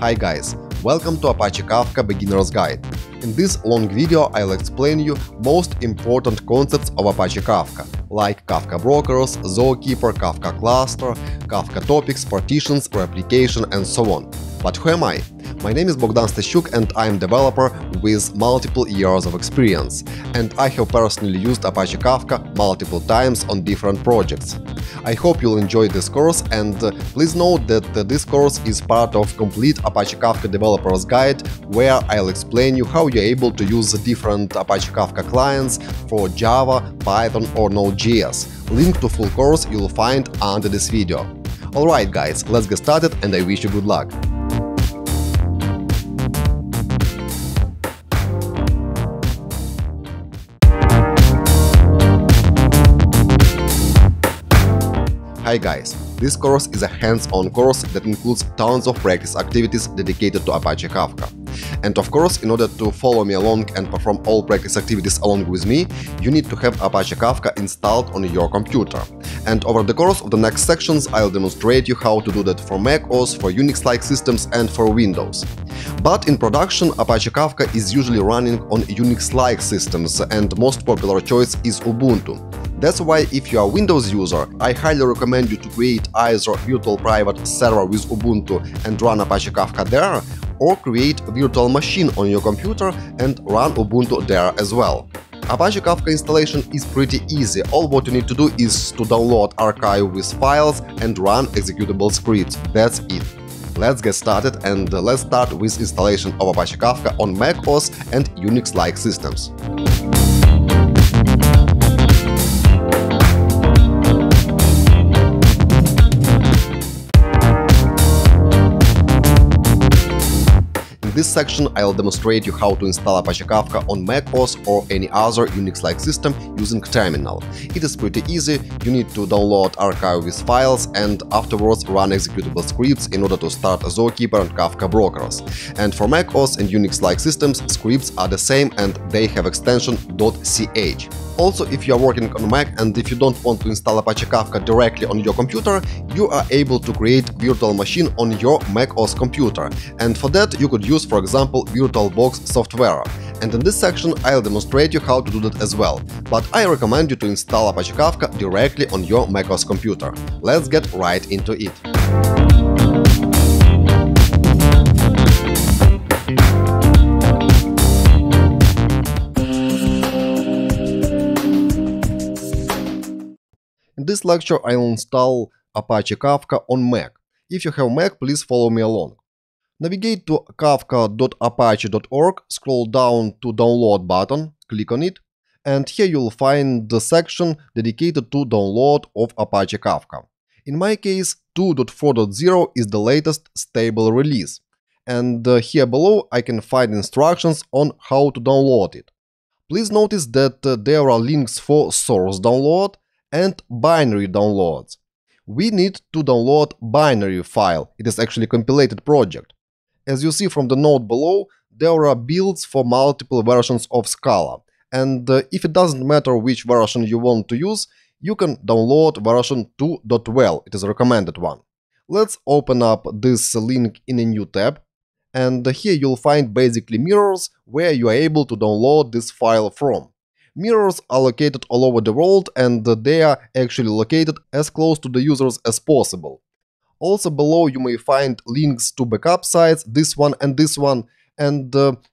Hi guys, welcome to Apache Kafka Beginner's Guide. In this long video I'll explain you most important concepts of Apache Kafka, like Kafka Brokers, Zookeeper, Kafka Cluster, Kafka Topics, Partitions, Replication and so on. But who am I? My name is bstashchuk and I'm a developer with multiple years of experience, and I have personally used Apache Kafka multiple times on different projects. I hope you'll enjoy this course, and please note that this course is part of Complete Apache Kafka Developer's Guide, where I'll explain you how you're able to use the different Apache Kafka clients for Java, Python or Node.js. Link to full course you'll find under this video. Alright guys, let's get started and I wish you good luck. Hi guys, this course is a hands-on course that includes tons of practice activities dedicated to Apache Kafka. And of course, in order to follow me along and perform all practice activities along with me, you need to have Apache Kafka installed on your computer. And over the course of the next sections, I'll demonstrate you how to do that for Mac OS, for Unix-like systems and for Windows. But in production, Apache Kafka is usually running on Unix-like systems, and most popular choice is Ubuntu. That's why if you are a Windows user, I highly recommend you to create either a virtual private server with Ubuntu and run Apache Kafka there, or create a virtual machine on your computer and run Ubuntu there as well. Apache Kafka installation is pretty easy. All what you need to do is to download archive with files and run executable scripts. That's it. Let's get started, and let's start with installation of Apache Kafka on Mac OS and Unix-like systems. In this section, I'll demonstrate you how to install Apache Kafka on Mac OS or any other Unix-like system using terminal. It is pretty easy. You need to download archive with files and afterwards run executable scripts in order to start Zookeeper and Kafka Brokers. And for Mac OS and Unix-like systems, scripts are the same and they have extension .ch. Also, if you are working on Mac and if you don't want to install Apache Kafka directly on your computer, you are able to create virtual machine on your Mac OS computer. And for that, you could use, for example, VirtualBox software. And in this section, I'll demonstrate you how to do that as well. But I recommend you to install Apache Kafka directly on your Mac OS computer. Let's get right into it. In this lecture, I'll install Apache Kafka on Mac. If you have Mac, please follow me along. Navigate to kafka.apache.org, scroll down to Download button, click on it, and here you'll find the section dedicated to download of Apache Kafka. In my case, 2.4.0 is the latest stable release, and here below I can find instructions on how to download it. Please notice that there are links for source download and binary downloads. We need to download binary file. It is actually a compiled project. As you see from the note below, there are builds for multiple versions of Scala, and if it doesn't matter which version you want to use, you can download version 2.12. It is a recommended one. Let's open up this link in a new tab, and here you'll find basically mirrors where you are able to download this file from. Mirrors are located all over the world, and they are actually located as close to the users as possible. Also below you may find links to backup sites, this one, and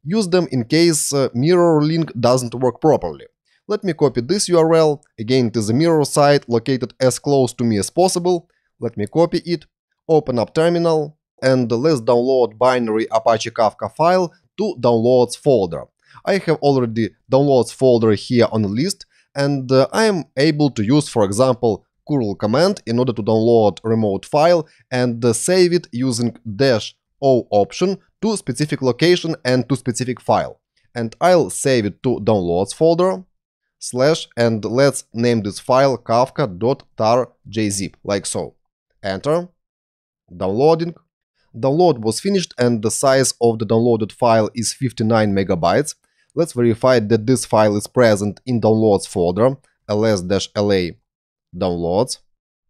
use them in case mirror link doesn't work properly. Let me copy this URL. Again, it is a mirror site located as close to me as possible. Let me copy it, open up terminal, and let's download binary Apache Kafka file to downloads folder. I have already downloads folder here on the list, and I am able to use, for example, curl command in order to download remote file and save it using -o option to specific location and to specific file. And I'll save it to downloads folder, and let's name this file kafka.tarjzip, like so. Enter. Downloading. Download was finished and the size of the downloaded file is 59 megabytes. Let's verify that this file is present in downloads folder, ls-la downloads,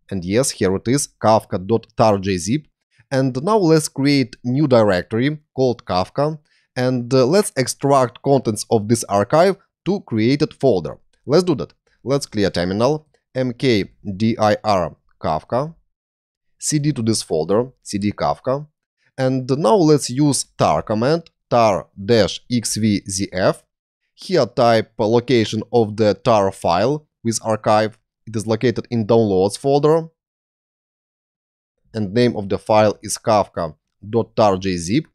and yes, here it is, kafka.tarjzip, And now let's create new directory called Kafka, and let's extract contents of this archive to created folder. Let's do that. Let's clear terminal, mkdir Kafka, cd to this folder, cd Kafka, and now let's use tar command, tar-xvzf. Here type location of the tar file with archive. It is located in downloads folder, and name of the file is kafka.tarjzip.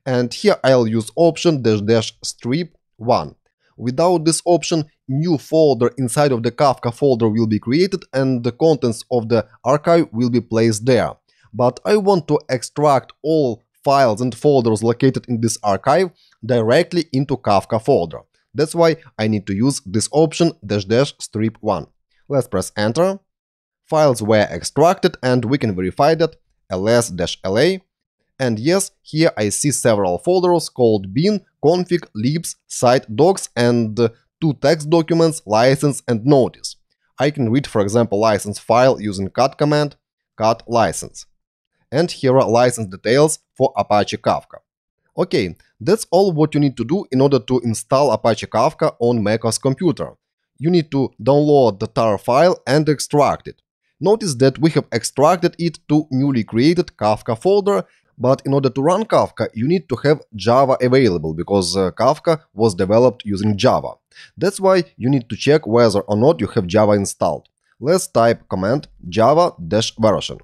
And here I'll use option --strip1. Without this option, new folder inside of the Kafka folder will be created and the contents of the archive will be placed there. But I want to extract all files and folders located in this archive directly into Kafka folder. That's why I need to use this option --strip1. Let's press enter. Files were extracted and we can verify that ls-la. And yes, here I see several folders called bin, config, libs, site docs, and 2 text documents, license and notice. I can read, for example, license file using cat command, cat license. And here are license details for Apache Kafka. Okay, that's all what you need to do in order to install Apache Kafka on macOS computer. You need to download the tar file and extract it. Notice that we have extracted it to newly created Kafka folder, but in order to run Kafka, you need to have Java available, because Kafka was developed using Java. That's why you need to check whether or not you have Java installed. Let's type command java-version.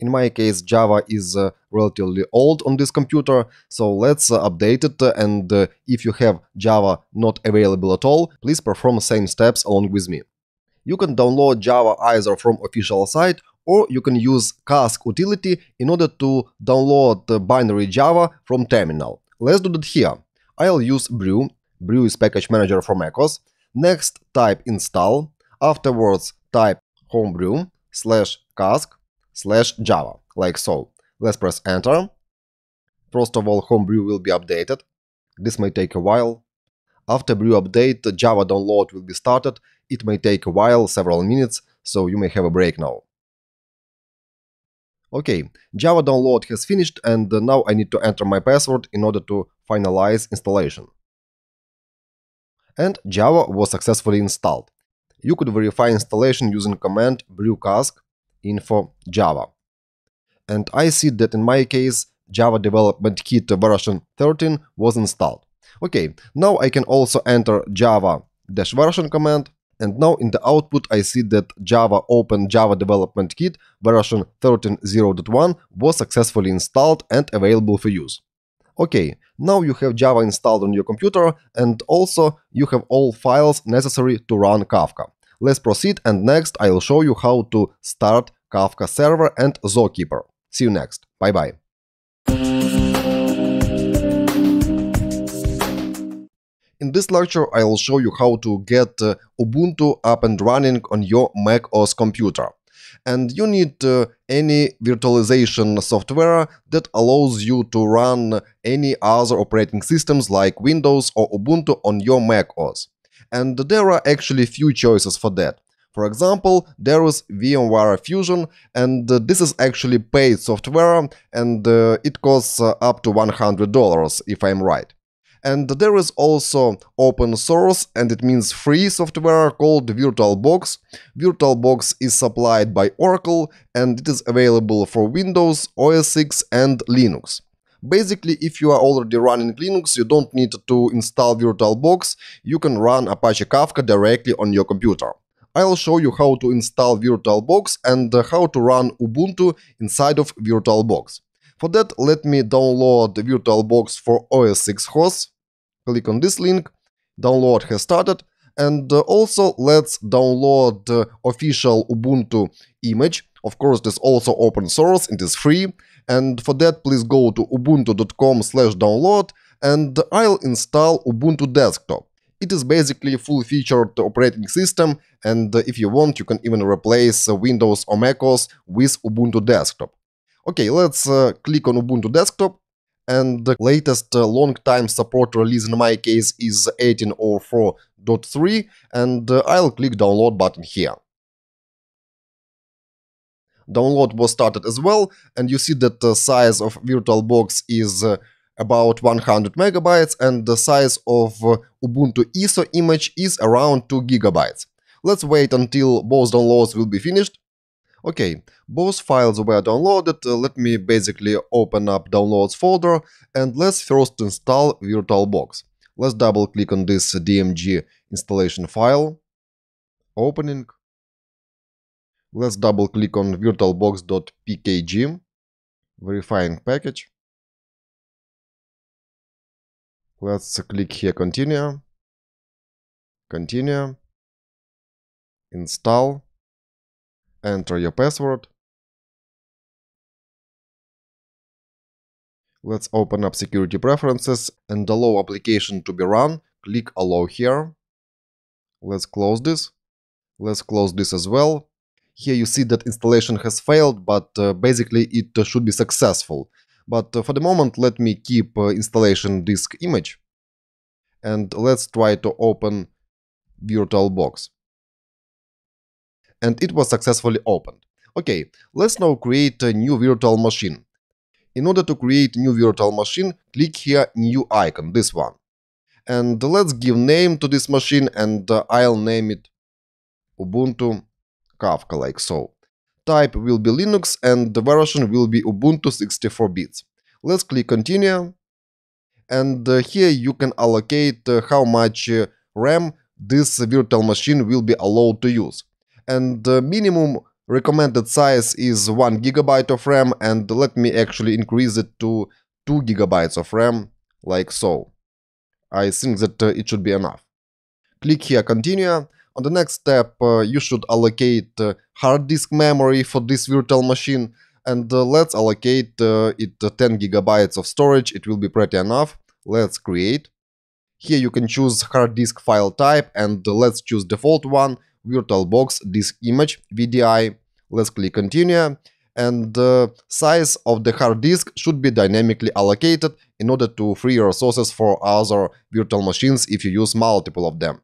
In my case, Java is relatively old on this computer, so let's update it, and if you have Java not available at all, please perform the same steps along with me. You can download Java either from official site, or you can use cask utility in order to download the binary Java from terminal. Let's do that here. I'll use brew. Brew is package manager for macOS. Next, type install. Afterwards, type homebrew/cask/java, like so. Let's press enter. First of all, homebrew will be updated. This may take a while. After brew update, the Java download will be started. It may take a while, several minutes, so you may have a break now. Okay, Java download has finished, and now I need to enter my password in order to finalize installation. And Java was successfully installed. You could verify installation using command brewcask info java. And I see that in my case, Java Development Kit version 13 was installed. Okay, now I can also enter java-version command. And now in the output I see that Java Open Java Development Kit version 13.0.1 was successfully installed and available for use. Okay, now you have Java installed on your computer, and also you have all files necessary to run Kafka. Let's proceed, and next I'll show you how to start Kafka server and Zookeeper. See you next. Bye bye. In this lecture, I will show you how to get Ubuntu up and running on your macOS computer. And you need any virtualization software that allows you to run any other operating systems like Windows or Ubuntu on your macOS. And there are actually few choices for that. For example, there is VMware Fusion, and this is actually paid software, and it costs up to $100 if I'm right. And there is also open source, and it means free software called VirtualBox. VirtualBox is supplied by Oracle, and it is available for Windows, OS X, and Linux. Basically, if you are already running Linux, you don't need to install VirtualBox. You can run Apache Kafka directly on your computer. I'll show you how to install VirtualBox and how to run Ubuntu inside of VirtualBox. For that, let me download the VirtualBox for OS X hosts. Click on this link. Download has started. And also, let's download the official Ubuntu image. Of course, this is also open source, it is free. And for that, please go to ubuntu.com/download, and I'll install Ubuntu Desktop. It is basically a full-featured operating system, and if you want, you can even replace Windows or macOS with Ubuntu Desktop. Okay, let's click on Ubuntu Desktop, and the latest long-time support release in my case is 18.04.3, and I'll click download button here. Download was started as well, and you see that the size of VirtualBox is about 100 megabytes, and the size of Ubuntu ISO image is around 2 gigabytes. Let's wait until both downloads will be finished. Okay, both files were downloaded. Let me basically open up downloads folder, and let's first install VirtualBox. Let's double click on this DMG installation file. Opening. Let's double click on virtualbox.pkg. Verifying package. Let's click here continue. Continue. Install. Enter your password. Let's open up security preferences and allow application to be run. Click allow here. Let's close this. Let's close this as well. Here you see that installation has failed, but basically it should be successful. But for the moment, let me keep installation disk image. And let's try to open VirtualBox. And it was successfully opened. Okay, let's now create a new virtual machine. In order to create new virtual machine, click here new icon, this one. And let's give name to this machine, and I'll name it Ubuntu Kafka, like so. Type will be Linux and the version will be Ubuntu 64 bits. Let's click continue. And here you can allocate how much RAM this virtual machine will be allowed to use. And the minimum recommended size is 1 gigabyte of RAM, and let me actually increase it to 2 gigabytes of RAM, like so. I think that it should be enough. Click here continue. On the next step, you should allocate hard disk memory for this virtual machine, and let's allocate it 10 gigabytes of storage. It will be pretty enough. Let's create. Here you can choose hard disk file type, and let's choose default one, VirtualBox disk image VDI. Let's click continue, and the size of the hard disk should be dynamically allocated in order to free resources for other virtual machines if you use multiple of them.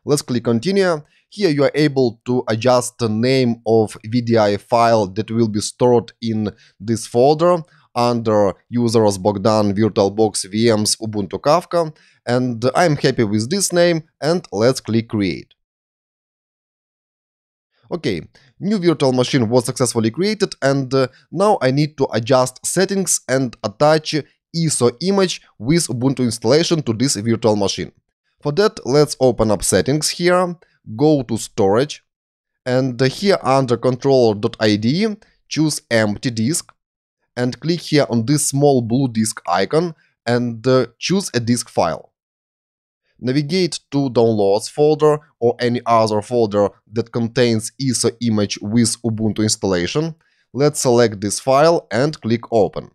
Let's click continue. Here you are able to adjust the name of VDI file that will be stored in this folder under users Bogdan VirtualBox VMs Ubuntu Kafka, and I'm happy with this name, and let's click create. Okay, new virtual machine was successfully created, and now I need to adjust settings and attach ISO image with Ubuntu installation to this virtual machine. For that, let's open up settings here, go to storage, and here under controller.ide, choose empty disk, and click here on this small blue disk icon, and choose a disk file. Navigate to Downloads folder or any other folder that contains ISO image with Ubuntu installation. Let's select this file and click Open.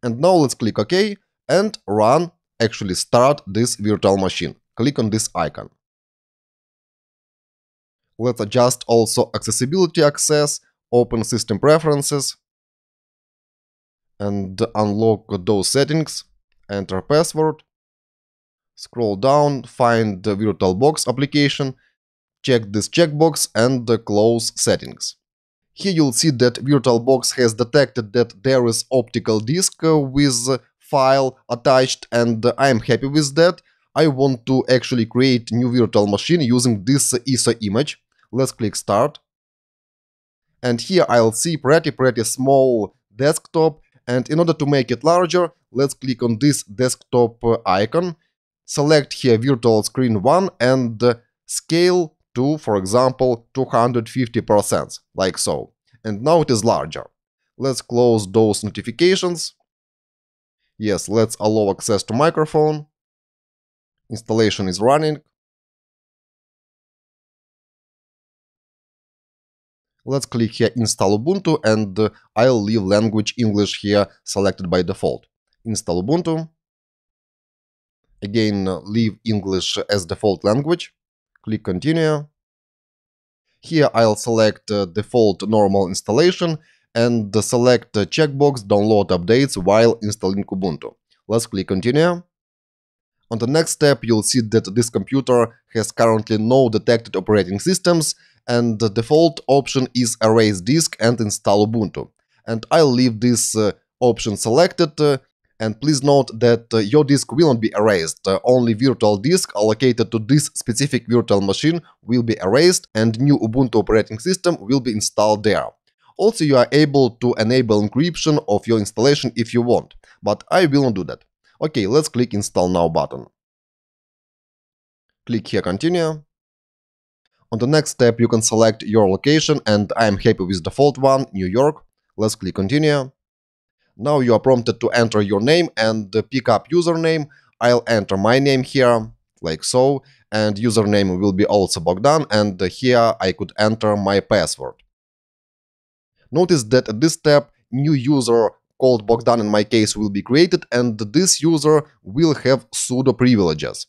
And now let's click OK and run, actually start this virtual machine. Click on this icon. Let's adjust also accessibility access, open system preferences, and unlock those settings. Enter password. Scroll down, find the VirtualBox application, check this checkbox and close settings. Here you'll see that VirtualBox has detected that there is optical disk with file attached, and I'm happy with that. I want to actually create new virtual machine using this ISO image. Let's click Start. And here I'll see pretty small desktop, and in order to make it larger, let's click on this desktop icon. Select here Virtual Screen 1 and scale to, for example, 250%, like so. And now it is larger. Let's close those notifications. Yes, let's allow access to microphone. Installation is running. Let's click here Install Ubuntu, and I'll leave language English here selected by default. Install Ubuntu. Again, leave English as default language. Click Continue. Here I'll select default normal installation and select checkbox Download updates while installing Ubuntu. Let's click Continue. On the next step, you'll see that this computer has currently no detected operating systems, and the default option is erase disk and install Ubuntu. And I'll leave this option selected. And please note that your disk will not be erased. Only virtual disk allocated to this specific virtual machine will be erased and new Ubuntu operating system will be installed there. Also, you are able to enable encryption of your installation if you want, but I will not do that. Okay, let's click Install Now button. Click here Continue. On the next step, you can select your location, and I am happy with default one, New York. Let's click Continue. Now you are prompted to enter your name and pick up username. I'll enter my name here, like so, and username will be also Bogdan, and here I could enter my password. Notice that at this step, new user called Bogdan in my case will be created, and this user will have sudo privileges.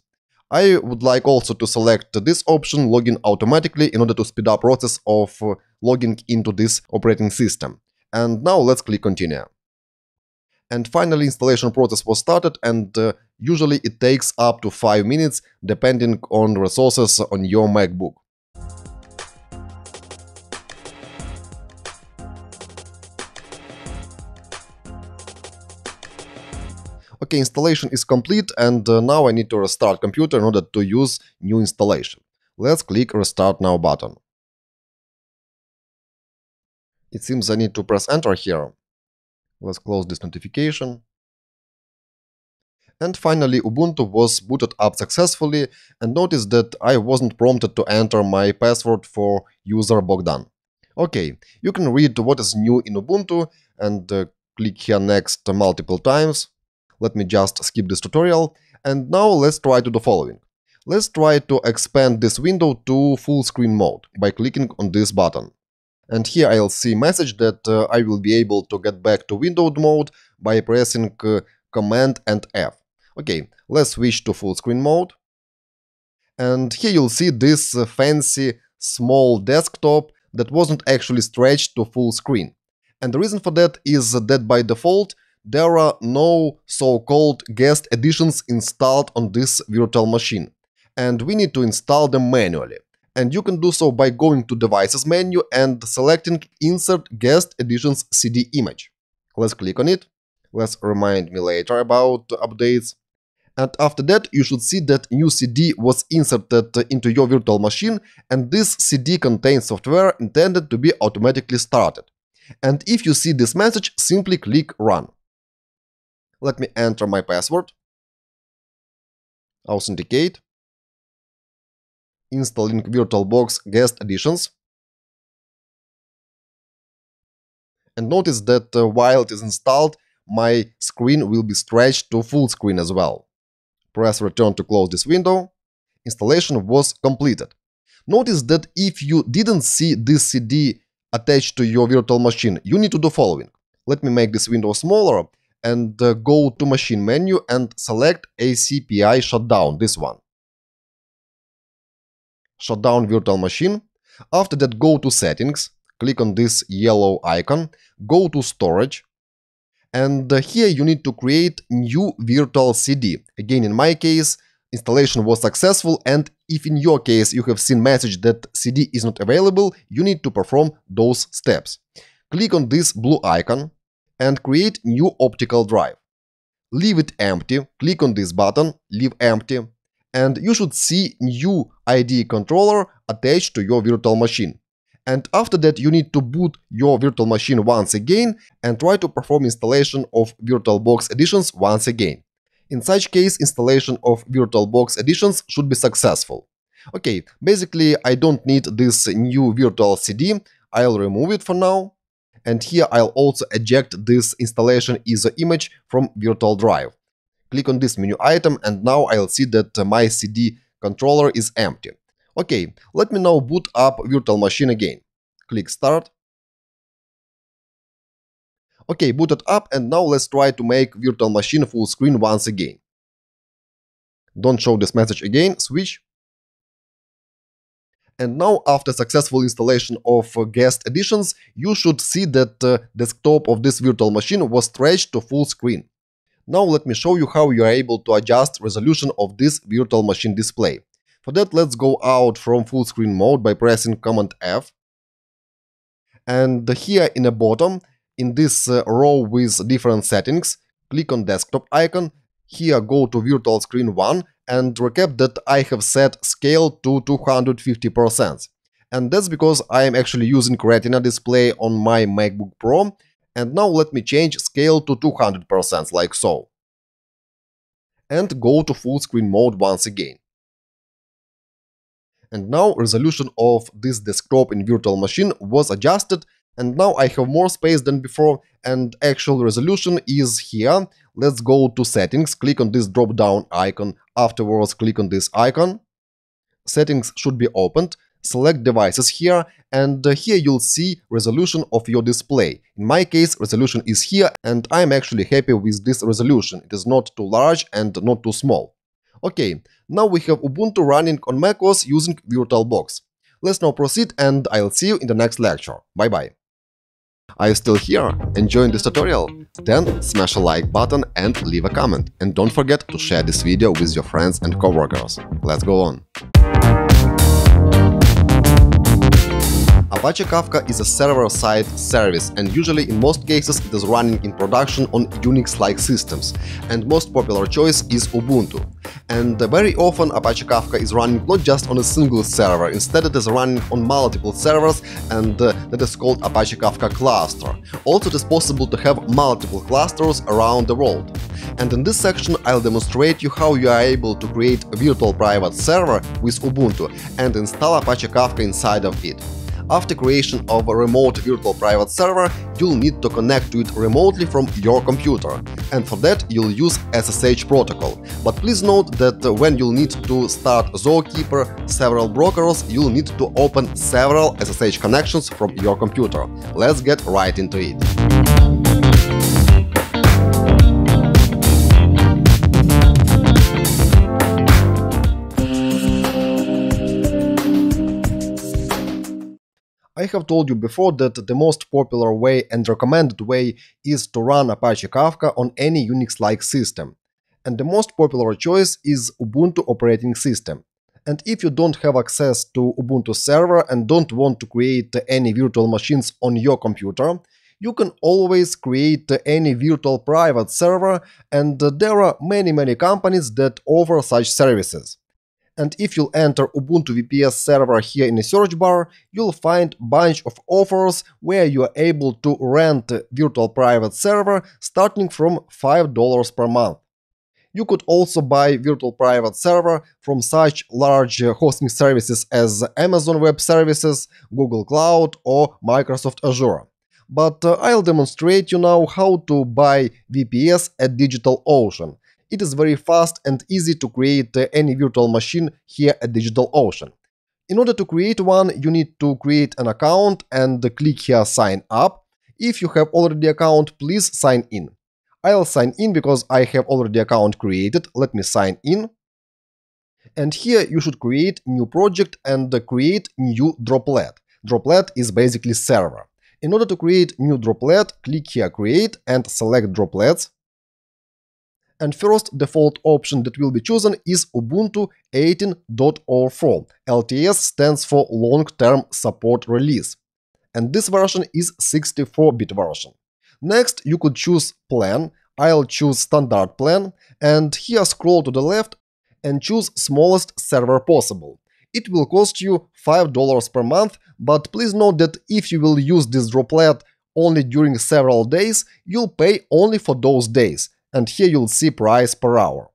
I would like also to select this option, login automatically, in order to speed up process of logging into this operating system. And now let's click Continue. And finally, installation process was started, and usually it takes up to 5 minutes depending on resources on your MacBook. Okay, installation is complete, and now I need to restart computer in order to use new installation. Let's click Restart Now button. It seems I need to press Enter here. Let's close this notification. And finally, Ubuntu was booted up successfully, and notice that I wasn't prompted to enter my password for user Bogdan. Okay, you can read what is new in Ubuntu and click here Next multiple times. Let me just skip this tutorial. And now let's try to do the following. Let's try to expand this window to full screen mode by clicking on this button. And here I'll see a message that I will be able to get back to windowed mode by pressing Command and F. Okay, let's switch to full screen mode. And here you'll see this fancy small desktop that wasn't actually stretched to full screen. And the reason for that is that by default there are no so-called guest editions installed on this virtual machine. And we need to install them manually. And you can do so by going to Devices menu and selecting Insert Guest Editions CD image. Let's click on it. Let's remind me later about updates. And after that, you should see that new CD was inserted into your virtual machine, and this CD contains software intended to be automatically started. And if you see this message, simply click Run. Let me enter my password. Authenticate. Installing VirtualBox Guest Editions. And notice that while it is installed, my screen will be stretched to full screen as well. Press Return to close this window. Installation was completed. Notice that if you didn't see this CD attached to your virtual machine, you need to do following. Let me make this window smaller and go to Machine menu and select ACPI Shutdown, this one. Shut down virtual machine. After that, go to Settings, click on this yellow icon, go to Storage, and here you need to create new virtual CD. Again, in my case, installation was successful, and if in your case you have seen message that CD is not available, you need to perform those steps. Click on this blue icon and create new optical drive. Leave it empty, click on this button, leave empty, and you should see new IDE controller attached to your virtual machine. And after that, you need to boot your virtual machine once again and try to perform installation of VirtualBox editions once again. In such case, installation of VirtualBox editions should be successful. Okay, basically I don't need this new virtual CD, I'll remove it for now. And here I'll also eject this installation ISO image from virtual drive. Click on this menu item, and now I'll see that my CD controller is empty. Okay, let me now boot up virtual machine again. Click Start. Okay, booted up, and now let's try to make virtual machine full screen once again. Don't show this message again, switch. And now, after successful installation of guest editions, you should see that the desktop of this virtual machine was stretched to full screen. Now let me show you how you are able to adjust resolution of this virtual machine display. For that, let's go out from full screen mode by pressing Command F. And here in the bottom, in this row with different settings, click on desktop icon. Here go to virtual screen 1 and recap that I have set scale to 250%. And that's because I am actually using Retina display on my MacBook Pro. And now let me change scale to 200%, like so. And go to full screen mode once again. And now resolution of this desktop in virtual machine was adjusted, and now I have more space than before, and actual resolution is here. Let's go to settings, click on this drop down icon, afterwards click on this icon. Settings should be opened, select devices here, and here you'll see resolution of your display. In my case, resolution is here, and I'm actually happy with this resolution. It is not too large and not too small. Okay, now we have Ubuntu running on macOS using VirtualBox. Let's now proceed, and I'll see you in the next lecture. Bye-bye. Are you still here, enjoying this tutorial? Then smash a like button and leave a comment. And don't forget to share this video with your friends and coworkers. Let's go on. Apache Kafka is a server-side service, and usually in most cases it is running in production on Unix-like systems, and most popular choice is Ubuntu. And very often Apache Kafka is running not just on a single server, instead it is running on multiple servers, and that is called Apache Kafka cluster. Also, it is possible to have multiple clusters around the world. And in this section I'll demonstrate you how you are able to create a virtual private server with Ubuntu and install Apache Kafka inside of it. After creation of a remote virtual private server, you'll need to connect to it remotely from your computer, and for that you'll use SSH protocol. But please note that when you'll need to start Zookeeper, several brokers, you'll need to open several SSH connections from your computer. Let's get right into it. I have told you before that the most popular way and recommended way is to run Apache Kafka on any Unix-like system. And the most popular choice is Ubuntu operating system. And if you don't have access to Ubuntu server and don't want to create any virtual machines on your computer, you can always create any virtual private server, and there are many companies that offer such services. And if you'll enter Ubuntu VPS server here in the search bar, you'll find a bunch of offers where you are able to rent a virtual private server starting from $5 per month. You could also buy virtual private server from such large hosting services as Amazon Web Services, Google Cloud, or Microsoft Azure. But I'll demonstrate you now how to buy VPS at DigitalOcean. It is very fast and easy to create any virtual machine here at DigitalOcean. In order to create one, you need to create an account and click here Sign Up. If you have already an account, please sign in. I'll sign in because I have already an account created. Let me sign in. And here you should create new project and create new droplet. Droplet is basically server. In order to create new droplet, click here Create and select Droplets. And first default option that will be chosen is Ubuntu 18.04. LTS stands for Long-Term Support Release. And this version is 64-bit version. Next, you could choose plan. I'll choose Standard plan. And here scroll to the left and choose smallest server possible. It will cost you $5 per month, but please note that if you will use this droplet only during several days, you'll pay only for those days. And here you'll see price per hour.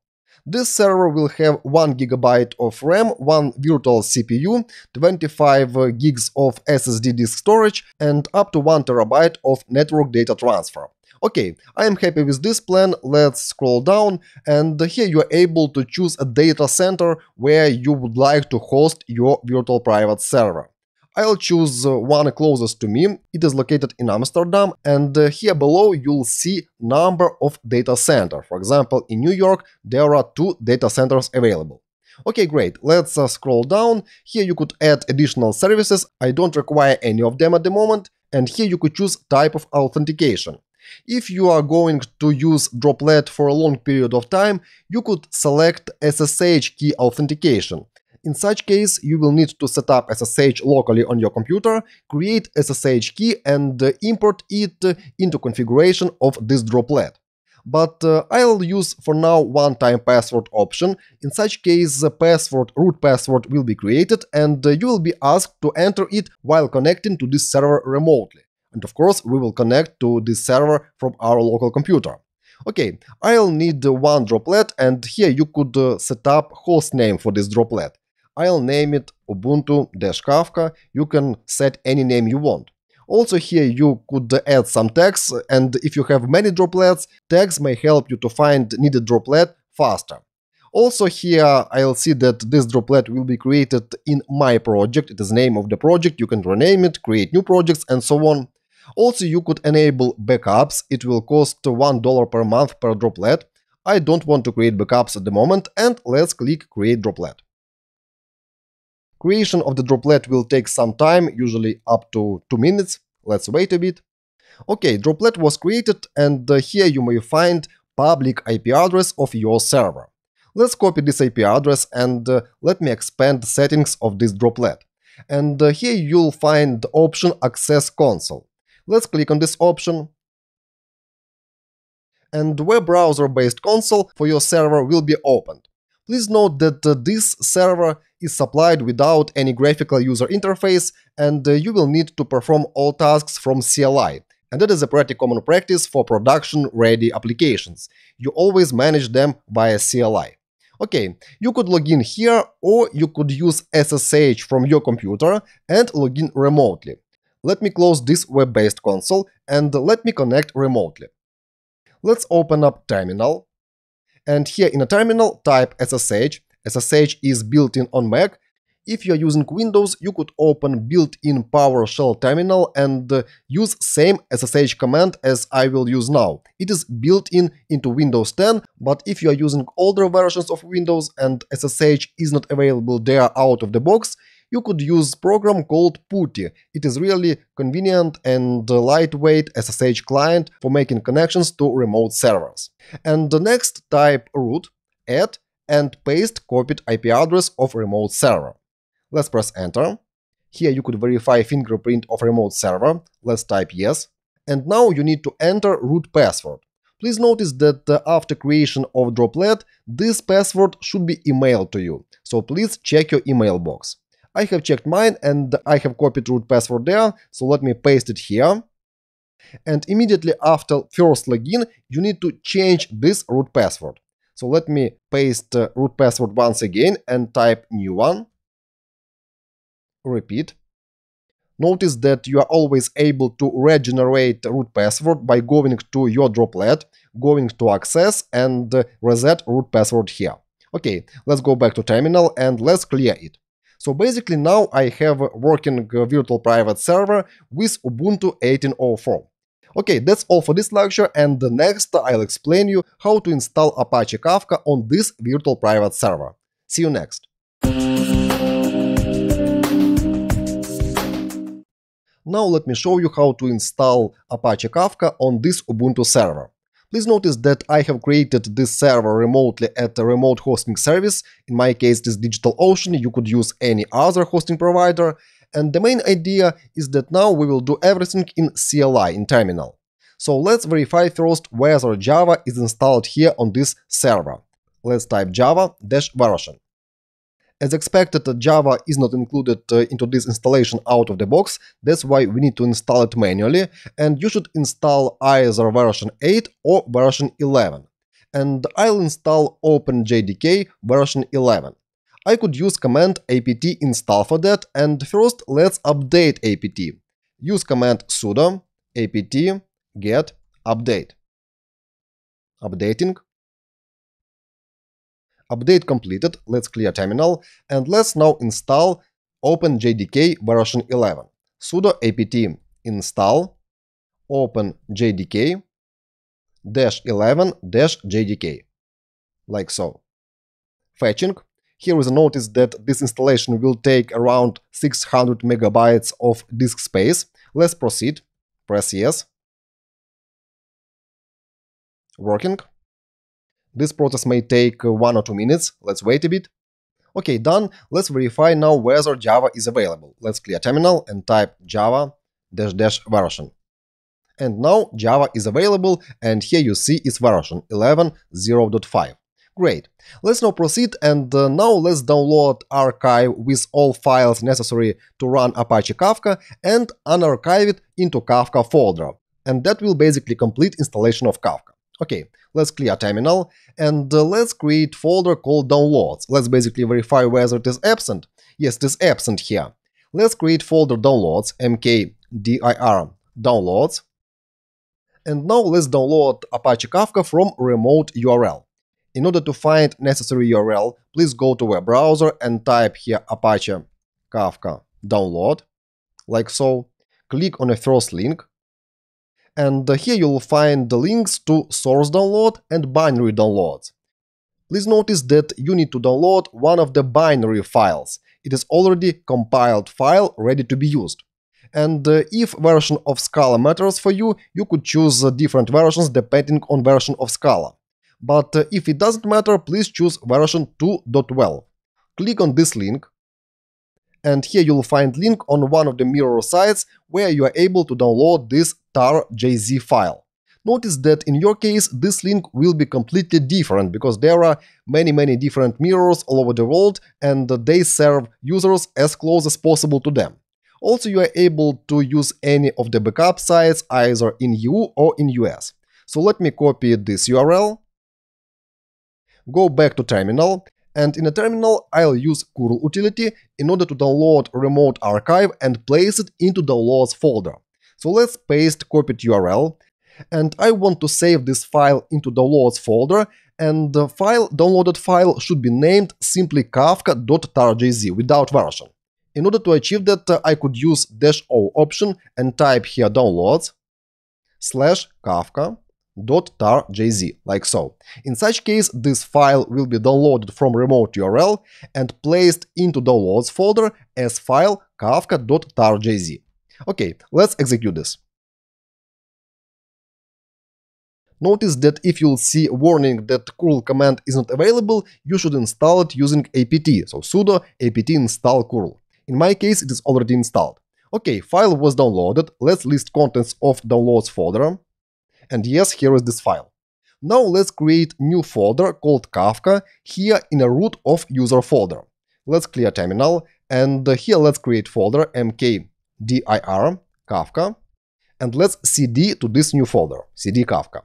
This server will have 1 GB of RAM, 1 virtual CPU, 25 gigs of SSD disk storage, and up to 1 TB of network data transfer. Okay, I am happy with this plan. Let's scroll down, and here you are able to choose a data center where you would like to host your virtual private server. I'll choose one closest to me. It is located in Amsterdam, and here below you'll see number of data centers. For example, in New York there are 2 data centers available. Okay, great. Let's scroll down. Here you could add additional services. I don't require any of them at the moment. And here you could choose type of authentication. If you are going to use Droplet for a long period of time, you could select SSH key authentication. In such case, you will need to set up SSH locally on your computer, create SSH key and import it into configuration of this droplet. But I'll use for now one-time password option. In such case, the root password will be created and you will be asked to enter it while connecting to this server remotely. And of course, we will connect to this server from our local computer. Okay, I'll need one droplet and here you could set up host name for this droplet. I'll name it Ubuntu-Kafka. You can set any name you want. Also here you could add some tags, and if you have many droplets, tags may help you to find needed droplet faster. Also here I'll see that this droplet will be created in my project. It is the name of the project. You can rename it, create new projects and so on. Also you could enable backups. It will cost $1 per month per droplet. I don't want to create backups at the moment, and let's click create droplet. Creation of the droplet will take some time, usually up to 2 minutes. Let's wait a bit. Okay, droplet was created and here you may find public IP address of your server. Let's copy this IP address and let me expand the settings of this droplet. And here you'll find the option Access Console. Let's click on this option. And web browser-based console for your server will be opened. Please note that this server is supplied without any graphical user interface and you will need to perform all tasks from CLI. And that is a pretty common practice for production-ready applications. You always manage them via CLI. Okay, you could log in here or you could use SSH from your computer and log in remotely. Let me close this web-based console and let me connect remotely. Let's open up terminal. And here in a terminal, type SSH. SSH is built-in on Mac. If you're using Windows, you could open built-in PowerShell terminal and use same SSH command as I will use now. It is built-in into Windows 10, but if you are using older versions of Windows and SSH is not available there out of the box, you could use program called PuTTY. It is really convenient and lightweight SSH client for making connections to remote servers. And the next, type root, add and paste copied IP address of remote server. Let's press enter. Here you could verify fingerprint of remote server. Let's type yes. And now you need to enter root password. Please notice that after creation of droplet, this password should be emailed to you. So please check your email box. I have checked mine and I have copied root password there, so let me paste it here. And immediately after first login, you need to change this root password. So let me paste root password once again and type new one. Repeat. Notice that you are always able to regenerate root password by going to your droplet, going to access and reset root password here. Okay, let's go back to terminal and let's clear it. So basically now I have a working virtual private server with Ubuntu 18.04. Okay, that's all for this lecture, and next I'll explain you how to install Apache Kafka on this virtual private server. See you next. Now let me show you how to install Apache Kafka on this Ubuntu server. Please notice that I have created this server remotely at a remote hosting service. In my case, this DigitalOcean. You could use any other hosting provider. And the main idea is that now we will do everything in CLI, in terminal. So let's verify first whether Java is installed here on this server. Let's type java-version. As expected, Java is not included into this installation out of the box. That's why we need to install it manually, and you should install either version 8 or version 11. And I'll install OpenJDK version 11. I could use command apt install for that, and first let's update apt. Use command sudo apt get update. Updating. Update completed. Let's clear terminal and let's now install OpenJDK version 11. Sudo apt install OpenJDK-11-JDK. Like so. Fetching. Here is a notice that this installation will take around 600 megabytes of disk space. Let's proceed. Press yes. Working. This process may take 1 or 2 minutes. Let's wait a bit. Okay, done. Let's verify now whether Java is available. Let's clear terminal and type java -- version. And now Java is available, and here you see its version 11.0.5. Great. Let's now proceed, and now let's download archive with all files necessary to run Apache Kafka and unarchive it into Kafka folder. And that will basically complete installation of Kafka. Okay, let's clear terminal, and let's create folder called downloads. Let's basically verify whether it is absent. Yes, it is absent here. Let's create folder downloads, mkdir downloads. And now let's download Apache Kafka from remote URL. In order to find necessary URL, please go to web browser and type here Apache Kafka download, like so. Click on the first link. And here you'll find the links to source download and binary downloads. Please notice that you need to download one of the binary files. It is already compiled file ready to be used. And if version of Scala matters for you, you could choose different versions depending on version of Scala. But if it doesn't matter, please choose version 2.12. Click on this link, and here you'll find link on one of the mirror sites where you are able to download this tar.jz file. Notice that in your case, this link will be completely different because there are many different mirrors all over the world, and they serve users as close as possible to them. Also, you are able to use any of the backup sites either in EU or in US. So let me copy this URL, go back to terminal, and in a terminal I'll use curl utility in order to download remote archive and place it into downloads folder. So let's paste copied URL, and I want to save this file into downloads folder, and the downloaded file should be named simply kafka.tar.jz without version. In order to achieve that, I could use -o option and type here downloads /kafka.tar.jz, like so. In such case, this file will be downloaded from remote URL and placed into downloads folder as file kafka.tar.jz. Okay, let's execute this. Notice that if you'll see a warning that curl command isn't available, you should install it using apt, so sudo apt install curl. In my case, it is already installed. Okay, file was downloaded. Let's list contents of downloads folder. And yes, here is this file. Now let's create new folder called Kafka here in a root of user folder. Let's clear terminal, and here let's create folder mkdir Kafka, and let's cd to this new folder, cd Kafka.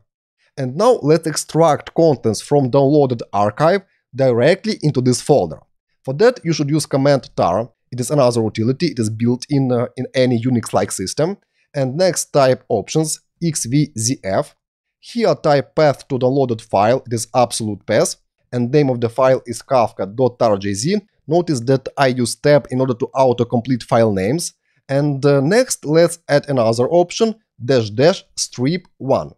And now let's extract contents from downloaded archive directly into this folder. For that, you should use command tar. It is another utility. It is built in any Unix-like system. And next, type options xvzf. Here type path to downloaded file. It is absolute path. And name of the file is kafka.tar.jz. Notice that I use tab in order to auto-complete file names. And next, let's add another option --strip1.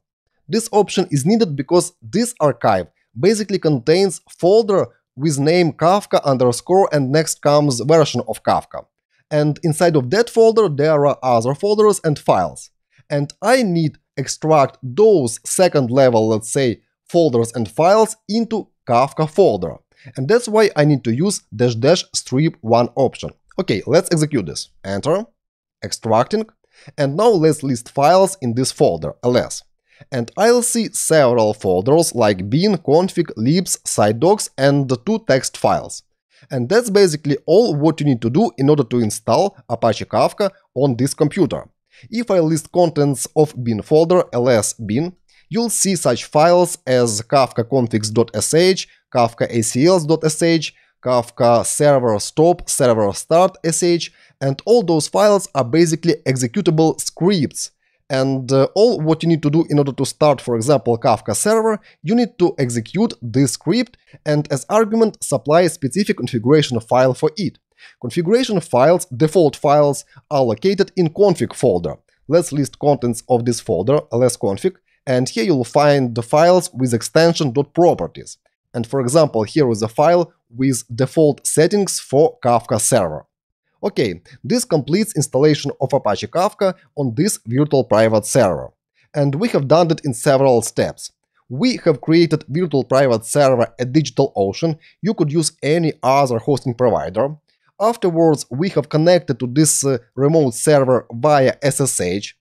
This option is needed because this archive basically contains folder with name Kafka _ and next comes version of Kafka. And inside of that folder there are other folders and files. And I need extract those second level, let's say, folders and files into Kafka folder. And that's why I need to use --strip1 option. Okay, let's execute this. Enter, extracting, and now let's list files in this folder, ls. And I'll see several folders like bin, config, libs, site docs, and 2 text files. And that's basically all what you need to do in order to install Apache Kafka on this computer. If I list contents of bin folder ls bin, you'll see such files as kafka configs.sh, kafka acls.sh, kafka server stop, server start sh, and all those files are basically executable scripts. And all what you need to do in order to start, for example, Kafka server, you need to execute this script and as argument supply a specific configuration file for it. Configuration files, default files, are located in config folder. Let's list contents of this folder, lsconfig, and here you'll find the files with extension .properties. And for example, here is a file with default settings for Kafka server. Okay, this completes installation of Apache Kafka on this virtual private server. And we have done it in several steps. We have created virtual private server at DigitalOcean. You could use any other hosting provider. Afterwards, we have connected to this remote server via SSH.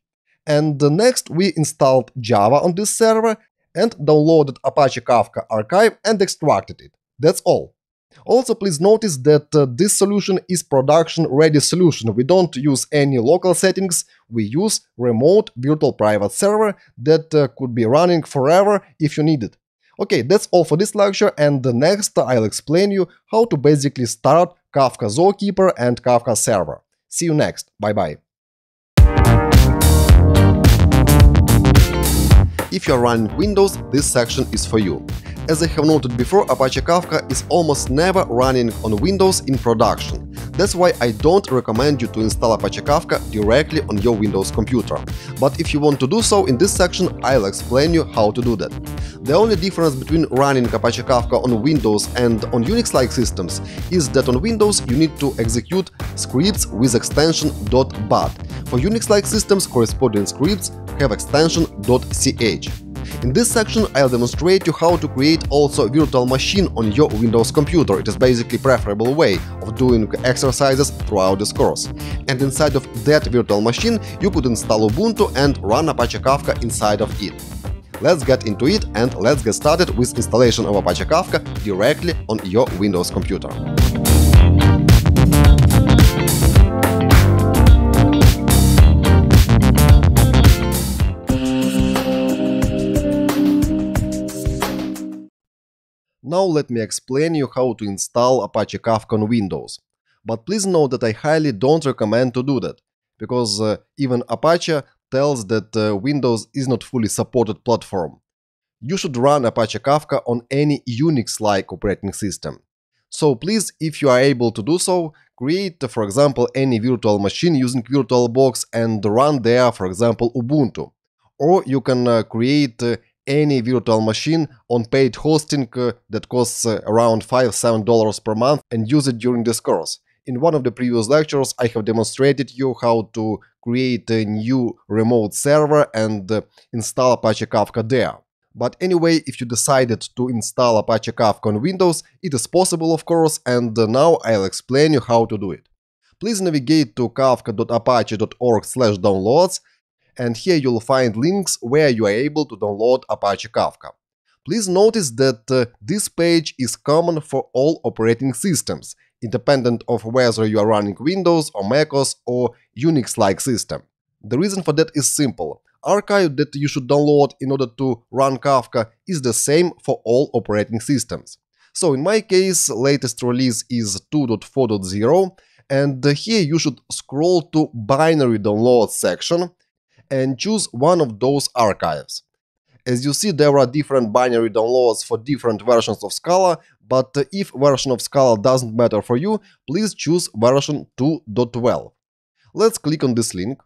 And next, we installed Java on this server and downloaded Apache Kafka archive and extracted it. That's all. Also, please notice that this solution is production-ready solution. We don't use any local settings. We use remote virtual private server that could be running forever if you need it. Okay, that's all for this lecture, and next I'll explain you how to basically start Kafka Zookeeper and Kafka server. See you next. Bye-bye. If you're running Windows, this section is for you. As I have noted before, Apache Kafka is almost never running on Windows in production. That's why I don't recommend you to install Apache Kafka directly on your Windows computer. But if you want to do so, in this section I'll explain you how to do that. The only difference between running Apache Kafka on Windows and on Unix-like systems is that on Windows you need to execute scripts with extension .bat. For Unix-like systems, corresponding scripts have extension .ch. In this section, I'll demonstrate you how to create also a virtual machine on your Windows computer. It is basically a preferable way of doing exercises throughout this course. And inside of that virtual machine, you could install Ubuntu and run Apache Kafka inside of it. Let's get into it and let's get started with installation of Apache Kafka directly on your Windows computer. Now let me explain you how to install Apache Kafka on Windows. But please note that I highly don't recommend to do that, because even Apache tells that Windows is not fully supported platform. You should run Apache Kafka on any Unix-like operating system. So please, if you are able to do so, create, for example, any virtual machine using VirtualBox and run there, for example, Ubuntu. Or you can create any virtual machine on paid hosting that costs around $5–7 per month and use it during this course. In one of the previous lectures, I have demonstrated you how to create a new remote server and install Apache Kafka there. But anyway, if you decided to install Apache Kafka on Windows, it is possible, of course, and now I'll explain you how to do it. Please navigate to kafka.apache.org/downloads, and here you'll find links where you are able to download Apache Kafka. Please notice that this page is common for all operating systems, independent of whether you are running Windows or macOS or Unix-like system. The reason for that is simple. Archive that you should download in order to run Kafka is the same for all operating systems. So in my case, latest release is 2.4.0, and here you should scroll to binary download section and choose one of those archives. As you see, there are different binary downloads for different versions of Scala, but if version of Scala doesn't matter for you, please choose version 2.12. Let's click on this link.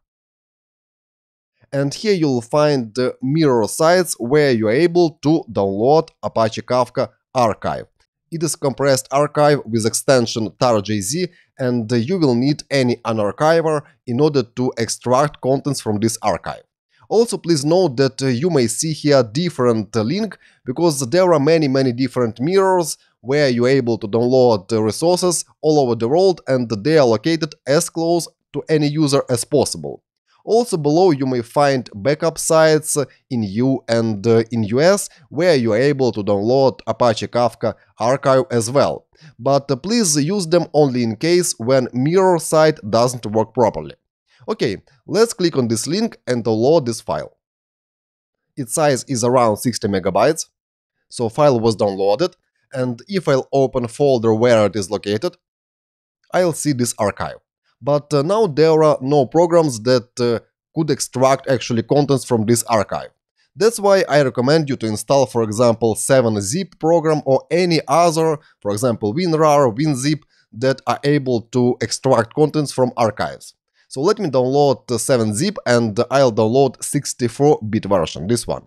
And here you'll find the mirror sites where you're able to download Apache Kafka archive. It is compressed archive with extension tar.jz, and you will need any unarchiver in order to extract contents from this archive. Also, please note that you may see here different link because there are many different mirrors where you're able to download resources all over the world, and they are located as close to any user as possible. Also below you may find backup sites in EU and in US where you are able to download Apache Kafka archive as well. But please use them only in case when mirror site doesn't work properly. Okay, let's click on this link and download this file. Its size is around 60 megabytes. So file was downloaded, and if I'll open folder where it is located, I'll see this archive. But now there are no programs that could extract actually contents from this archive. That's why I recommend you to install, for example, 7-zip program or any other, for example, WinRAR, WinZip, that are able to extract contents from archives. So let me download 7-zip and I'll download 64-bit version, this one.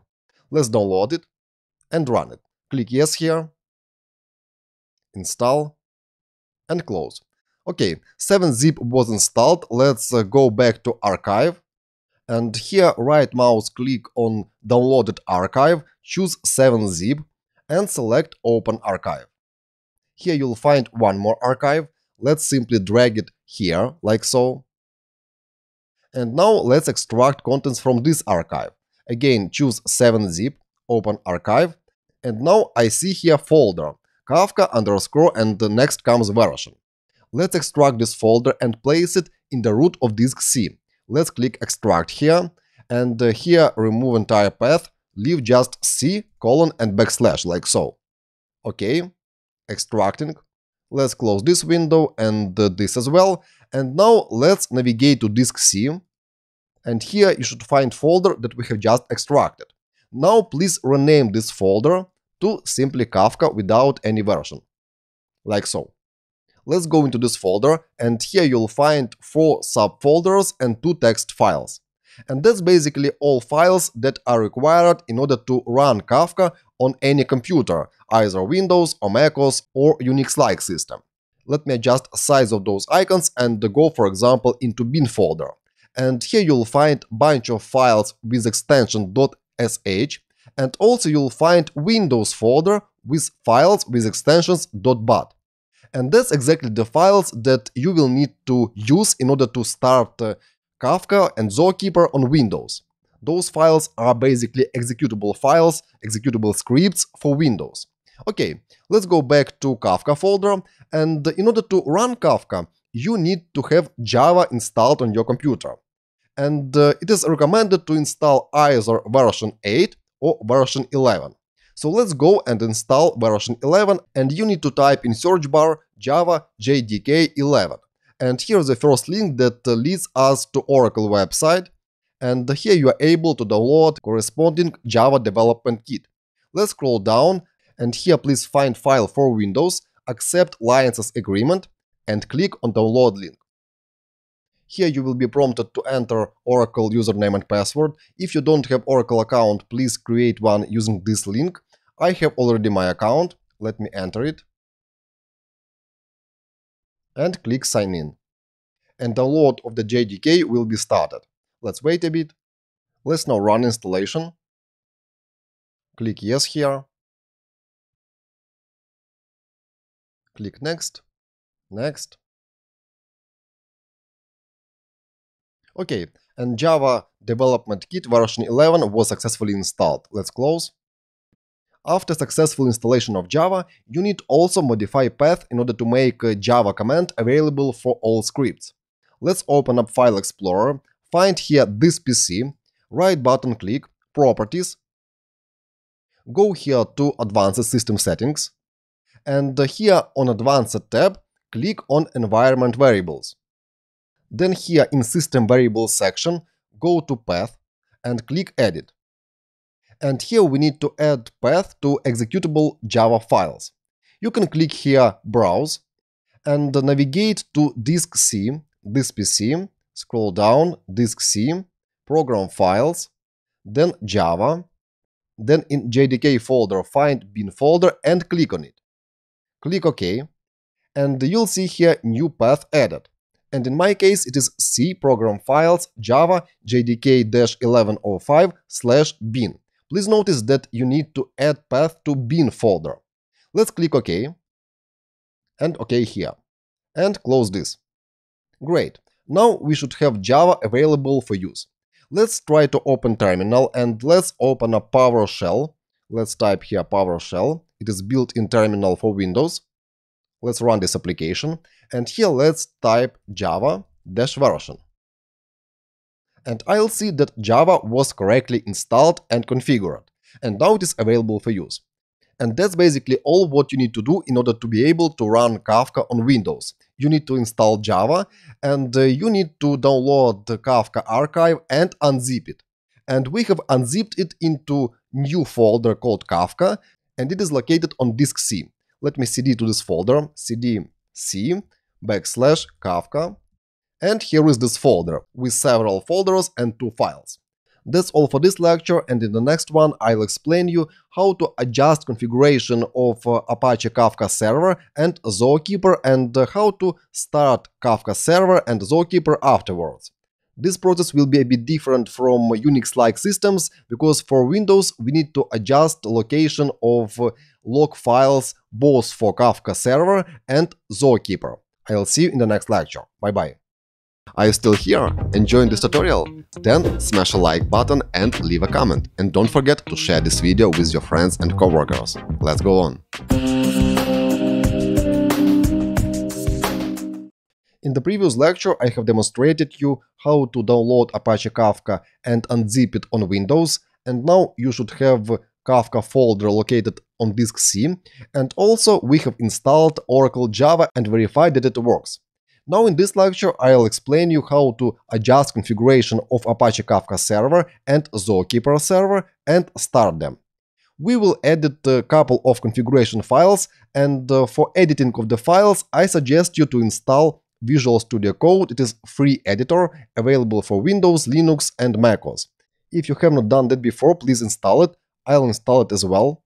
Let's download it and run it. Click yes here, install, and close. Okay, 7-zip was installed. Let's go back to archive And here right mouse click on downloaded archive, choose 7-zip and select open archive. Here you'll find one more archive. Let's simply drag it here, like so. And now let's extract contents from this archive. Again, choose 7-zip, open archive. And now I see here folder, Kafka underscore, and the next comes version. Let's extract this folder and place it in the root of disk C. Let's click extract here. And here remove entire path, leave just C, colon, and backslash, like so. Okay, extracting. Let's close this window and this as well. And now let's navigate to disk C. And here you should find folder that we have just extracted. Now please rename this folder to simply Kafka without any version, like so. Let's go into this folder, and here you'll find 4 subfolders and 2 text files. And that's basically all files that are required in order to run Kafka on any computer, either Windows or macOS or Unix-like system. Let me adjust the size of those icons and go, for example, into bin folder. And here you'll find a bunch of files with extension .sh, and also you'll find Windows folder with files with extensions .bat. And that's exactly the files that you will need to use in order to start Kafka and Zookeeper on Windows. Those files are basically executable files, executable scripts for Windows. Okay, let's go back to Kafka folder, and in order to run Kafka, you need to have Java installed on your computer. And it is recommended to install either version 8 or version 11. So let's go and install version 11, and you need to type in search bar Java JDK 11. And here's the first link that leads us to Oracle website, and here you are able to download corresponding Java development kit. Let's scroll down, and here please find file for Windows, accept license agreement, and click on download link. Here you will be prompted to enter Oracle username and password. If you don't have Oracle account, please create one using this link. I have already my account. Let me enter it. And click sign in. And download of the JDK will be started. Let's wait a bit. Let's now run installation. Click yes here. Click next. Next. Okay, and Java Development Kit version 11 was successfully installed. Let's close. After successful installation of Java, you need also modify path in order to make a Java command available for all scripts. Let's open up File Explorer, find here this PC, right button click, Properties, go here to Advanced System Settings, and here on Advanced tab, click on Environment Variables. Then here in System Variables section, go to Path and click Edit. And here we need to add path to executable Java files. You can click here Browse and navigate to disk C, this PC, scroll down, disk C, Program Files, then Java, then in JDK folder find bin folder and click on it. Click OK, and you'll see here new path added. And in my case, it is C program files Java JDK-1105/bin. Please notice that you need to add path to bin folder. Let's click OK. And OK here. And close this. Great. Now we should have Java available for use. Let's try to open terminal and let's open a PowerShell. Let's type here PowerShell. It is built-in terminal for Windows. Let's run this application, and here let's type java-version. And I'll see that Java was correctly installed and configured, and now it is available for use. And that's basically all what you need to do in order to be able to run Kafka on Windows. You need to install Java, and you need to download the Kafka archive and unzip it. And we have unzipped it into new folder called Kafka, and it is located on disk C. Let me cd to this folder, cd c /Kafka, and here is this folder with several folders and 2 files. That's all for this lecture, and in the next one I'll explain you how to adjust configuration of Apache Kafka server and Zookeeper, and how to start Kafka server and Zookeeper afterwards. This process will be a bit different from Unix-like systems because for Windows we need to adjust the location of log files both for Kafka server and Zookeeper. I'll see you in the next lecture. Bye bye. Are you still here, enjoying this tutorial? Then smash a like button and leave a comment. And don't forget to share this video with your friends and coworkers. Let's go on. In the previous lecture, I have demonstrated you how to download Apache Kafka and unzip it on Windows, and now you should have Kafka folder located on disk C, and also we have installed Oracle Java and verified that it works. Now in this lecture, I'll explain you how to adjust configuration of Apache Kafka server and Zookeeper server and start them. We will edit a couple of configuration files, and for editing of the files, I suggest you to install Visual Studio Code. It is a free editor available for Windows, Linux and macOS. If you have not done that before, please install it. I'll install it as well.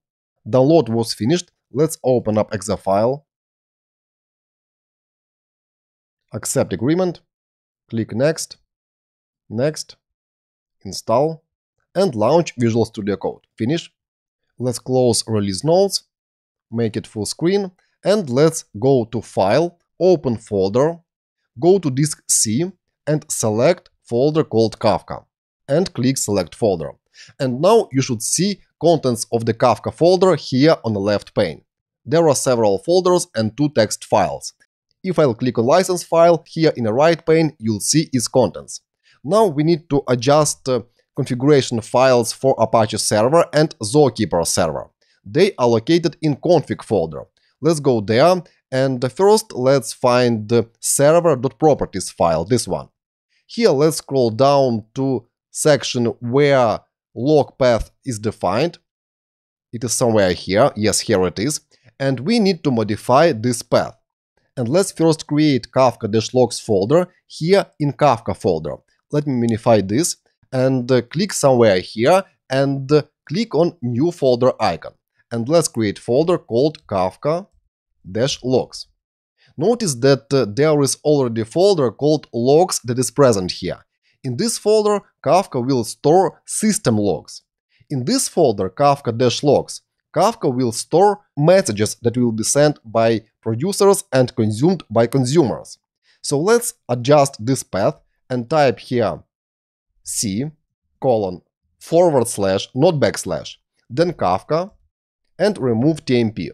Download was finished. Let's open up exe file. Accept agreement. Click Next. Next. Install. And launch Visual Studio Code. Finish. Let's close Release Notes. Make it full screen. And let's go to File. Open folder, go to disk C and select folder called Kafka and click Select folder. And now you should see contents of the Kafka folder here on the left pane. There are several folders and 2 text files. If I'll click on license file, here in the right pane you'll see its contents. Now we need to adjust configuration files for Apache server and Zookeeper server. They are located in config folder. Let's go there. And first, let's find the server.properties file, this one. Here, let's scroll down to section where log path is defined. It is somewhere here. Yes, here it is. And we need to modify this path. And let's first create Kafka-logs folder here in Kafka folder. Let me minify this and click somewhere here and click on new folder icon. And let's create folder called Kafka-logs. Notice that there is already a folder called logs that is present here. In this folder, Kafka will store system logs. In this folder, Kafka-logs, Kafka will store messages that will be sent by producers and consumed by consumers. So let's adjust this path and type here C:/, not backslash, then Kafka, and remove TMP.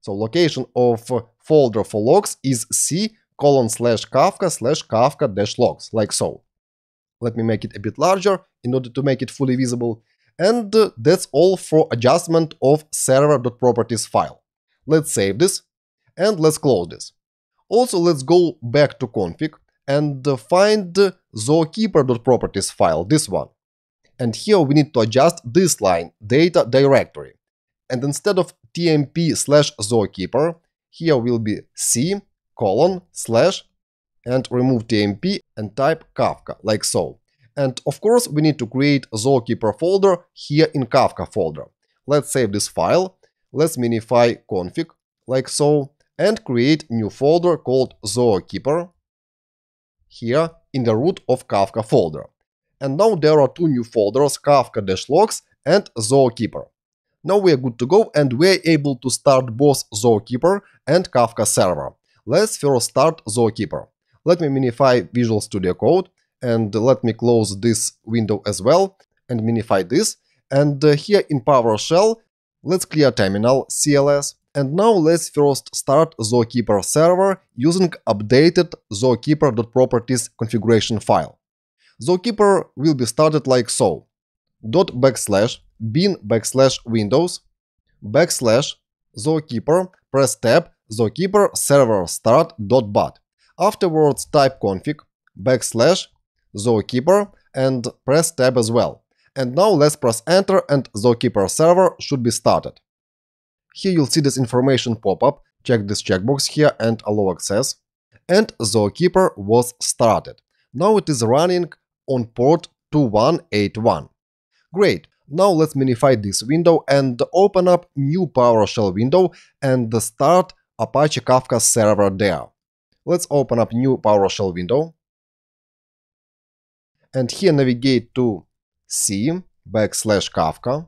So location of folder for logs is C:/Kafka/Kafka-logs, like so. Let me make it a bit larger in order to make it fully visible. And that's all for adjustment of server.properties file. Let's save this and let's close this. Also, let's go back to config and find Zookeeper.properties file, this one. And here we need to adjust this line, data directory. And instead of tmp/Zookeeper, here will be C:/, and remove tmp and type Kafka, like so. And of course, we need to create a Zookeeper folder here in Kafka folder. Let's save this file, let's minify config, like so, and create new folder called Zookeeper here in the root of Kafka folder. And now there are 2 new folders, Kafka-logs and Zookeeper. Now we are good to go and we are able to start both Zookeeper and Kafka server. Let's first start Zookeeper. Let me minify Visual Studio Code and let me close this window as well and minify this. And here in PowerShell, let's clear terminal CLS. And now let's first start Zookeeper server using updated Zookeeper.properties configuration file. Zookeeper will be started like so. /bin/Windows /Zookeeper, press tab, Zookeeper server start.bat. Afterwards type config /Zookeeper and press tab as well. And now let's press enter and Zookeeper server should be started. Here you'll see this information pop up, check this checkbox here and allow access. And Zookeeper was started. Now it is running on port 2181. Great. Now let's minify this window and open up new PowerShell window and start Apache Kafka server there. Let's open up new PowerShell window. And here navigate to C/Kafka.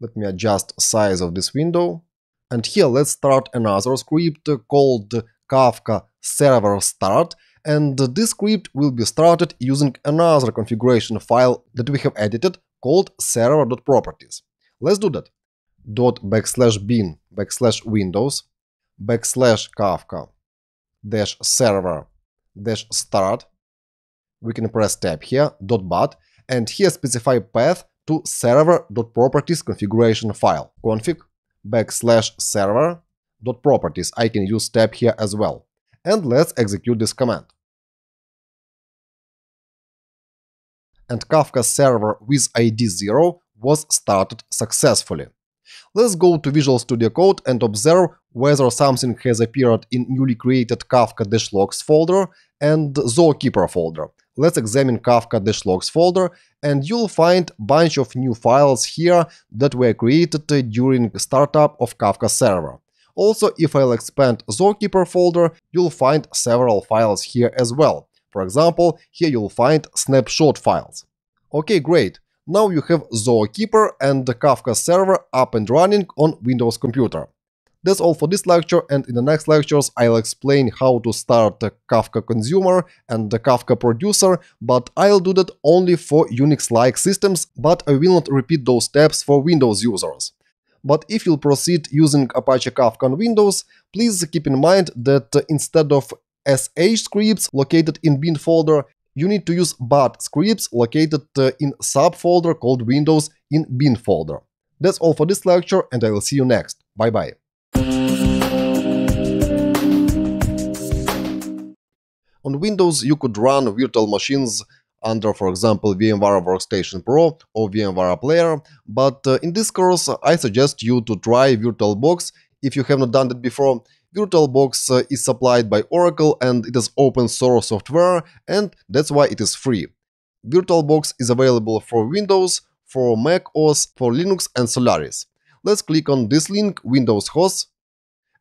Let me adjust size of this window. And here let's start another script called Kafka server start. And this script will be started using another configuration file that we have edited called server.properties. Let's do that. /bin /windows /Kafka -server -start. We can press tab here, .bat, and here specify path to server.properties configuration file, config /server.properties. I can use tab here as well. And let's execute this command. And Kafka server with ID 0 was started successfully. Let's go to Visual Studio Code and observe whether something has appeared in newly created Kafka-logs folder and Zookeeper folder. Let's examine Kafka-logs folder, and you'll find a bunch of new files here that were created during startup of Kafka server. Also, if I'll expand Zookeeper folder, you'll find several files here as well. For example, here you'll find snapshot files. Okay, great. Now you have Zookeeper and the Kafka server up and running on Windows computer. That's all for this lecture, and in the next lectures I'll explain how to start the Kafka consumer and the Kafka producer, but I'll do that only for Unix-like systems, but I will not repeat those steps for Windows users. But if you'll proceed using Apache Kafka on Windows, please keep in mind that instead of sh scripts located in bin folder, you need to use bat scripts located in subfolder called Windows in bin folder. That's all for this lecture, and I will see you next. Bye bye. On Windows, you could run virtual machines under, for example, VMware Workstation Pro or VMware Player, but in this course, I suggest you to try VirtualBox if you have not done that before. VirtualBox is supplied by Oracle and it is open source software, and that's why it is free. VirtualBox is available for Windows, for Mac OS, for Linux and Solaris. Let's click on this link, Windows host,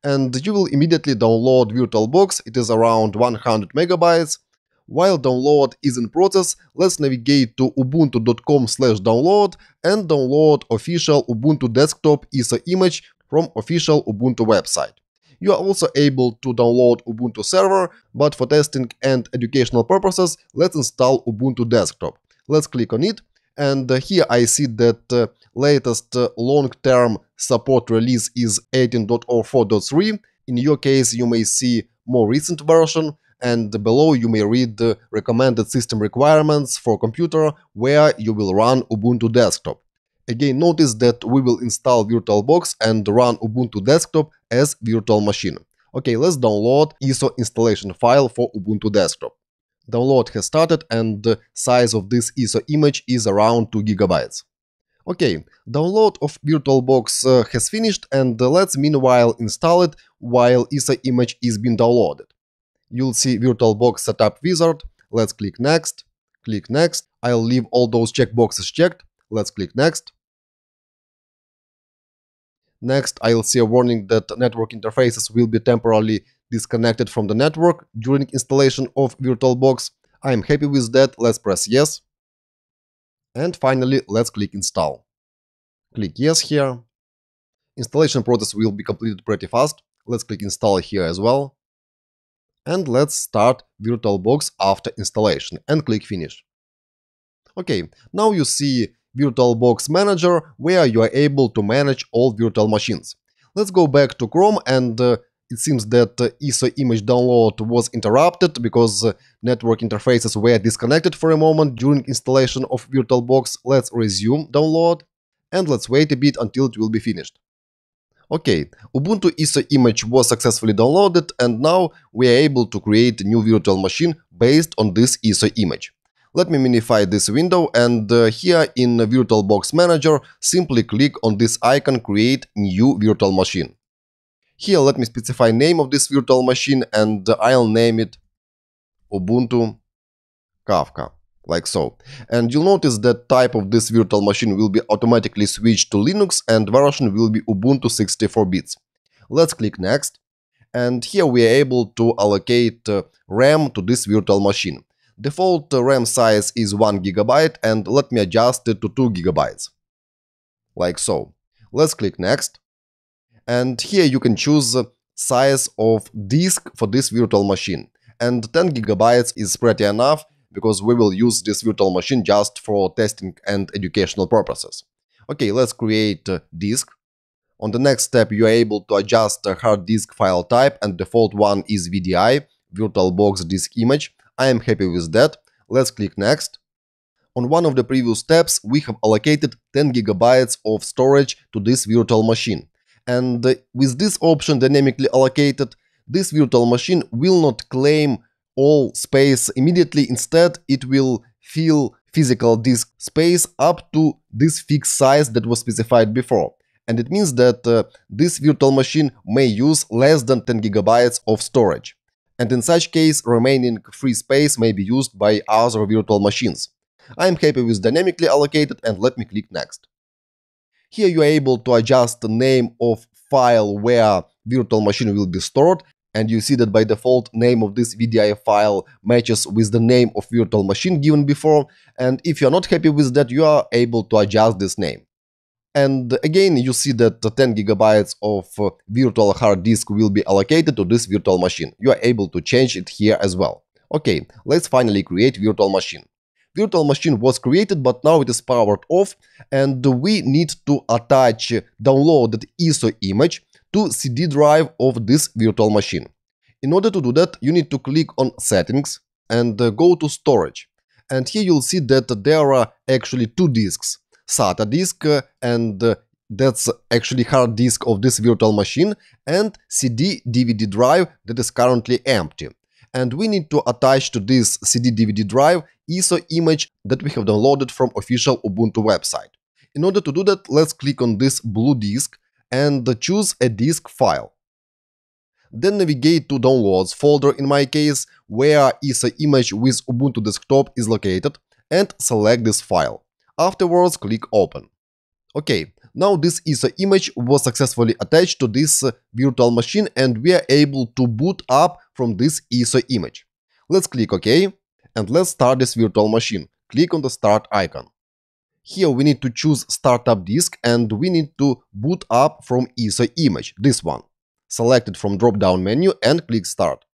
and you will immediately download VirtualBox. It is around 100 megabytes. While download is in process, let's navigate to ubuntu.com/download and download official Ubuntu desktop ISO image from official Ubuntu website. You are also able to download Ubuntu server, but for testing and educational purposes, let's install Ubuntu desktop. Let's click on it, and here I see that latest long-term support release is 18.04.3. In your case, you may see more recent version, and below you may read the recommended system requirements for computer where you will run Ubuntu desktop. Again, notice that we will install VirtualBox and run Ubuntu desktop as virtual machine. Okay, let's download ISO installation file for Ubuntu desktop. Download has started and the size of this ISO image is around 2 GB. Okay, download of VirtualBox has finished, and let's meanwhile install it while ISO image is being downloaded. You'll see VirtualBox setup wizard. Let's click next. Click next. I'll leave all those checkboxes checked. Let's click next. Next, I'll see a warning that network interfaces will be temporarily disconnected from the network during installation of VirtualBox. I'm happy with that. Let's press yes. And finally, let's click install. Click yes here. Installation process will be completed pretty fast. Let's click install here as well. And let's start VirtualBox after installation and click finish. Okay, now you see VirtualBox Manager, where you are able to manage all virtual machines. Let's go back to Chrome, and it seems that ISO image download was interrupted because network interfaces were disconnected for a moment during installation of VirtualBox. Let's resume download, and let's wait a bit until it will be finished. Okay, Ubuntu ISO image was successfully downloaded, and now we are able to create a new virtual machine based on this ISO image. Let me minify this window, and here in VirtualBox Manager, simply click on this icon Create New Virtual Machine. Here let me specify name of this virtual machine, and I'll name it Ubuntu Kafka, like so. And you'll notice that type of this virtual machine will be automatically switched to Linux, and version will be Ubuntu 64 bits. Let's click Next, and here we are able to allocate RAM to this virtual machine. Default RAM size is 1 GB and let me adjust it to 2 GB. Like so. Let's click next. And here you can choose size of disk for this virtual machine. And 10 GB is pretty enough because we will use this virtual machine just for testing and educational purposes. Okay, let's create a disk. On the next step, you are able to adjust a hard disk file type, and default one is VDI, VirtualBox Disk Image. I am happy with that. Let's click next. On one of the previous steps, we have allocated 10 GB of storage to this virtual machine. And with this option dynamically allocated, this virtual machine will not claim all space immediately. Instead, it will fill physical disk space up to this fixed size that was specified before. And it means that this virtual machine may use less than 10 GB of storage. And in such case, remaining free space may be used by other virtual machines. I am happy with dynamically allocated, and let me click next. Here you are able to adjust the name of file where virtual machine will be stored, and you see that by default name of this VDI file matches with the name of virtual machine given before, and if you are not happy with that, you are able to adjust this name. And again, you see that 10 GB of virtual hard disk will be allocated to this virtual machine. You are able to change it here as well. Okay, let's finally create virtual machine. Virtual machine was created, but now it is powered off, and we need to attach downloaded ISO image to CD drive of this virtual machine. In order to do that, you need to click on Settings and go to Storage. And here you'll see that there are actually two disks. SATA disk, and that's actually hard disk of this virtual machine, and CD DVD drive that is currently empty. And we need to attach to this CD DVD drive ISO image that we have downloaded from official Ubuntu website. In order to do that, let's click on this blue disk and choose a disk file. Then navigate to Downloads folder in my case, where ISO image with Ubuntu desktop is located, and select this file. Afterwards, click Open. Okay, now this ISO image was successfully attached to this virtual machine, and we are able to boot up from this ISO image. Let's click OK, and let's start this virtual machine. Click on the Start icon. Here we need to choose Startup Disk, and we need to boot up from ISO image, this one. Select it from drop-down menu and click Start.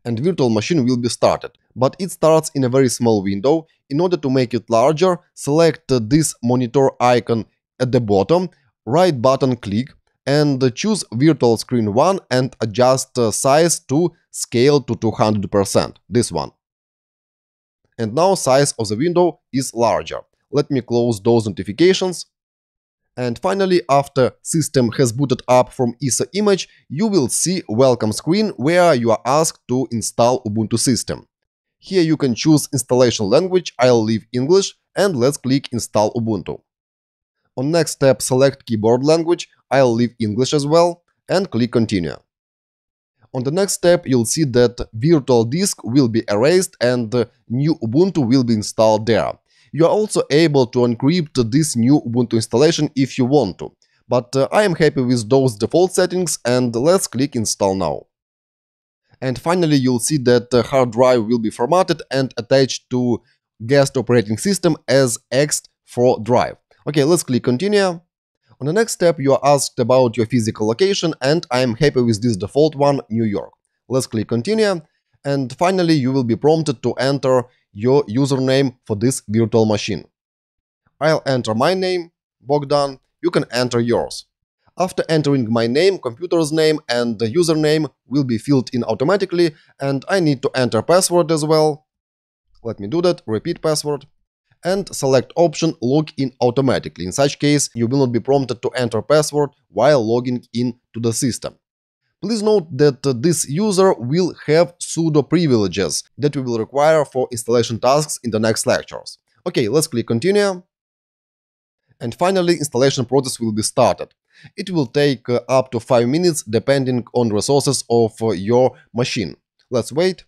And virtual machine will be started, but it starts in a very small window. In order to make it larger, select this monitor icon at the bottom, right button click, and choose Virtual Screen 1 and adjust size to Scale to 200%, this one. And now size of the window is larger. Let me close those notifications. And finally, after system has booted up from ISO image, you will see welcome screen where you are asked to install Ubuntu system. Here you can choose installation language, I'll leave English, and let's click Install Ubuntu. On next step, select keyboard language, I'll leave English as well, and click Continue. On the next step, you'll see that virtual disk will be erased and new Ubuntu will be installed there. You are also able to encrypt this new Ubuntu installation if you want to, but I am happy with those default settings, and let's click Install now. And finally, you'll see that the hard drive will be formatted and attached to guest operating system as ext4 drive. Okay, let's click Continue. On the next step, you are asked about your physical location, and I am happy with this default one, New York. Let's click Continue. And finally, you will be prompted to enter your username for this virtual machine. I'll enter my name, Bogdan, you can enter yours. After entering my name, computer's name and the username will be filled in automatically, and I need to enter password as well. Let me do that, repeat password, and select option Log in automatically. In such case, you will not be prompted to enter password while logging in to the system. Please note that this user will have sudo privileges that we will require for installation tasks in the next lectures. Okay, let's click Continue. And finally, installation process will be started. It will take up to 5 minutes depending on resources of your machine. Let's wait.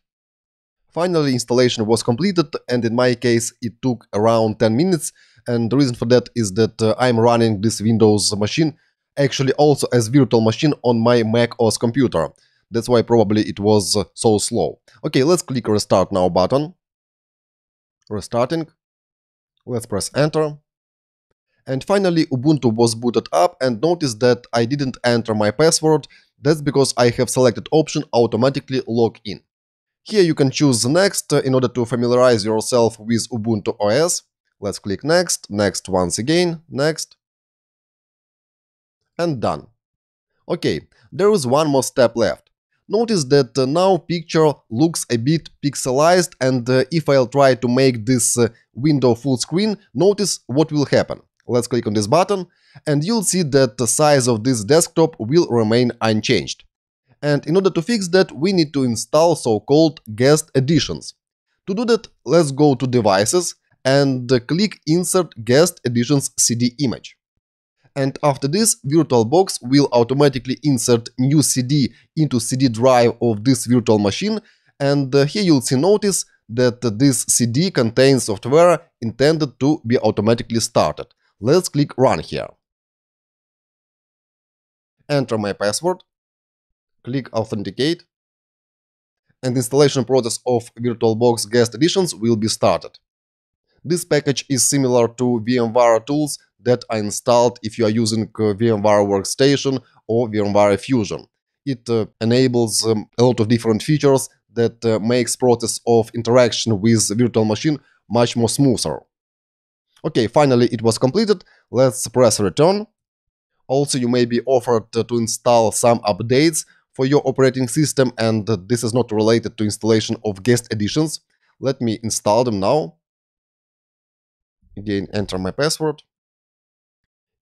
Finally, installation was completed, and in my case it took around 10 minutes, and the reason for that is that I'm running this Windows machine actually also as virtual machine on my Mac OS computer. That's why probably it was so slow. Okay, let's click Restart Now button. Restarting. Let's press Enter. And finally, Ubuntu was booted up, and notice that I didn't enter my password. That's because I have selected option Automatically Log In. Here you can choose Next in order to familiarize yourself with Ubuntu OS. Let's click Next, Next once again, Next, and done. Okay, there is one more step left. Notice that now picture looks a bit pixelized, and if I'll try to make this window full screen, notice what will happen. Let's click on this button, and you'll see that the size of this desktop will remain unchanged. And in order to fix that, we need to install so-called guest editions. To do that, let's go to Devices and click Insert Guest Editions CD image. And after this, VirtualBox will automatically insert new CD into CD drive of this virtual machine, and here you'll see notice that this CD contains software intended to be automatically started. Let's click Run here. Enter my password, click Authenticate, and installation process of VirtualBox Guest Editions will be started. This package is similar to VMware tools that are installed if you are using VMware Workstation or VMware Fusion. It enables a lot of different features that makes process of interaction with virtual machine much more smoother. Okay, finally it was completed. Let's press Return. Also, you may be offered to install some updates for your operating system, and this is not related to installation of guest editions. Let me install them now. Again, enter my password.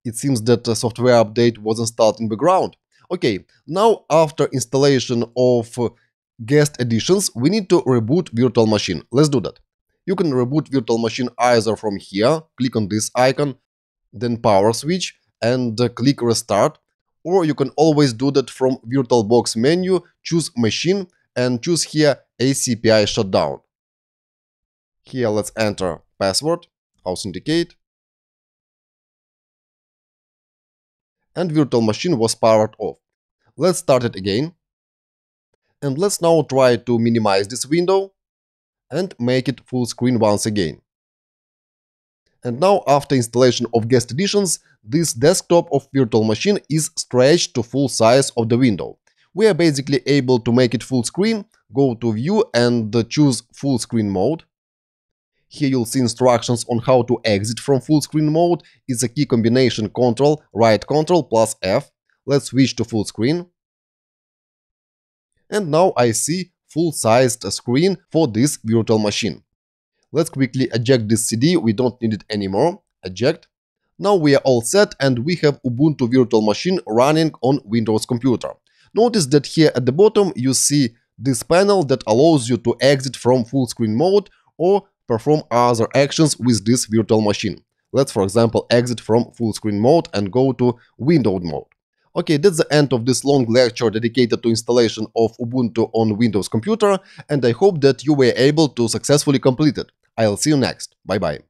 It seems that a software update was installed in background. Okay, now after installation of guest editions, we need to reboot virtual machine. Let's do that. You can reboot virtual machine either from here, click on this icon, then power switch, and click Restart. Or you can always do that from VirtualBox menu, choose Machine, and choose here ACPI Shutdown. Here let's enter password, authenticate, and virtual machine was powered off. Let's start it again. And let's now try to minimize this window and make it full screen once again. And now, after installation of guest editions, this desktop of virtual machine is stretched to full size of the window. We are basically able to make it full screen, go to View and choose Full Screen Mode. Here you'll see instructions on how to exit from full screen mode. It's a key combination Ctrl, right Ctrl plus F. Let's switch to full screen. And now I see full-sized screen for this virtual machine. Let's quickly eject this CD, we don't need it anymore. Eject. Now we are all set and we have Ubuntu virtual machine running on Windows computer. Notice that here at the bottom you see this panel that allows you to exit from full screen mode or perform other actions with this virtual machine. Let's, for example, exit from full screen mode and go to windowed mode. Okay, that's the end of this long lecture dedicated to installation of Ubuntu on Windows computer, and I hope that you were able to successfully complete it. I'll see you next. Bye-bye.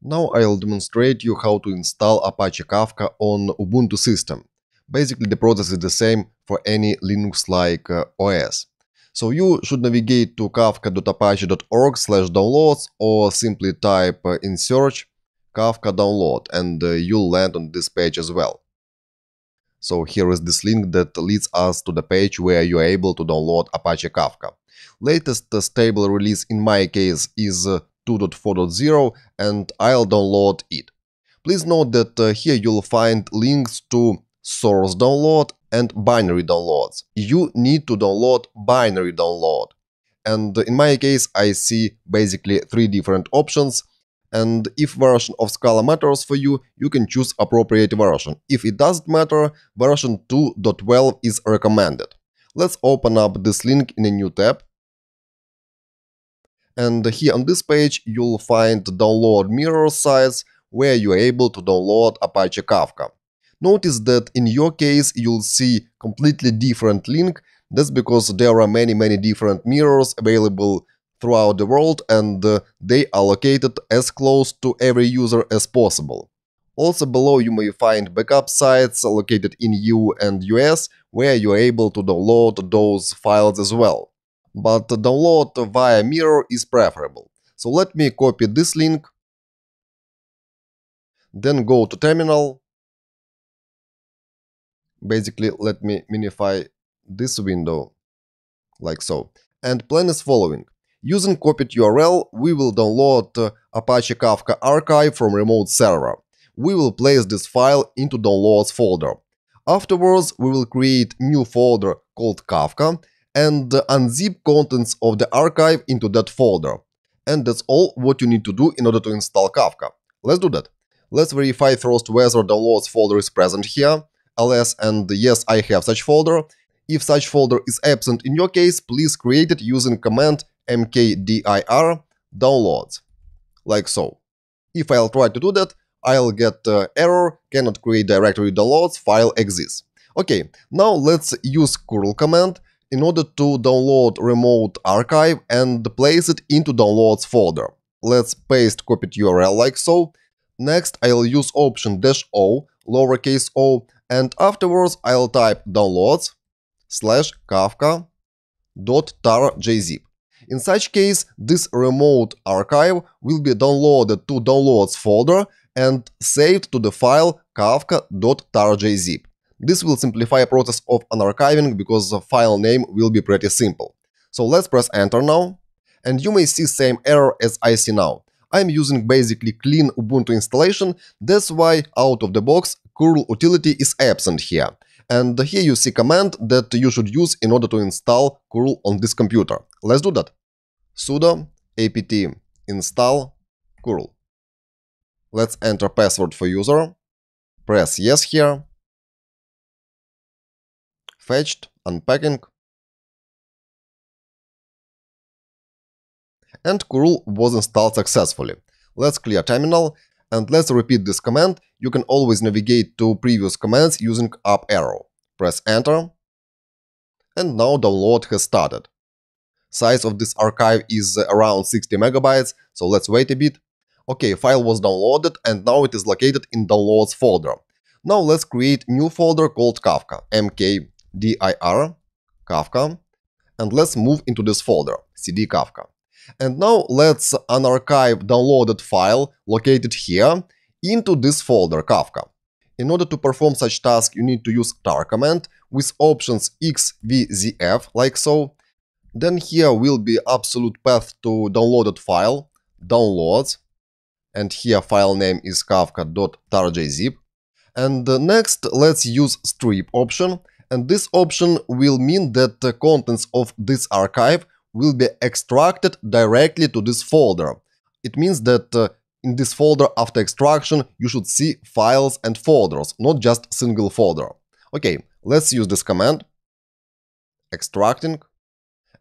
Now I'll demonstrate you how to install Apache Kafka on Ubuntu system. Basically, the process is the same for any Linux-like OS. So you should navigate to kafka.apache.org/downloads or simply type in search Kafka download and you'll land on this page as well. So here is this link that leads us to the page where you are able to download Apache Kafka. Latest stable release in my case is 2.4.0 and I'll download it. Please note that here you'll find links to source download and binary downloads. You need to download binary download. And in my case, I see basically 3 different options. And if version of Scala matters for you, you can choose appropriate version. If it doesn't matter, version 2.12 is recommended. Let's open up this link in a new tab. And here on this page, you'll find download mirror sites where you are able to download Apache Kafka. Notice that in your case, you'll see completely different link. That's because there are many different mirrors available throughout the world and they are located as close to every user as possible. Also below you may find backup sites located in EU and US where you are able to download those files as well. But download via Mirror is preferable. So let me copy this link, then go to terminal. Basically, let me minify this window, like so. And plan is following. Using copied URL, we will download Apache Kafka archive from remote server. We will place this file into downloads folder. Afterwards, we will create new folder called Kafka and unzip contents of the archive into that folder. And that's all what you need to do in order to install Kafka. Let's do that. Let's verify first whether downloads folder is present here. ls and yes, I have such folder. If such folder is absent in your case, please create it using command mkdir downloads, like so. If I'll try to do that, I'll get error, cannot create directory downloads, file exists. Okay, now let's use curl command in order to download remote archive and place it into downloads folder. Let's paste copied URL like so. Next, I'll use option -o, lowercase o, and afterwards I'll type downloads/kafka.tar.jzip. In such case, this remote archive will be downloaded to downloads folder and saved to the file kafka.tar.jzip. This will simplify the process of unarchiving because the file name will be pretty simple. So let's press enter now. And you may see same error as I see now. I'm using basically clean Ubuntu installation, that's why out of the box curl utility is absent here. And here you see command that you should use in order to install curl on this computer. Let's do that. Sudo apt install curl. Let's enter password for user. Press yes here. Fetched, unpacking. And curl was installed successfully. Let's clear terminal and let's repeat this command. You can always navigate to previous commands using up arrow. Press enter. And now download has started. Size of this archive is around 60 megabytes, so let's wait a bit. Okay, file was downloaded and now it is located in downloads folder. Now let's create new folder called Kafka, mkdir Kafka, and let's move into this folder, cd Kafka. And now let's unarchive downloaded file located here into this folder Kafka. In order to perform such task, you need to use tar command with options xvzf, like so. Then here will be absolute path to downloaded file, downloads, and here file name is kafka.tar.jzip. And next let's use strip option, and this option will mean that the contents of this archive will be extracted directly to this folder. It means that in this folder after extraction you should see files and folders, not just single folder. Okay, let's use this command, extracting.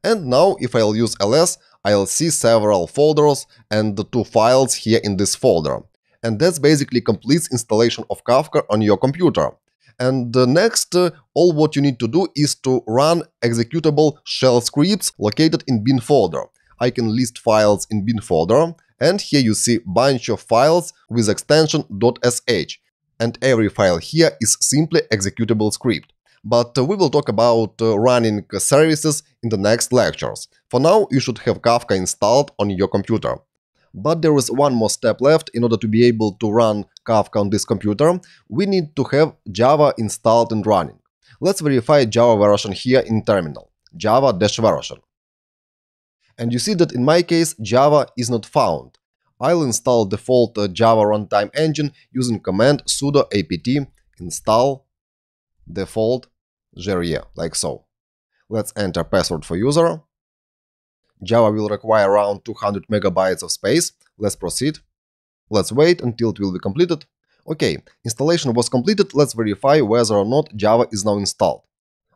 And now if I'll use ls, I'll see several folders and the 2 files here in this folder. And that's basically completes installation of Kafka on your computer. And next, all what you need to do is to run executable shell scripts located in bin folder. I can list files in bin folder, and here you see bunch of files with extension .sh. And every file here is simply executable script. But we will talk about running services in the next lectures. For now, you should have Kafka installed on your computer. But there is one more step left. In order to be able to run Kafka on this computer, we need to have Java installed and running. Let's verify Java version here in terminal, java-version. And you see that in my case, Java is not found. I'll install default Java runtime engine using command sudo apt install default JRE, like so. Let's enter password for user. Java will require around 200 megabytes of space. Let's proceed. Let's wait until it will be completed. Okay, installation was completed. Let's verify whether or not Java is now installed.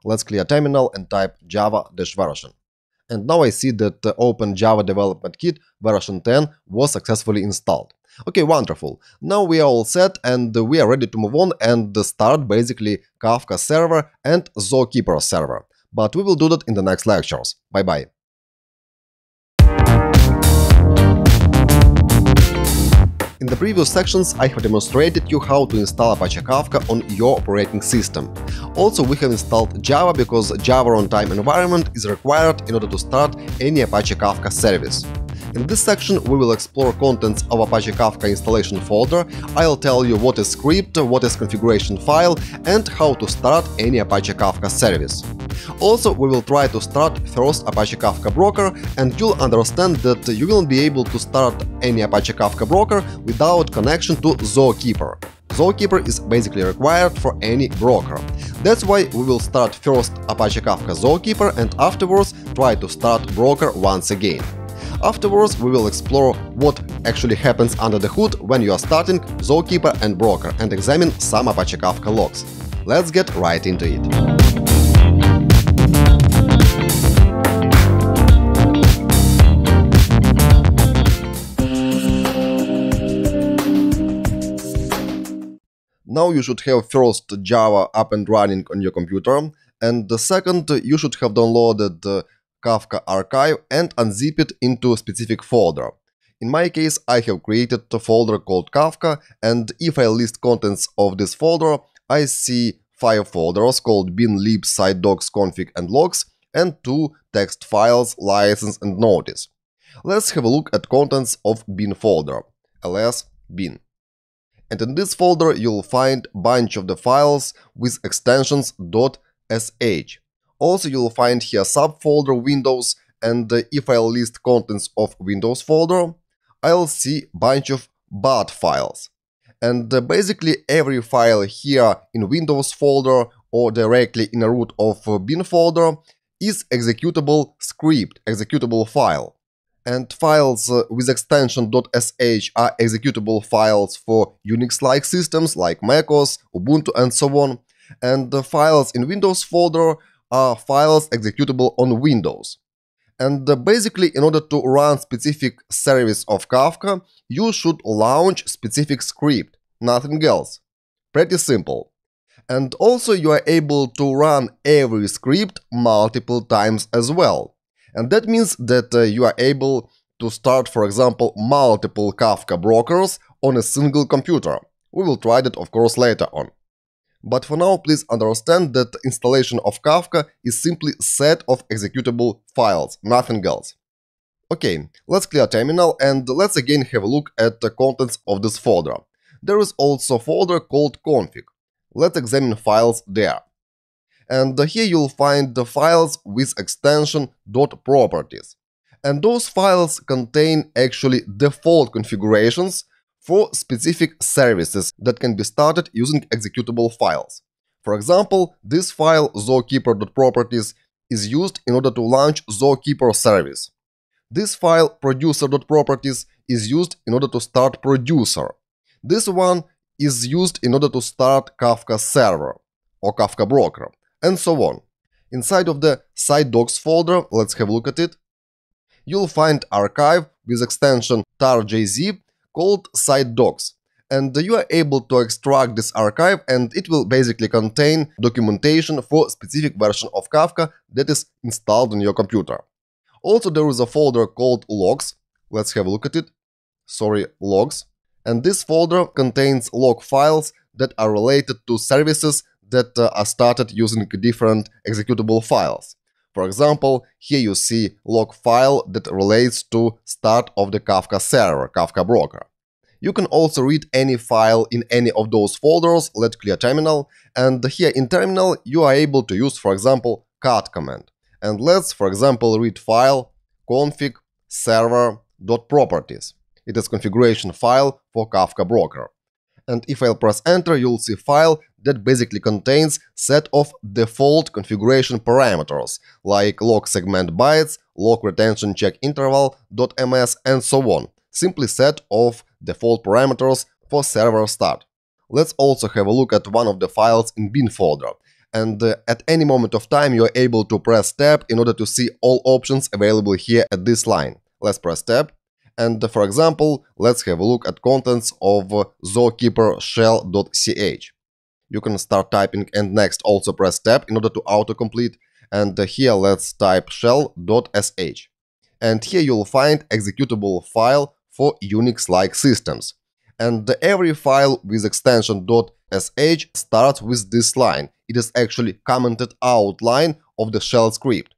Let's clear terminal and type java-version. And now I see that the Open Java Development Kit version 10 was successfully installed. Okay, wonderful. Now we are all set and we are ready to move on and start basically Kafka server and Zookeeper server. But we will do that in the next lectures. Bye-bye. In the previous sections I have demonstrated you how to install Apache Kafka on your operating system. Also, we have installed Java because Java runtime environment is required in order to start any Apache Kafka service. In this section, we will explore contents of Apache Kafka installation folder. I'll tell you what is script, what is configuration file, and how to start any Apache Kafka service. Also, we will try to start first Apache Kafka Broker, and you'll understand that you won't be able to start any Apache Kafka Broker without connection to Zookeeper. Zookeeper is basically required for any broker. That's why we will start first Apache Kafka Zookeeper and afterwards try to start broker once again. Afterwards, we will explore what actually happens under the hood when you are starting Zookeeper and broker and examine some Apache Kafka logs. Let's get right into it. Now you should have first Java up and running on your computer, and the second, you should have downloaded Kafka archive and unzip it into a specific folder. In my case, I have created a folder called Kafka, and if I list contents of this folder, I see 5 folders called bin, lib, site docs, config and logs, and 2 text files, license and notice. Let's have a look at contents of bin folder, ls bin. And in this folder you'll find a bunch of the files with extensions .sh. Also, you'll find here subfolder Windows, and if I list contents of Windows folder, I'll see a bunch of bat files. And basically every file here in Windows folder or directly in a root of bin folder is executable script, executable file. And files with extension .sh are executable files for Unix-like systems like macOS, Ubuntu and so on. And the files in Windows folder are files executable on Windows. And basically, in order to run specific service of Kafka, you should launch specific script, nothing else. Pretty simple. And also you are able to run every script multiple times as well. And that means that you are able to start, for example, multiple Kafka brokers on a single computer. We will try that, of course, later on. But for now, please understand that installation of Kafka is simply a set of executable files, nothing else. Okay, let's clear terminal and let's again have a look at the contents of this folder. There is also a folder called config. Let's examine files there. And here you'll find the files with extension .properties. And those files contain actually default configurations for specific services that can be started using executable files. For example, this file zookeeper.properties is used in order to launch Zookeeper service. This file producer.properties is used in order to start producer. This one is used in order to start Kafka server or Kafka broker, and so on. Inside of the site docs folder, let's have a look at it, you'll find archive with extension tar.jzip called site docs. And you are able to extract this archive and it will basically contain documentation for specific version of Kafka that is installed on your computer. Also, there is a folder called logs. Let's have a look at it. Logs. And this folder contains log files that are related to services that are started using different executable files. For example, here you see log file that relates to start of the Kafka server, Kafka broker. You can also read any file in any of those folders. Let's clear terminal. And here in terminal you are able to use, for example, cat command. And let's, for example, read file config server.properties. It is configuration file for Kafka broker. And if I'll press enter, you'll see file that basically contains set of default configuration parameters like log segment bytes, log retention check interval .ms and so on. Simply set of default parameters for server start. Let's also have a look at one of the files in bin folder. And at any moment of time you are able to press tab in order to see all options available here at this line. Let's press tab. And for example, let's have a look at contents of Zookeeper shell.ch. You can start typing and next also press tab in order to autocomplete. And here let's type shell.sh. And here you'll find executable file for Unix-like systems. And every file with extension .sh starts with this line. It is actually commented out line of the shell script.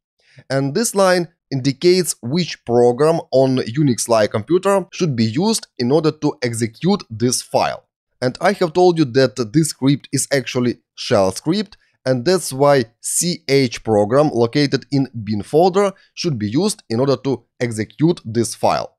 And this line indicates which program on Unix-like computer should be used in order to execute this file. And I have told you that this script is actually shell script, and that's why ch program located in bin folder should be used in order to execute this file.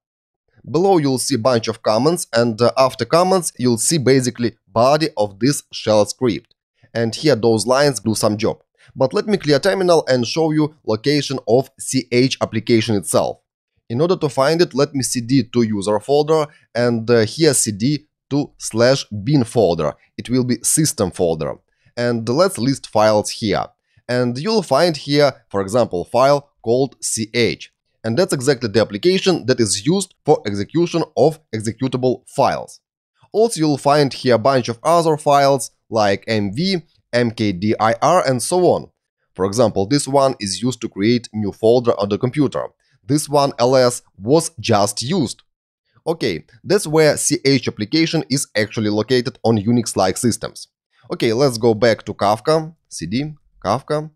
Below you'll see a bunch of comments, and after comments you'll see basically body of this shell script. And here those lines do some job. But let me clear terminal and show you location of ch application itself. In order to find it, let me cd to user folder, and here cd to /bin folder. It will be system folder. And let's list files here. And you'll find here, for example, file called ch. And that's exactly the application that is used for execution of executable files. Also, you'll find here a bunch of other files like mv, mkdir, and so on. For example, this one is used to create new folder on the computer. This one, ls, was just used. Okay, that's where ch application is actually located on Unix-like systems. Okay, let's go back to Kafka, cd, Kafka,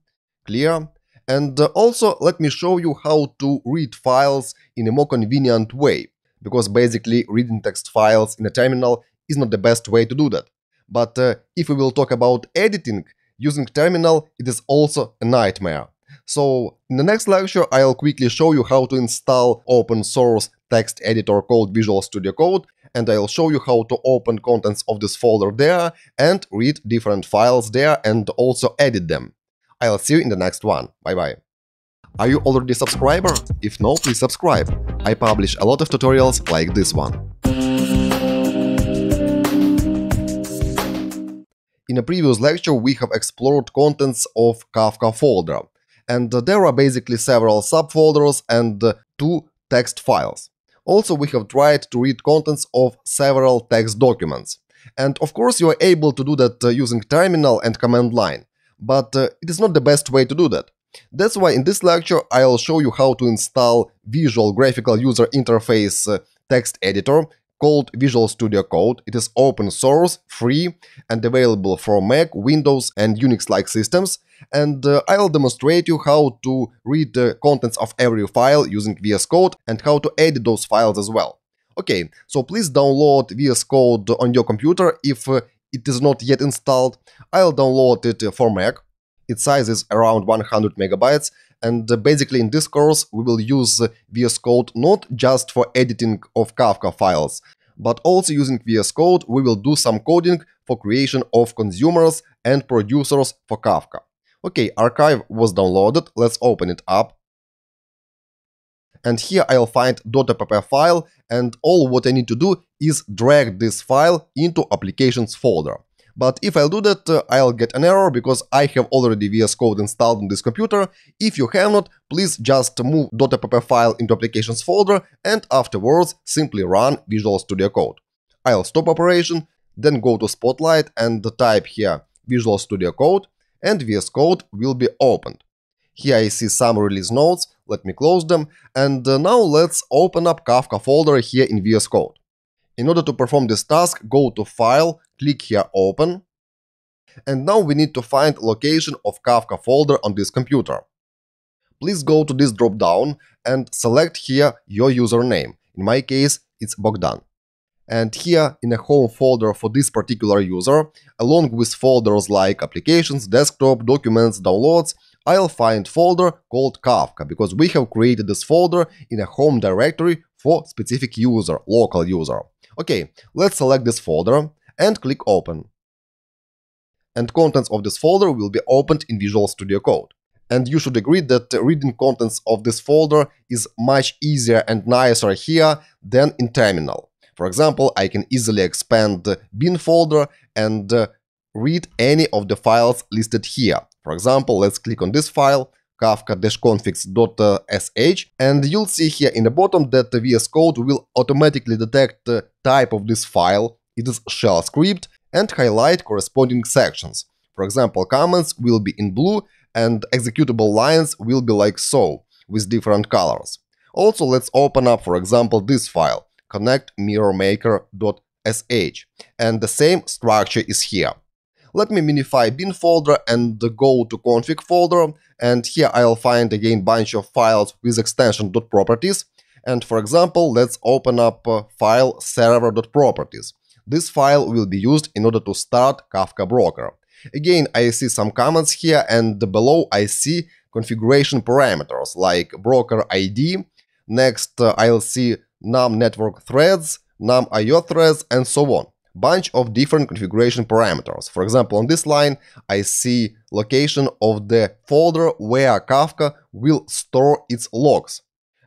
clear. And also, let me show you how to read files in a more convenient way, because basically reading text files in a terminal is not the best way to do that. But if we will talk about editing, using terminal, it is also a nightmare. So, in the next lecture, I'll quickly show you how to install open source text editor called Visual Studio Code, and I'll show you how to open contents of this folder there and read different files there and also edit them. I'll see you in the next one. Bye-bye. Are you already a subscriber? If no, please subscribe. I publish a lot of tutorials like this one. In a previous lecture, we have explored contents of Kafka folder. And there are basically several subfolders and 2 text files. Also, we have tried to read contents of several text documents. And of course, you are able to do that using terminal and command line. But it is not the best way to do that. That's why in this lecture I'll show you how to install Visual Graphical User Interface text editor called Visual Studio Code. It is open source, free, and available for Mac, Windows, and Unix-like systems. And I'll demonstrate you how to read the contents of every file using VS Code and how to edit those files as well. Okay, so please download VS Code on your computer if it is not yet installed. I'll download it for Mac. Its size is around 100 megabytes, and basically in this course we will use VS Code not just for editing of Kafka files, but also using VS Code we will do some coding for creation of consumers and producers for Kafka. Okay, archive was downloaded, let's open it up. And here I'll find .app file, and all what I need to do is drag this file into applications folder. But if I'll do that, I'll get an error because I have already VS Code installed on this computer. If you have not, please just move .app file into applications folder and afterwards simply run Visual Studio Code. I'll stop operation, then go to Spotlight and type here Visual Studio Code, and VS Code will be opened. Here I see some release notes, let me close them, and now let's open up Kafka folder here in VS Code. In order to perform this task, go to File, click here Open, and now we need to find location of Kafka folder on this computer. Please go to this drop-down and select here your username. In my case, it's Bogdan. And here in a home folder for this particular user, along with folders like Applications, Desktop, Documents, Downloads, I'll find folder called Kafka, because we have created this folder in a home directory for specific user, local user. Okay, let's select this folder and click Open. And contents of this folder will be opened in Visual Studio Code. And you should agree that reading contents of this folder is much easier and nicer here than in terminal. For example, I can easily expand the bin folder and read any of the files listed here. For example, let's click on this file, kafka-configs.sh, and you'll see here in the bottom that the VS Code will automatically detect the type of this file, it is shell script, and highlight corresponding sections. For example, comments will be in blue and executable lines will be like so, with different colors. Also, let's open up, for example, this file, connect-mirror-maker.sh. and the same structure is here. Let me minify bin folder and go to config folder, and here I'll find again bunch of files with extension .properties, and for example let's open up file server.properties. This file will be used in order to start Kafka Broker. Again, I see some comments here, and below I see configuration parameters like broker ID. Next I'll see num network threads, num IO threads, and so on. Bunch of different configuration parameters. For example, on this line I see location of the folder where Kafka will store its logs.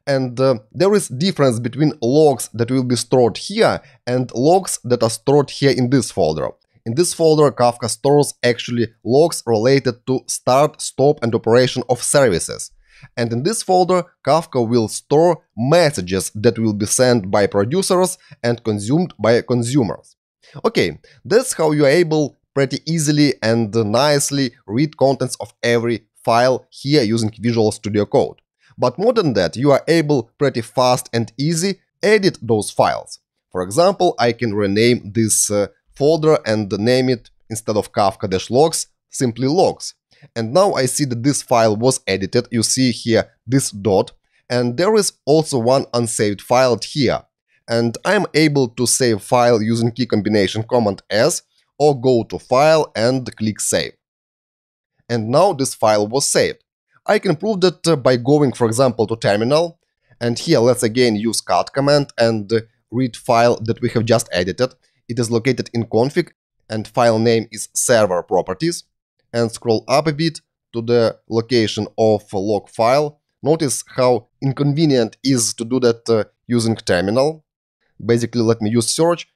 And there is difference between logs that will be stored here and logs that are stored here in this folder. In this folder, Kafka stores actually logs related to start, stop, and operation of services. And in this folder, Kafka will store messages that will be sent by producers and consumed by consumers. Okay, that's how you are able pretty easily and nicely read contents of every file here using Visual Studio Code. But more than that, you are able pretty fast and easy edit those files. For example, I can rename this folder and name it, instead of Kafka-logs, simply logs. And now I see that this file was edited. You see here this dot, and there is also one unsaved file here. And I'm able to save file using key combination Command S, or go to File and click Save. And now this file was saved. I can prove that by going, for example, to terminal, and here let's again use cut command and read file that we have just edited. It is located in config, and file name is server properties, and scroll up a bit to the location of log file. Notice how inconvenient is to do that using terminal. Basically, let me use search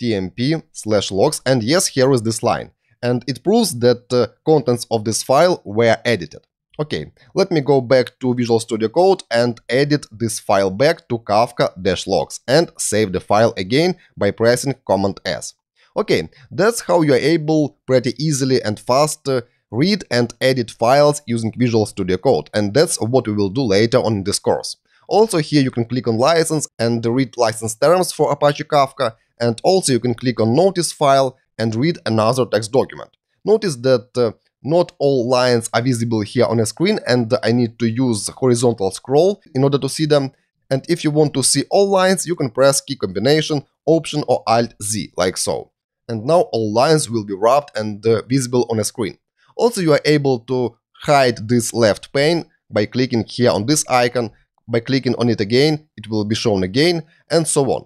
tmp/logs, and yes, here is this line, and it proves that contents of this file were edited. Okay, let me go back to Visual Studio Code and edit this file back to Kafka-logs and save the file again by pressing Command S. Okay, that's how you are able pretty easily and fast read and edit files using Visual Studio Code, and that's what we will do later on in this course. Also here you can click on license and read license terms for Apache Kafka, and also you can click on notice file and read another text document. Notice that not all lines are visible here on a screen, and I need to use horizontal scroll in order to see them. And if you want to see all lines, you can press key combination Option or Alt-Z, like so. And now all lines will be wrapped and visible on a screen. Also, you are able to hide this left pane by clicking here on this icon. By clicking on it again, it will be shown again, and so on.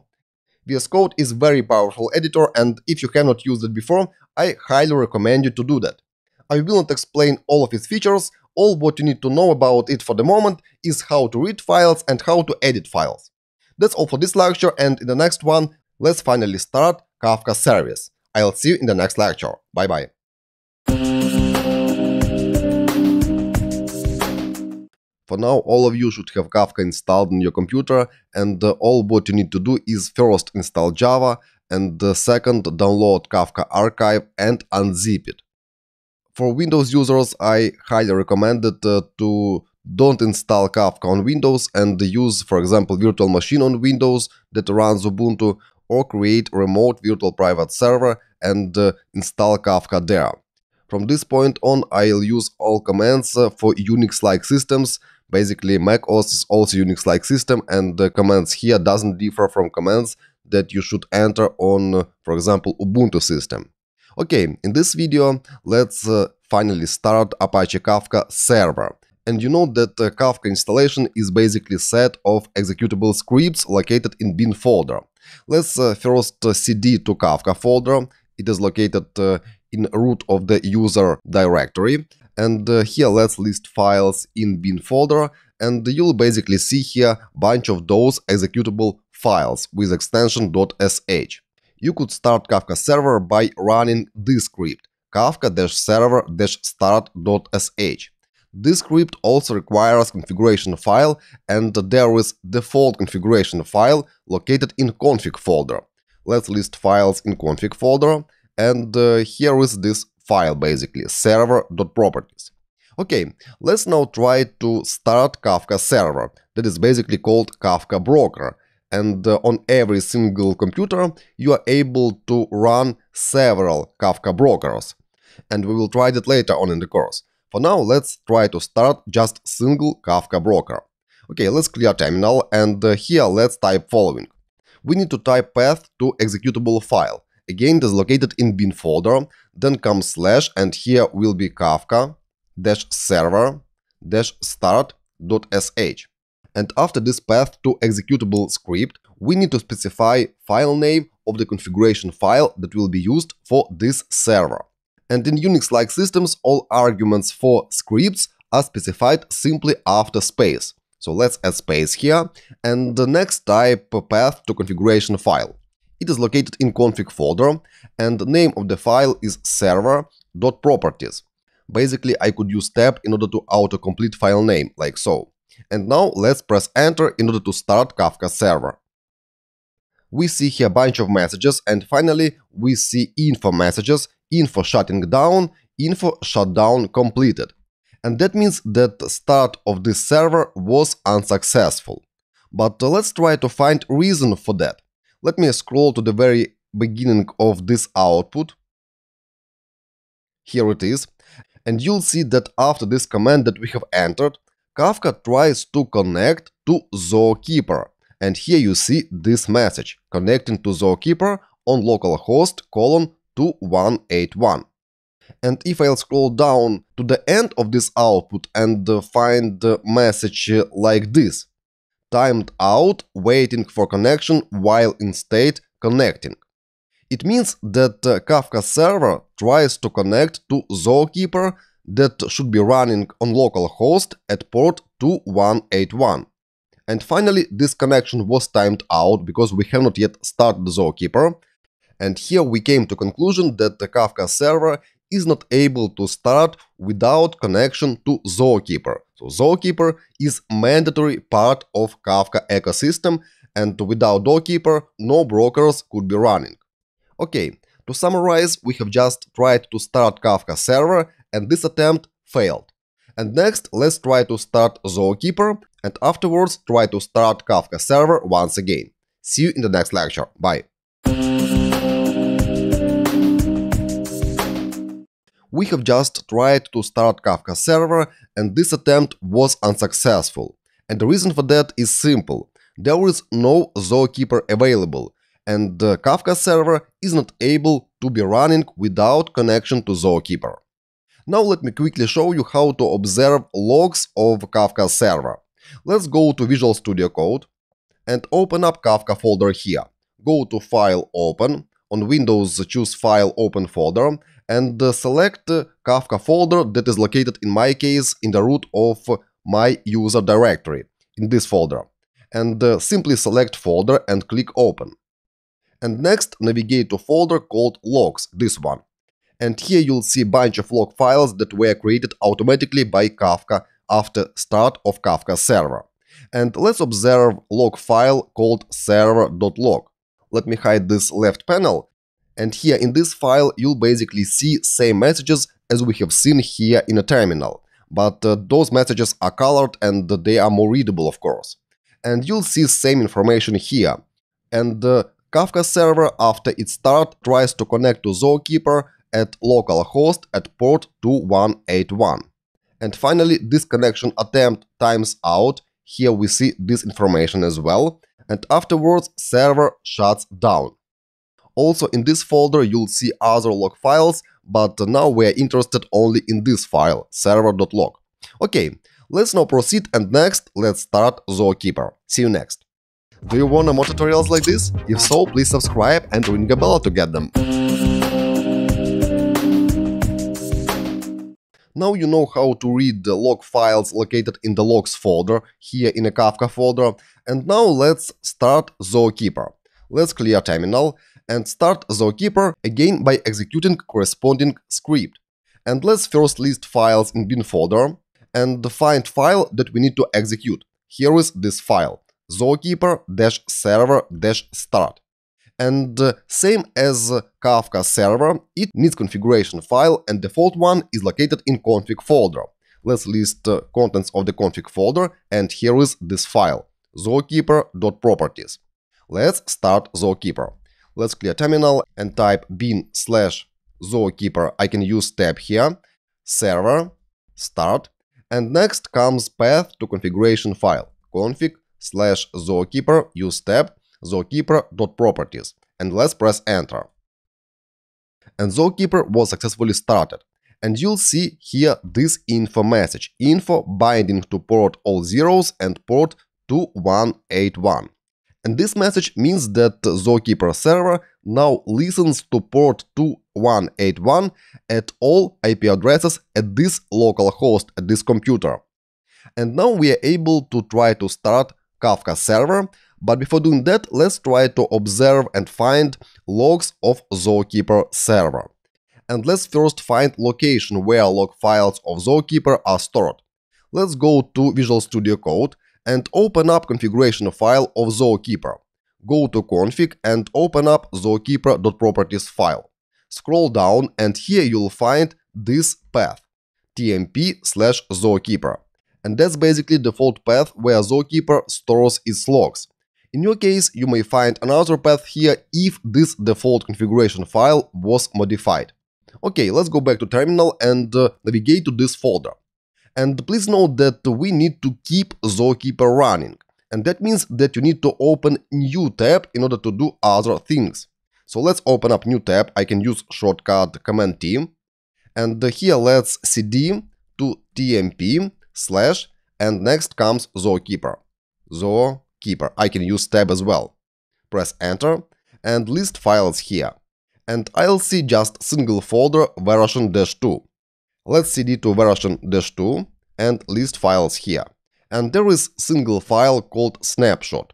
VS Code is very powerful editor, and if you have not used it before, I highly recommend you to do that. I will not explain all of its features. All what you need to know about it for the moment is how to read files and how to edit files. That's all for this lecture, and in the next one, let's finally start Kafka service. I'll see you in the next lecture. Bye bye. For now, all of you should have Kafka installed on your computer, and all what you need to do is first install Java, and second download Kafka archive and unzip it. For Windows users, I highly recommend it to don't install Kafka on Windows and use, for example, virtual machine on Windows that runs Ubuntu, or create remote virtual private server and install Kafka there. From this point on, I'll use all commands for Unix-like systems. Basically, macOS is also Unix-like system, and the commands here doesn't differ from commands that you should enter on, for example, Ubuntu system. Okay, in this video, let's finally start Apache Kafka server. And you know that Kafka installation is basically a set of executable scripts located in bin folder. Let's first cd to Kafka folder. It is located in root of the user directory. And here let's list files in bin folder. And you'll basically see here a bunch of those executable files with extension .sh. You could start Kafka server by running this script, kafka-server-start.sh. This script also requires configuration file, and there is default configuration file located in config folder. Let's list files in config folder, and here is this file basically, server.properties. Okay, let's now try to start Kafka server, that is basically called Kafka Broker. and on every single computer you are able to run several Kafka Brokers. And we will try that later on in the course. For now, let's try to start just single Kafka Broker. Okay, let's clear terminal, and here let's type following. We need to type path to executable file. Again, it is located in bin folder, then comes slash, and here will be kafka-server-start.sh. And after this path to executable script, we need to specify file name of the configuration file that will be used for this server. And in Unix-like systems, all arguments for scripts are specified simply after space. So let's add space here, and the next type path to configuration file. It is located in config folder, and the name of the file is server.properties. Basically, I could use tab in order to autocomplete file name, like so. And now let's press enter in order to start Kafka server. We see here a bunch of messages, and finally we see info messages, info shutting down, info shutdown completed. And that means that the start of this server was unsuccessful. But let's try to find reason for that. Let me scroll to the very beginning of this output. Here it is. And you'll see that after this command that we have entered, Kafka tries to connect to Zookeeper. And here you see this message, connecting to Zookeeper on localhost :2181. And if I'll scroll down to the end of this output and find the message like this: timed out, waiting for connection while in state connecting. It means that Kafka server tries to connect to Zookeeper that should be running on localhost at port 2181. And finally, this connection was timed out because we have not yet started Zookeeper. And here we came to conclusion that the Kafka server is not able to start without connection to Zookeeper. So Zookeeper is mandatory part of Kafka ecosystem, and without Zookeeper no brokers could be running. Okay, to summarize, we have just tried to start Kafka server, and this attempt failed. And next, let's try to start Zookeeper, and afterwards try to start Kafka server once again. See you in the next lecture. Bye. We have just tried to start Kafka server, and this attempt was unsuccessful. And the reason for that is simple. There is no Zookeeper available, and the Kafka server is not able to be running without connection to Zookeeper. Now let me quickly show you how to observe logs of Kafka server. Let's go to Visual Studio Code and open up Kafka folder here. Go to File Open, on Windows choose File Open folder, and select Kafka folder that is located in my case in the root of my user directory, in this folder. And simply select folder and click Open. And next navigate to folder called Logs, this one. And here you'll see a bunch of log files that were created automatically by Kafka after start of Kafka server. And let's observe log file called server.log. Let me hide this left panel. And here in this file you'll basically see same messages as we have seen here in a terminal. But those messages are colored and they are more readable, of course. And you'll see same information here. And Kafka server after its start tries to connect to Zookeeper at localhost at port 2181. And finally this connection attempt times out. Here we see this information as well. And afterwards server shuts down. Also in this folder you'll see other log files, but now we're interested only in this file, server.log. Okay, let's now proceed, and next let's start Zookeeper. See you next. Do you want more tutorials like this? If so, please subscribe and ring the bell to get them. Now you know how to read the log files located in the logs folder, here in a Kafka folder, and now let's start Zookeeper. Let's clear terminal and start Zookeeper again by executing corresponding script. And let's first list files in bin folder and find file that we need to execute. Here is this file, zookeeper-server-start. And same as Kafka server, it needs configuration file, and default one is located in config folder. Let's list contents of the config folder, and here is this file, zookeeper.properties. Let's start Zookeeper. Let's clear terminal and type bin/Zookeeper. I can use tab here, server, start, and next comes path to configuration file, config/Zookeeper, use tab, Zookeeper.properties, and let's press enter. And Zookeeper was successfully started. And you'll see here this info message, info binding to port all zeros and port 2181. And this message means that Zookeeper server now listens to port 2181 at all IP addresses at this local host, at this computer. And now we are able to try to start Kafka server, but before doing that, let's try to observe and find logs of Zookeeper server. And let's first find location where log files of Zookeeper are stored. Let's go to Visual Studio Code and open up configuration file of Zookeeper. Go to config and open up Zookeeper.properties file. Scroll down and here you'll find this path, tmp/Zookeeper. And that's basically the default path where Zookeeper stores its logs. In your case, you may find another path here if this default configuration file was modified. Okay, let's go back to terminal and navigate to this folder. And please note that we need to keep Zookeeper running. And that means that you need to open new tab in order to do other things. So let's open up new tab. I can use shortcut Command T. And here let's cd to tmp/ and next comes Zookeeper. Zookeeper. I can use tab as well. Press enter and list files here. And I'll see just single folder version-2. Let's cd to version-2 and list files here. And there is single file called snapshot.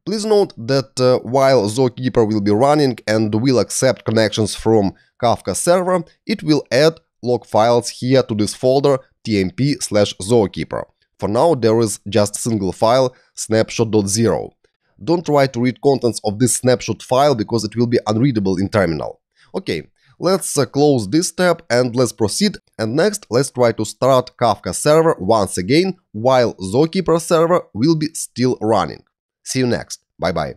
Please note that while Zookeeper will be running and will accept connections from Kafka server, it will add log files here to this folder tmp/Zookeeper. For now there is just single file snapshot.0. Don't try to read contents of this snapshot file because it will be unreadable in terminal. Okay, let's close this tab and let's proceed. And next, let's try to start Kafka server once again while Zookeeper server will be still running. See you next. Bye-bye.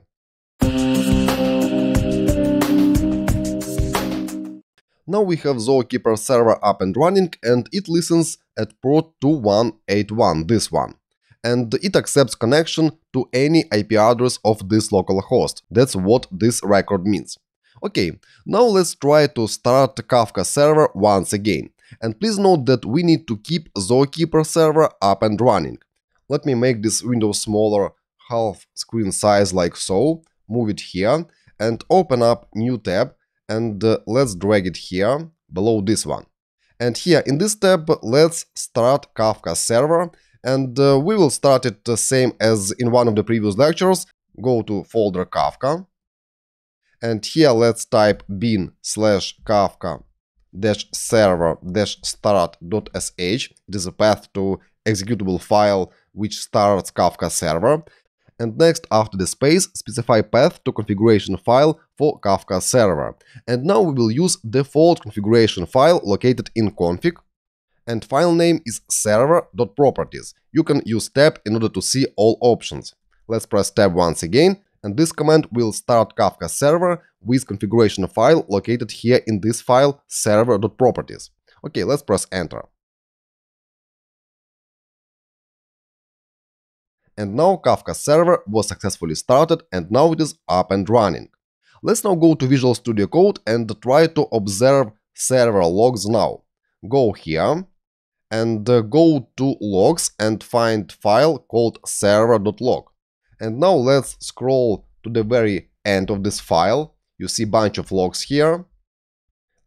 Now we have Zookeeper server up and running and it listens at port 2181, this one. And it accepts connection to any IP address of this local host. That's what this record means. Okay, now let's try to start Kafka server once again. And please note that we need to keep Zookeeper server up and running. Let me make this window smaller, half screen size like so, move it here, and open up new tab, and let's drag it here, below this one. And here in this tab, let's start Kafka server. And we will start it the same as in one of the previous lectures. Go to folder Kafka. And here let's type bin/kafka-server-start.sh. It is a path to executable file which starts Kafka server. And next, after the space, specify path to configuration file for Kafka server. And now we will use default configuration file located in config. And file name is server.properties. You can use tab in order to see all options. Let's press tab once again, and this command will start Kafka server with configuration file located here in this file server.properties. Okay, let's press enter. And now Kafka server was successfully started and now it is up and running. Let's now go to Visual Studio Code and try to observe server logs now. Go here and go to logs and find file called server.log. And now let's scroll to the very end of this file. You see a bunch of logs here.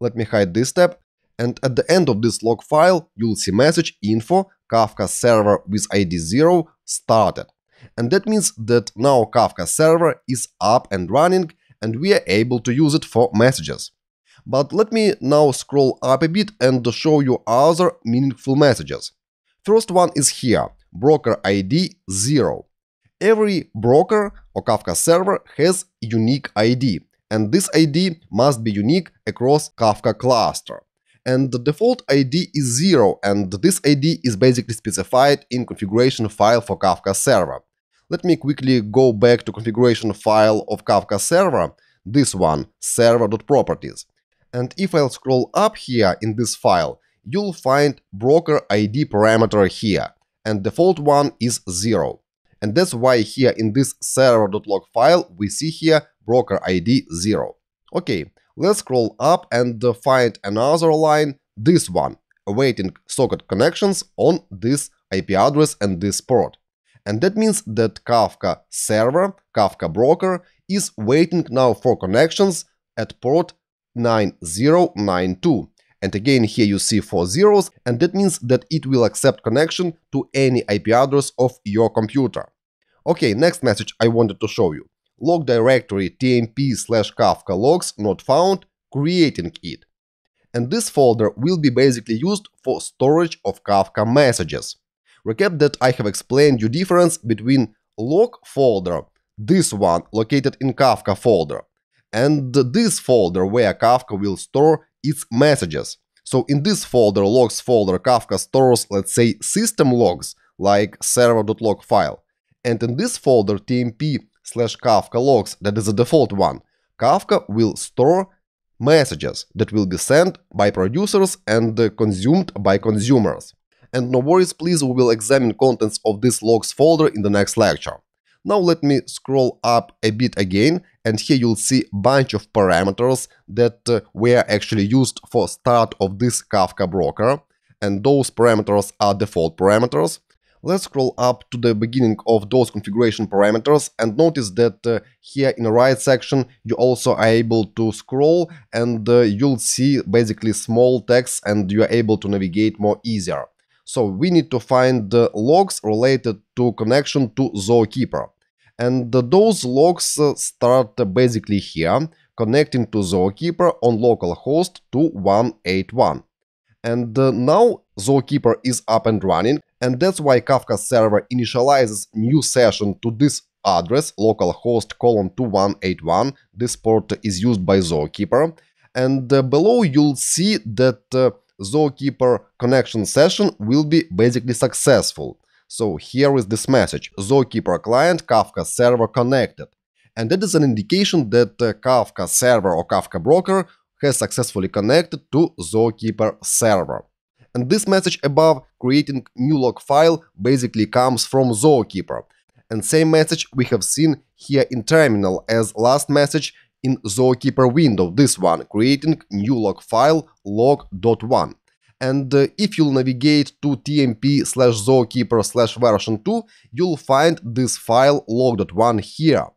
Let me hide this tab. And at the end of this log file, you'll see message info Kafka server with ID 0 started. And that means that now Kafka server is up and running and we are able to use it for messages. But let me now scroll up a bit and show you other meaningful messages. First one is here, broker ID 0. Every broker or Kafka server has unique ID, and this ID must be unique across Kafka cluster. And the default ID is 0, and this ID is basically specified in configuration file for Kafka server. Let me quickly go back to configuration file of Kafka server, this one, server.properties. And if I'll scroll up here in this file, you'll find broker ID parameter here, and default one is 0. And that's why here in this server.log file we see here broker ID 0. Okay, let's scroll up and find another line, this one, awaiting socket connections on this IP address and this port. And that means that Kafka server, Kafka broker, is waiting now for connections at port 9092. And again, here you see 4 zeros, and that means that it will accept connection to any IP address of your computer. Okay, next message I wanted to show you. Log directory tmp/kafka logs not found, creating it. And this folder will be basically used for storage of Kafka messages. Recap that I have explained you difference between log folder, this one located in Kafka folder, and this folder where Kafka will store its messages. So in this folder, logs folder, Kafka stores, let's say, system logs, like server.log file. And in this folder, tmp/kafka logs, that is the default one, Kafka will store messages that will be sent by producers and consumed by consumers. And no worries, please, we will examine contents of this logs folder in the next lecture. Now let me scroll up a bit again, and here you'll see a bunch of parameters that were actually used for start of this Kafka broker, and those parameters are default parameters. Let's scroll up to the beginning of those configuration parameters and notice that here in the right section you also are able to scroll, and you'll see basically small text and you are able to navigate more easier. So we need to find the logs related to connection to Zookeeper. And those logs start basically here, connecting to Zookeeper on localhost 2181. And now Zookeeper is up and running, and that's why Kafka server initializes new session to this address, localhost 2181. This port is used by Zookeeper. And below you'll see that Zookeeper connection session will be basically successful. So here is this message: Zookeeper client Kafka server connected. And that is an indication that Kafka server or Kafka broker has successfully connected to Zookeeper server. And this message above, creating new log file, basically comes from Zookeeper. And same message we have seen here in terminal as last message in Zookeeper window, this one, creating new log file log.1. And if you'll navigate to tmp/zookeeper/version2, you'll find this file log.1 here.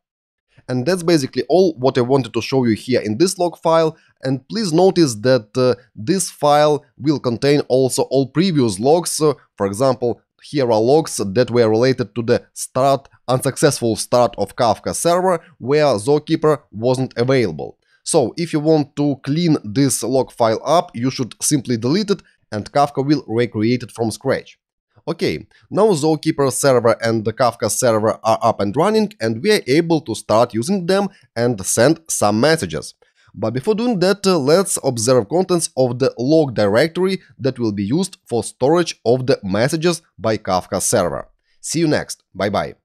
And that's basically all what I wanted to show you here in this log file. And please notice that this file will contain also all previous logs. For example, here are logs that were related to the unsuccessful start of Kafka server where Zookeeper wasn't available. So if you want to clean this log file up, you should simply delete it and Kafka will recreate it from scratch. Okay, now Zookeeper server and the Kafka server are up and running, and we are able to start using them and send some messages. But before doing that, let's observe contents of the log directory that will be used for storage of the messages by Kafka server. See you next. Bye-bye.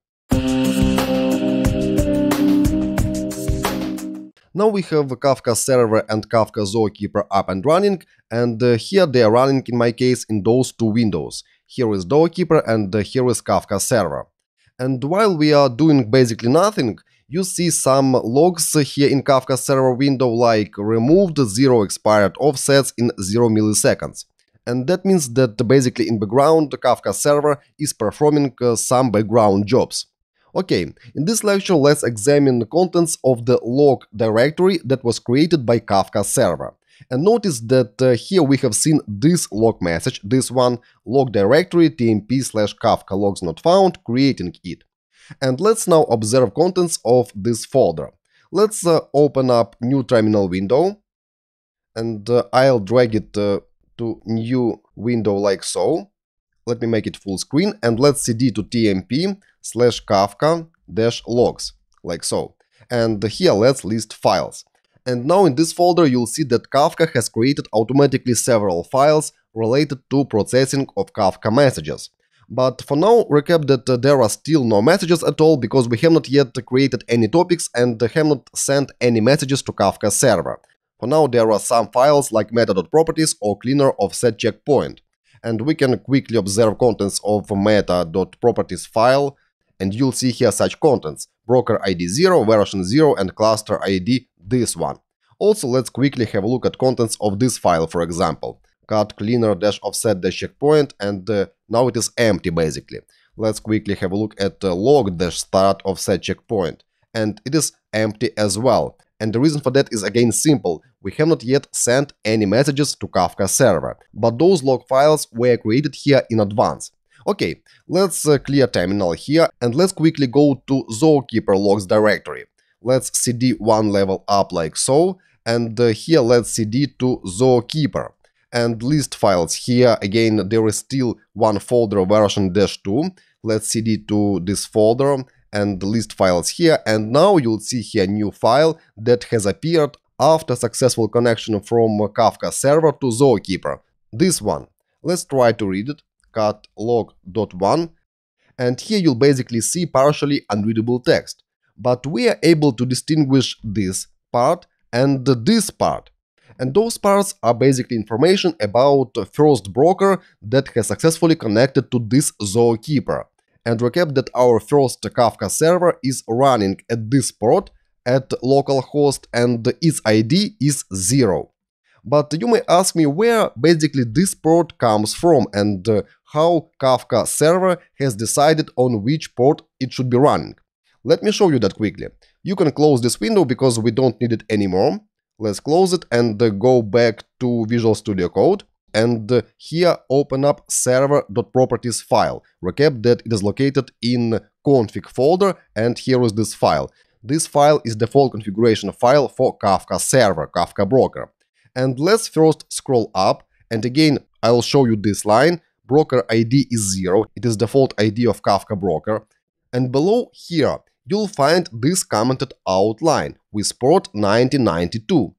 Now we have Kafka server and Kafka Zookeeper up and running, and here they are running in my case in those two windows. Here is Zookeeper and here is Kafka server. And while we are doing basically nothing, you see some logs here in Kafka server window, like removed 0 expired offsets in 0 milliseconds. And that means that basically in background the Kafka server is performing some background jobs. Okay, in this lecture let's examine the contents of the log directory that was created by Kafka server. And notice that here we have seen this log message, this one, log directory tmp/kafka logs not found, creating it. And let's now observe contents of this folder. Let's open up new terminal window, and I'll drag it to new window like so. Let me make it full screen, and let's cd to tmp/kafka-logs, like so. And here let's list files. And now in this folder you'll see that Kafka has created automatically several files related to processing of Kafka messages. But for now, recap that there are still no messages at all because we have not yet created any topics and have not sent any messages to Kafka server. For now, there are some files like meta.properties or cleaner of set checkpoint. And we can quickly observe contents of meta.properties file, and you'll see here such contents: broker ID 0, version 0, and cluster ID this one. Also, let's quickly have a look at contents of this file, for example. Cut cleaner-offset-checkpoint, and now it is empty basically. Let's quickly have a look at log-start of set checkpoint, and it is empty as well. And the reason for that is again simple: we have not yet sent any messages to Kafka server, but those log files were created here in advance. Okay, let's clear terminal here and let's quickly go to Zookeeper logs directory. Let's cd one level up like so, and here let's cd to Zookeeper. And list files here, again, there is still one folder version -2. Let's cd to this folder and list files here, and now you'll see here a new file that has appeared after successful connection from Kafka server to Zookeeper. This one. Let's try to read it. Cut log.1, and here you'll basically see partially unreadable text. But we are able to distinguish this part and this part. And those parts are basically information about the first broker that has successfully connected to this Zookeeper. And recap that our first Kafka server is running at this port at localhost and its ID is 0. But you may ask me where basically this port comes from and how Kafka server has decided on which port it should be running. Let me show you that quickly. You can close this window because we don't need it anymore. Let's close it and go back to Visual Studio Code. And here open up server.properties file. Recap that it is located in config folder, and here is this file. This file is the default configuration file for Kafka server, Kafka Broker. And let's first scroll up, and again I'll show you this line. Broker ID is 0, it is default ID of Kafka Broker. And below here you'll find this commented outline with port 9092.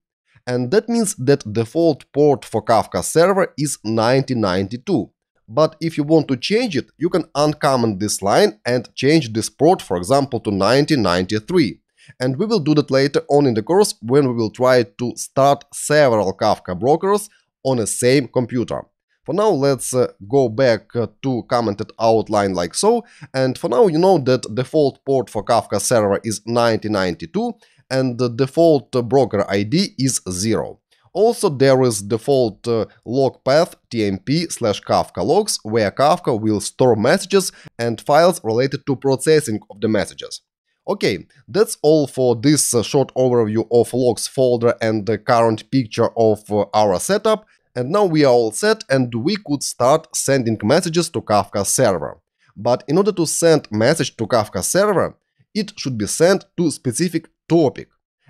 And that means that default port for Kafka server is 9092. But if you want to change it, you can uncomment this line and change this port, for example, to 9093. And we will do that later on in the course when we will try to start several Kafka brokers on the same computer. For now, let's go back to commented outline like so. And for now, you know that default port for Kafka server is 9092. And the default broker ID is 0. Also, there is default log path tmp/Kafka logs, where Kafka will store messages and files related to processing of the messages. Okay, that's all for this short overview of logs folder and the current picture of our setup. And now we are all set and we could start sending messages to Kafka server. But in order to send message to Kafka server, it should be sent to specific topic,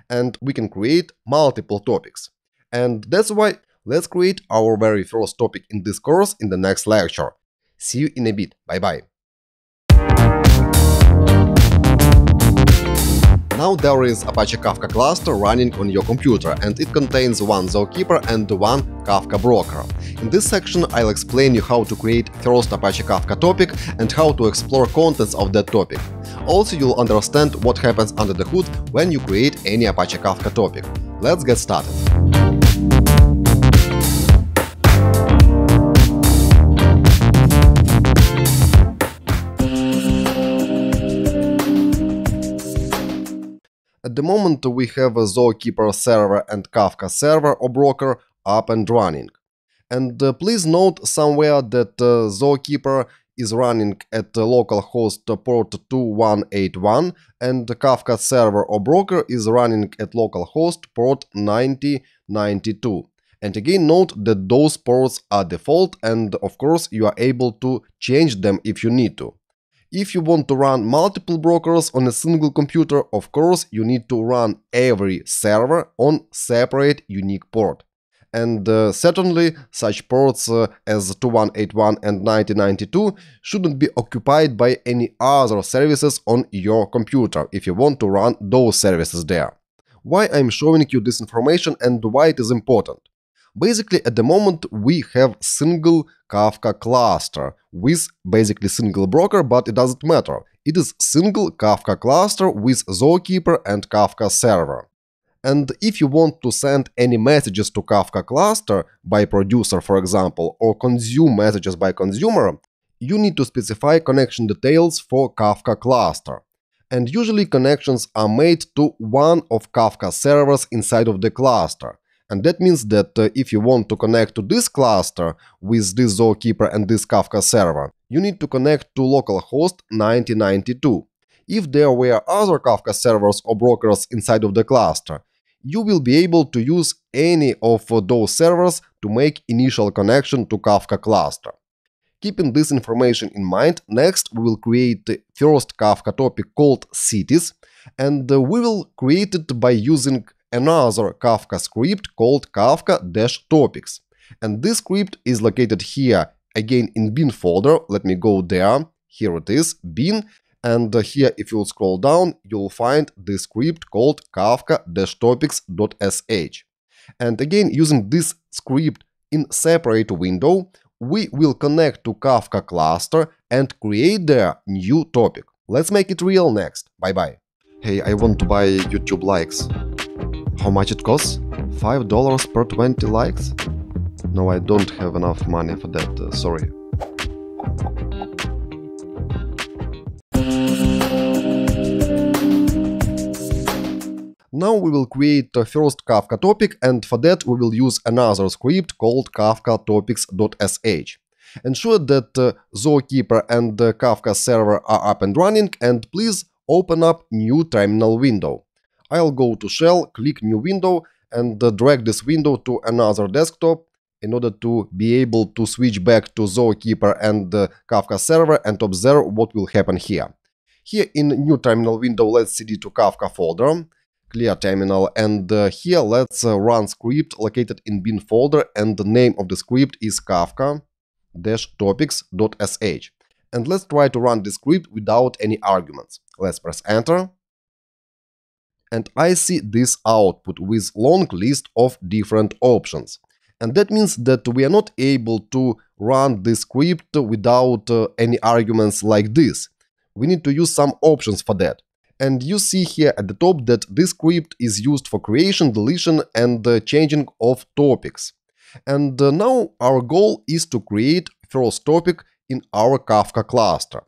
and we can create multiple topics. And that's why let's create our very first topic in this course in the next lecture. See you in a bit. Bye bye. Now there is Apache Kafka cluster running on your computer, and it contains one Zookeeper and one Kafka Broker. In this section I'll explain you how to create first Apache Kafka topic and how to explore contents of that topic. Also, you'll understand what happens under the hood when you create any Apache Kafka topic. Let's get started. At the moment we have a Zookeeper server and Kafka server or broker up and running. And please note somewhere that Zookeeper is running at localhost port 2181 and the Kafka server or broker is running at localhost port 9092. And again, note that those ports are default, and of course you are able to change them if you need to. If you want to run multiple brokers on a single computer, of course you need to run every server on separate unique port. And certainly such ports as 2181 and 9092 shouldn't be occupied by any other services on your computer if you want to run those services there. Why I'm showing you this information and why it is important? Basically, at the moment, we have single Kafka cluster with basically single broker, but it doesn't matter. It is single Kafka cluster with Zookeeper and Kafka server. And if you want to send any messages to Kafka cluster by producer, for example, or consume messages by consumer, you need to specify connection details for Kafka cluster. And usually connections are made to one of Kafka servers inside of the cluster. And that means that if you want to connect to this cluster with this Zookeeper and this Kafka server, you need to connect to localhost 9092. If there were other Kafka servers or brokers inside of the cluster, you will be able to use any of those servers to make initial connection to Kafka cluster. Keeping this information in mind, next we will create the first Kafka topic called cities, and we will create it by using another Kafka script called Kafka-topics. And this script is located here, again in bin folder. Let me go there. Here it is, bin. And here, if you'll scroll down, you'll find the script called Kafka-topics.sh. And again, using this script in separate window, we will connect to Kafka cluster and create their new topic. Let's make it real next. Bye-bye. Hey, I want to buy YouTube likes. How much it costs? $5 per 20 likes? No, I don't have enough money for that, sorry. Now we will create the first Kafka topic, and for that we will use another script called Kafka-topics.sh. Ensure that Zookeeper and the Kafka server are up and running, and please open up new terminal window. I'll go to Shell, click new window, and drag this window to another desktop in order to be able to switch back to Zookeeper and the Kafka server and observe what will happen here. Here in new terminal window, let's cd to Kafka folder. Clear terminal, and here let's run script located in bin folder, and the name of the script is Kafka-topics.sh. And let's try to run this script without any arguments. Let's press enter. And I see this output with long list of different options. And that means that we are not able to run this script without any arguments like this. We need to use some options for that. And you see here at the top that this script is used for creation, deletion, and changing of topics. And now our goal is to create first topic in our Kafka cluster.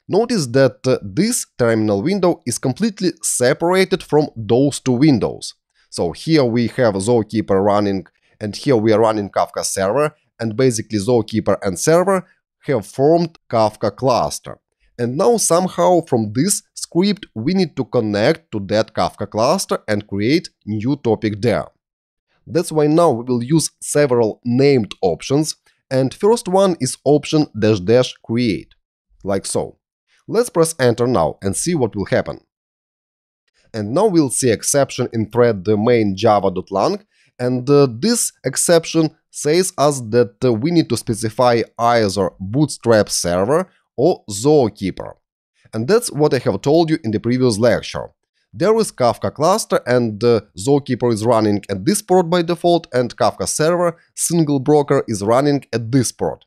Notice that this terminal window is completely separated from those two windows. So here we have Zookeeper running, and here we are running Kafka server, and basically Zookeeper and server have formed Kafka cluster. And now somehow from this script we need to connect to that Kafka cluster and create new topic there. That's why now we will use several named options, and first one is option --create, like so. Let's press enter now and see what will happen. And now we'll see exception in thread main java.lang, and this exception says us that we need to specify either bootstrap server or Zookeeper. And that's what I have told you in the previous lecture. There is Kafka cluster, and Zookeeper is running at this port by default, and Kafka server single broker is running at this port.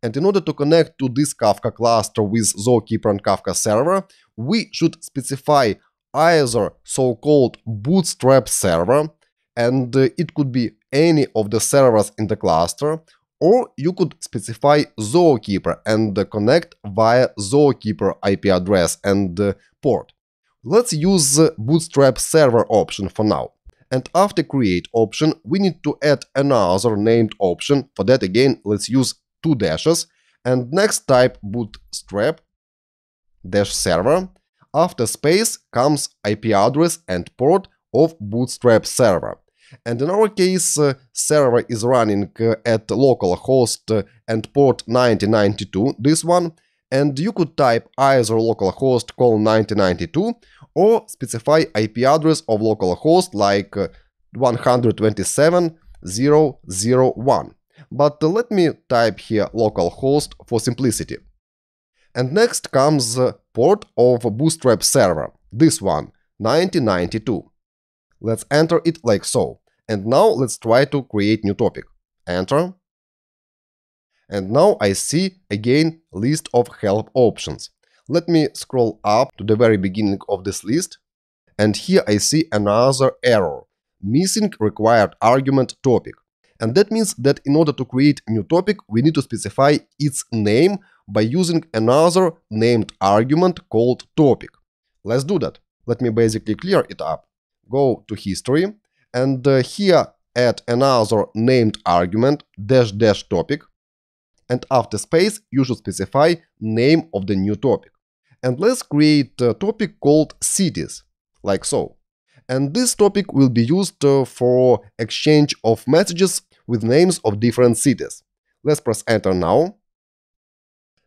And in order to connect to this Kafka cluster with Zookeeper and Kafka server, we should specify either so-called bootstrap server, and it could be any of the servers in the cluster, or you could specify Zookeeper and connect via Zookeeper IP address and port. Let's use the bootstrap server option for now. And after create option, we need to add another named option. For that, again, let's use 2 dashes. And next type bootstrap -server. After space comes IP address and port of bootstrap server. And in our case, server is running at localhost and port 9092, this one. And you could type either localhost 9092 or specify IP address of localhost like 127.0.0.1. But let me type here localhost for simplicity. And next comes port of bootstrap server, this one, 9092. Let's enter it like so. And now let's try to create new topic. enter. And now I see again list of help options. Let me scroll up to the very beginning of this list. And here I see another error, missing required argument topic. And that means that in order to create a new topic, we need to specify its name by using another named argument called topic. Let's do that. Let me basically clear it up. Go to history and here add another named argument -- topic. And after space, you should specify name of the new topic. And let's create a topic called cities, like so. And this topic will be used for exchange of messages with names of different cities. Let's press enter now.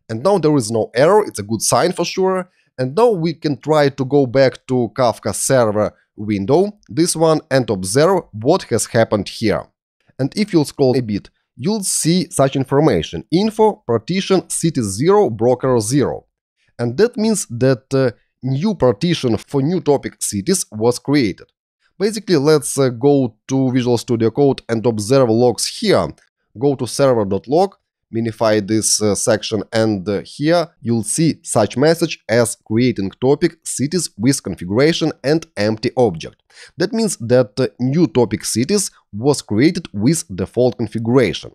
And now there is no error, it's a good sign for sure. And now we can try to go back to Kafka server window, this one, and observe what has happened here. And if you'll scroll a bit, you'll see such information: info, partition, cities 0, broker 0. And that means that new partition for new topic cities was created. Basically, let's go to Visual Studio Code and observe logs here. Go to server.log, minify this section, and here you'll see such message as creating topic cities with configuration and empty object. That means that new topic cities was created with default configuration.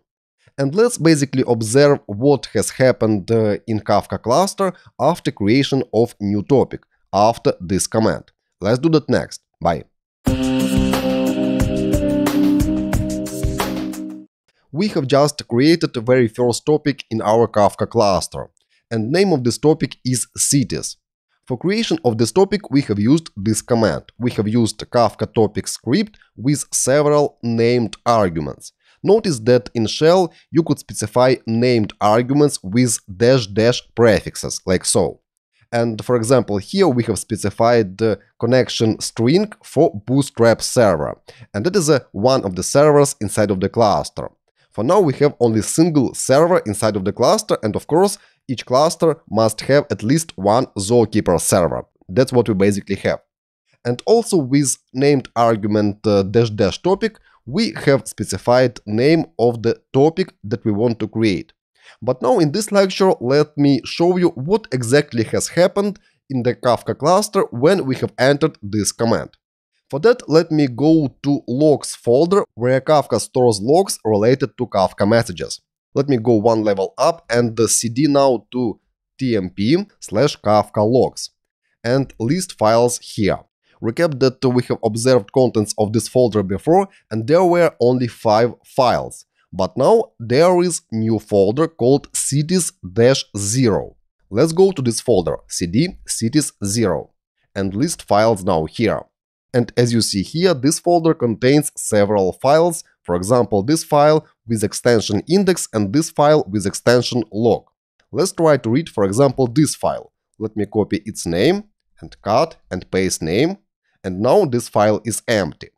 And let's basically observe what has happened in Kafka cluster after creation of new topic, after this command. Let's do that next. Bye. We have just created the very first topic in our Kafka cluster, and name of this topic is cities. For creation of this topic, we have used this command. We have used Kafka Topic script with several named arguments. Notice that in shell you could specify named arguments with -- prefixes, like so. And for example, here we have specified the connection string for Bootstrap server, and that is one of the servers inside of the cluster. For now we have only single server inside of the cluster, and of course each cluster must have at least one Zookeeper server. That's what we basically have. And also with named argument -- topic, we have specified name of the topic that we want to create. But now in this lecture, let me show you what exactly has happened in the Kafka cluster when we have entered this command. For that, let me go to logs folder where Kafka stores logs related to Kafka messages. Let me go one level up and cd now to tmp/Kafka logs and list files here. Recap that we have observed contents of this folder before, and there were only 5 files. But now there is new folder called cities-0. Let's go to this folder, cd cities0, and list files now here. And as you see here, this folder contains several files. For example, this file with extension index and this file with extension log. Let's try to read, for example, this file. Let me copy its name and cut and paste name. And now this file is empty.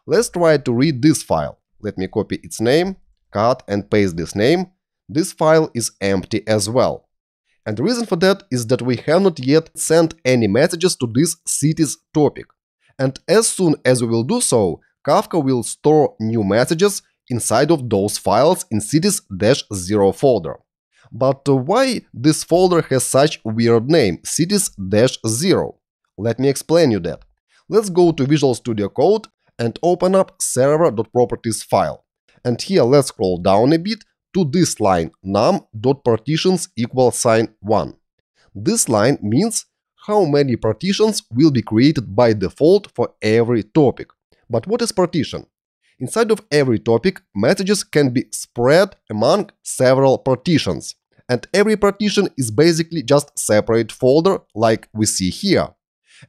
Let's try to read this file. Let me copy its name, cut and paste this name. This file is empty as well. And the reason for that is that we have not yet sent any messages to this cities topic. And as soon as we will do so, Kafka will store new messages inside of those files in cities-0 folder. But why this folder has such weird name, cities-0? Let me explain you that. Let's go to Visual Studio Code and open up server.properties file. And here let's scroll down a bit to this line, num.partitions = 1. This line means how many partitions will be created by default for every topic. But what is partition? Inside of every topic, messages can be spread among several partitions. And every partition is basically just separate folder like we see here.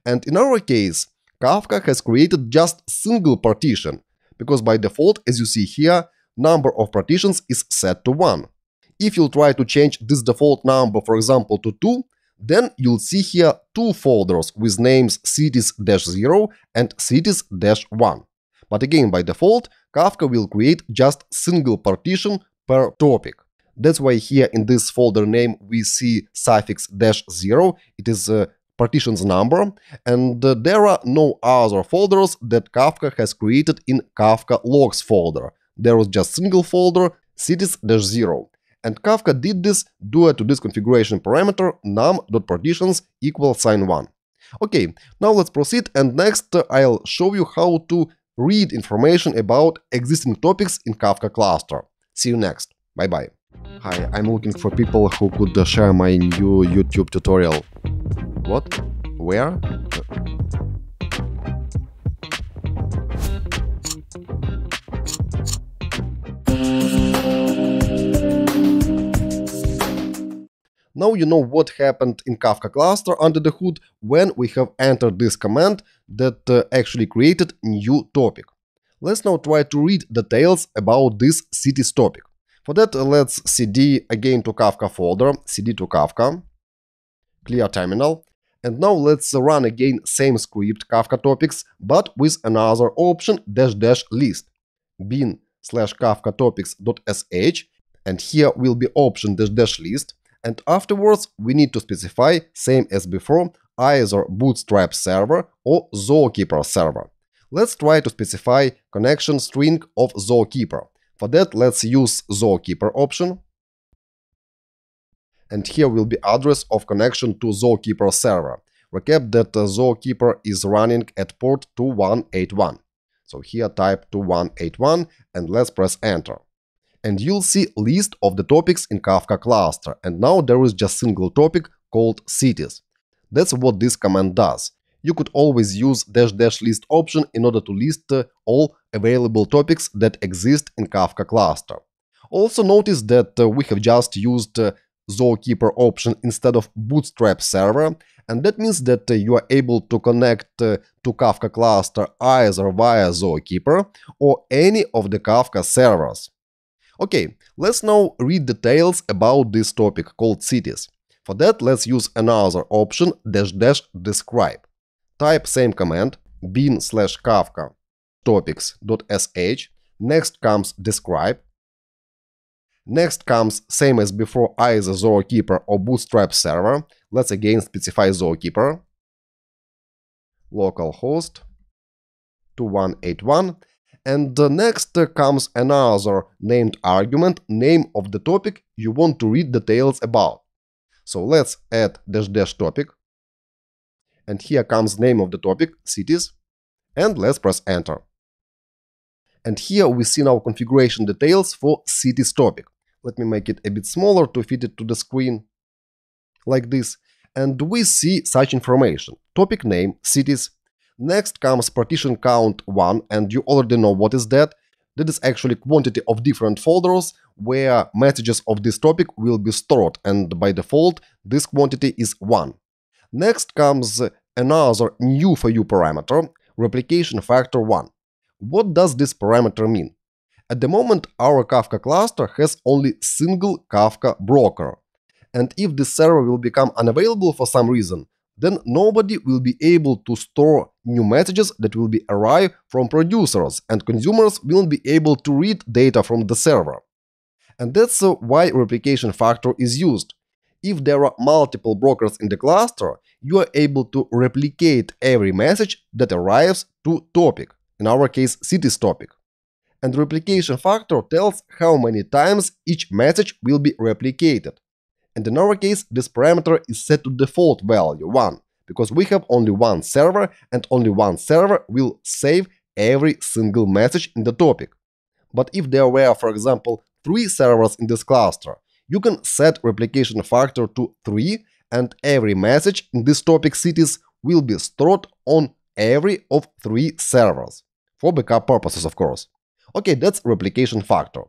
And in our case, Kafka has created just single partition, because by default, as you see here, number of partitions is set to 1. If you'll try to change this default number, for example, to 2, then you'll see here 2 folders with names cities-0 and cities-1. But again, by default, Kafka will create just single partition per topic. That's why here in this folder name we see suffix -0, it is partition's number, and there are no other folders that Kafka has created in Kafka logs folder. there was just single folder cities-0. And Kafka did this due to this configuration parameter num.partitions equals sign 1. Okay, now let's proceed, and next I'll show you how to read information about existing topics in Kafka cluster. See you next. Bye bye. Hi, I'm looking for people who could share my new YouTube tutorial. What? Where? Now you know what happened in Kafka cluster under the hood when we have entered this command that actually created new topic. Let's now try to read details about this cities topic. For that, let's cd again to Kafka folder, cd to Kafka, clear terminal, and now let's run again same script Kafka topics, but with another option --list, bin/Kafka Topics.sh, and here will be option --list. And afterwards, we need to specify, same as before, either Bootstrap server or Zookeeper server. Let's try to specify connection string of Zookeeper. For that, let's use Zookeeper option. And here will be address of connection to Zookeeper server. Recap that Zookeeper is running at port 2181. So here type 2181 and let's press enter. And you'll see list of the topics in Kafka cluster, and now there is just single topic called cities. That's what this command does. You could always use --list option in order to list all available topics that exist in Kafka cluster. Also notice that we have just used Zookeeper option instead of Bootstrap server, and that means that you are able to connect to Kafka cluster either via Zookeeper or any of the Kafka servers. Okay, let's now read details about this topic called cities. For that, let's use another option --describe. Type same command bin/Kafka Topics.sh. Next comes describe. Next comes same as before either Zookeeper or Bootstrap server. Let's again specify Zookeeper. Localhost 2181. And next comes another named argument, name of the topic you want to read details about. So let's add --topic. And here comes name of the topic, cities. And let's press enter. And here we see now configuration details for cities topic. Let me make it a bit smaller to fit it to the screen. Like this. And we see such information. Topic name, cities. Next comes partition count 1, and you already know what is that. That is actually quantity of different folders where messages of this topic will be stored, and by default this quantity is 1. Next comes another new for you parameter, replication factor 1. What does this parameter mean? At the moment our Kafka cluster has only single Kafka broker, and if this server will become unavailable for some reason, then nobody will be able to store new messages that will be arrive from producers, and consumers will be able to read data from the server. And that's why replication factor is used. If there are multiple brokers in the cluster, you are able to replicate every message that arrives to topic, in our case cities topic. And replication factor tells how many times each message will be replicated. And in our case, this parameter is set to default value 1, because we have only one server, and only one server will save every single message in the topic. But if there were, for example, 3 servers in this cluster, you can set replication factor to 3, and every message in this topic cities will be stored on every of 3 servers. For backup purposes, of course. Okay, that's replication factor.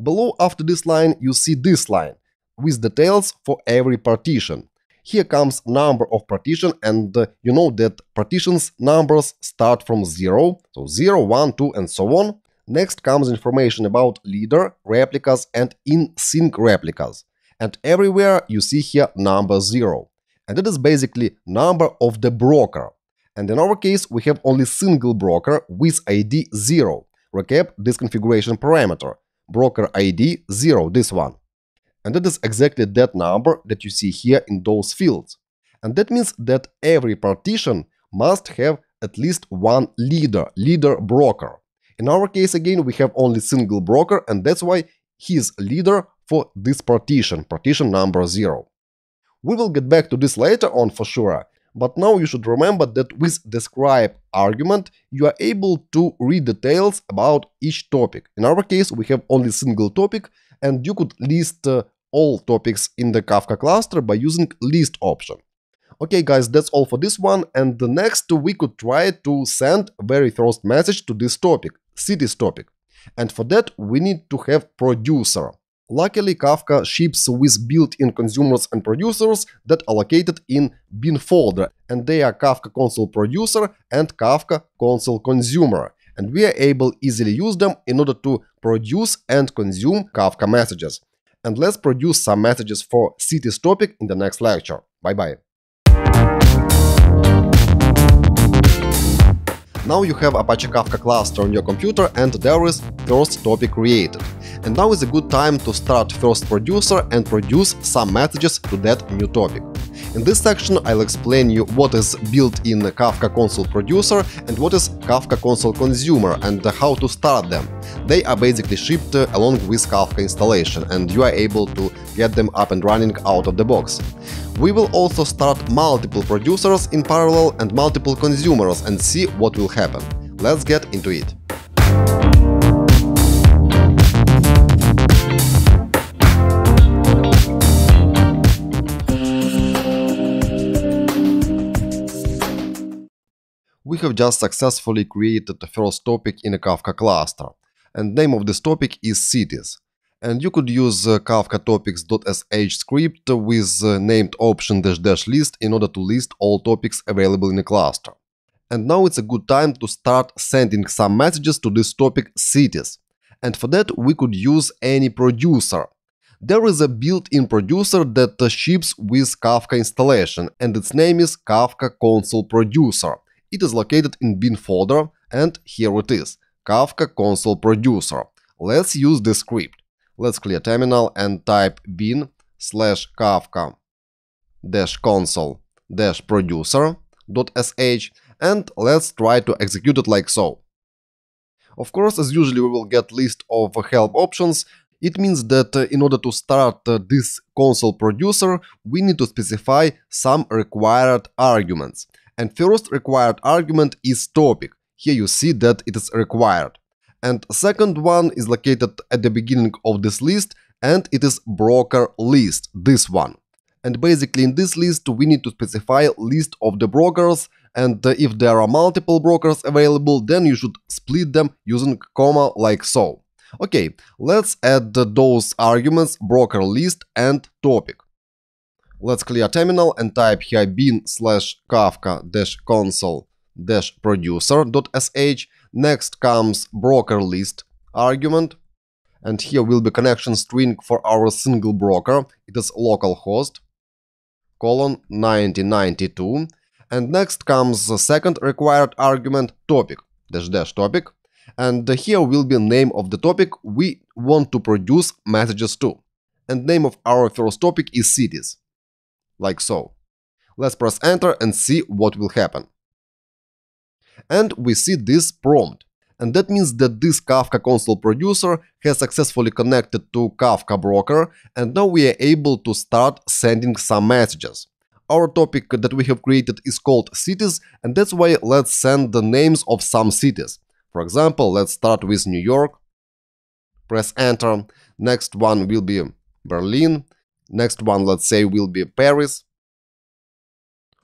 Below, after this line, you see this line, with details for every partition. Here comes number of partition, and you know that partitions numbers start from 0, so 0, 1, 2, and so on. Next comes information about leader, replicas, and in-sync replicas. And everywhere you see here number 0. And that is basically number of the broker. And in our case, we have only single broker with ID 0. Recap this configuration parameter. Broker ID 0, this one. And that is exactly that number that you see here in those fields. And that means that every partition must have at least one leader broker. In our case, again, we have only single broker, and that's why he is leader for this partition, partition number 0. We will get back to this later on for sure, but now you should remember that with describe argument, you are able to read details about each topic. In our case, we have only single topic, and you could list all topics in the Kafka cluster by using list option. Okay guys, that's all for this one, and the next we could try to send very first message to this topic, cities topic. And for that we need to have producer. Luckily, Kafka ships with built-in consumers and producers that are located in bin folder, and they are Kafka console producer and Kafka console consumer. And we are able easily use them in order to produce and consume Kafka messages. And let's produce some messages for cities topic in the next lecture. Bye-bye. Now you have Apache Kafka cluster on your computer and there is first topic created. And now is a good time to start first producer and produce some messages to that new topic. In this section I'll explain you what is built-in Kafka console producer and what is Kafka console consumer and how to start them. They are basically shipped along with Kafka installation and you are able to get them up and running out of the box. We will also start multiple producers in parallel and multiple consumers and see what will happen. Let's get into it. We have just successfully created the first topic in a Kafka cluster, and name of this topic is cities. And you could use Kafka Topics.sh script with named option --list in order to list all topics available in a cluster. And now it's a good time to start sending some messages to this topic cities. And for that we could use any producer. There is a built-in producer that ships with Kafka installation, and its name is Kafka console producer. It is located in bin folder, and here it is, Kafka console producer. Let's use this script. Let's clear terminal and type bin/kafka-console-producer.sh and let's try to execute it like so. Of course, as usually we will get list of help options. It means that in order to start this console producer, we need to specify some required arguments. And first required argument is topic. Here you see that it is required. And second one is located at the beginning of this list, and it is broker list, this one. And basically in this list we need to specify list of the brokers, and if there are multiple brokers available, then you should split them using comma like so. Okay, let's add those arguments broker list and topic. Let's clear terminal and type here bin/kafka-console-producer.sh. Next comes broker list argument, and here will be connection string for our single broker. It is localhost :9092. And next comes the second required argument topic --topic, and here will be name of the topic we want to produce messages to. And name of our first topic is cities. Like so. Let's press enter and see what will happen. And we see this prompt. And that means that this Kafka console producer has successfully connected to Kafka broker, and now we are able to start sending some messages. Our topic that we have created is called cities, and that's why let's send the names of some cities. For example, let's start with New York. Press enter. Next one will be Berlin. Next one, let's say, will be Paris.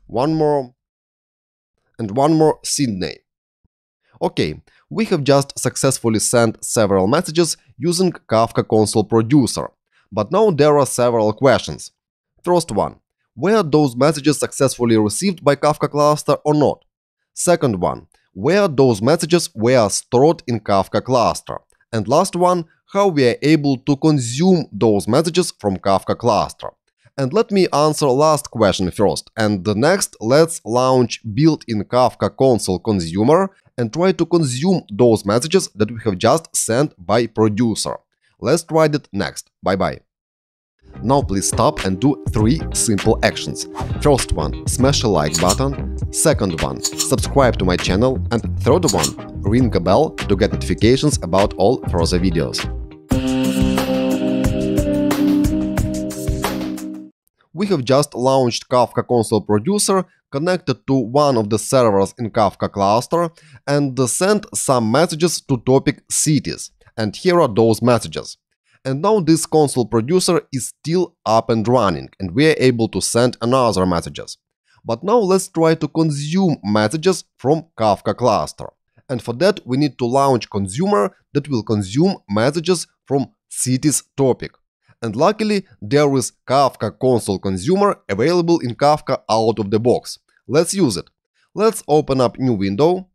One more. And one more, Sydney. Okay, we have just successfully sent several messages using Kafka console producer. But now there are several questions. First one, were those messages successfully received by Kafka cluster or not? Second one, where those messages were stored in Kafka cluster. And last one, how we are able to consume those messages from Kafka cluster. And let me answer last question first, and the next let's launch built-in Kafka console consumer and try to consume those messages that we have just sent by producer. Let's try it next. Bye bye. Now please stop and do 3 simple actions. First one, smash a like button. Second one, subscribe to my channel. And third one, ring a bell to get notifications about all further videos. We have just launched Kafka Console Producer, connected to one of the servers in Kafka cluster, and sent some messages to topic cities. And here are those messages. And now this console producer is still up and running, and we are able to send another messages. But now let's try to consume messages from Kafka cluster. And for that we need to launch consumer that will consume messages from cities topic. And luckily there is Kafka console consumer available in Kafka out of the box. Let's use it. Let's open up new window.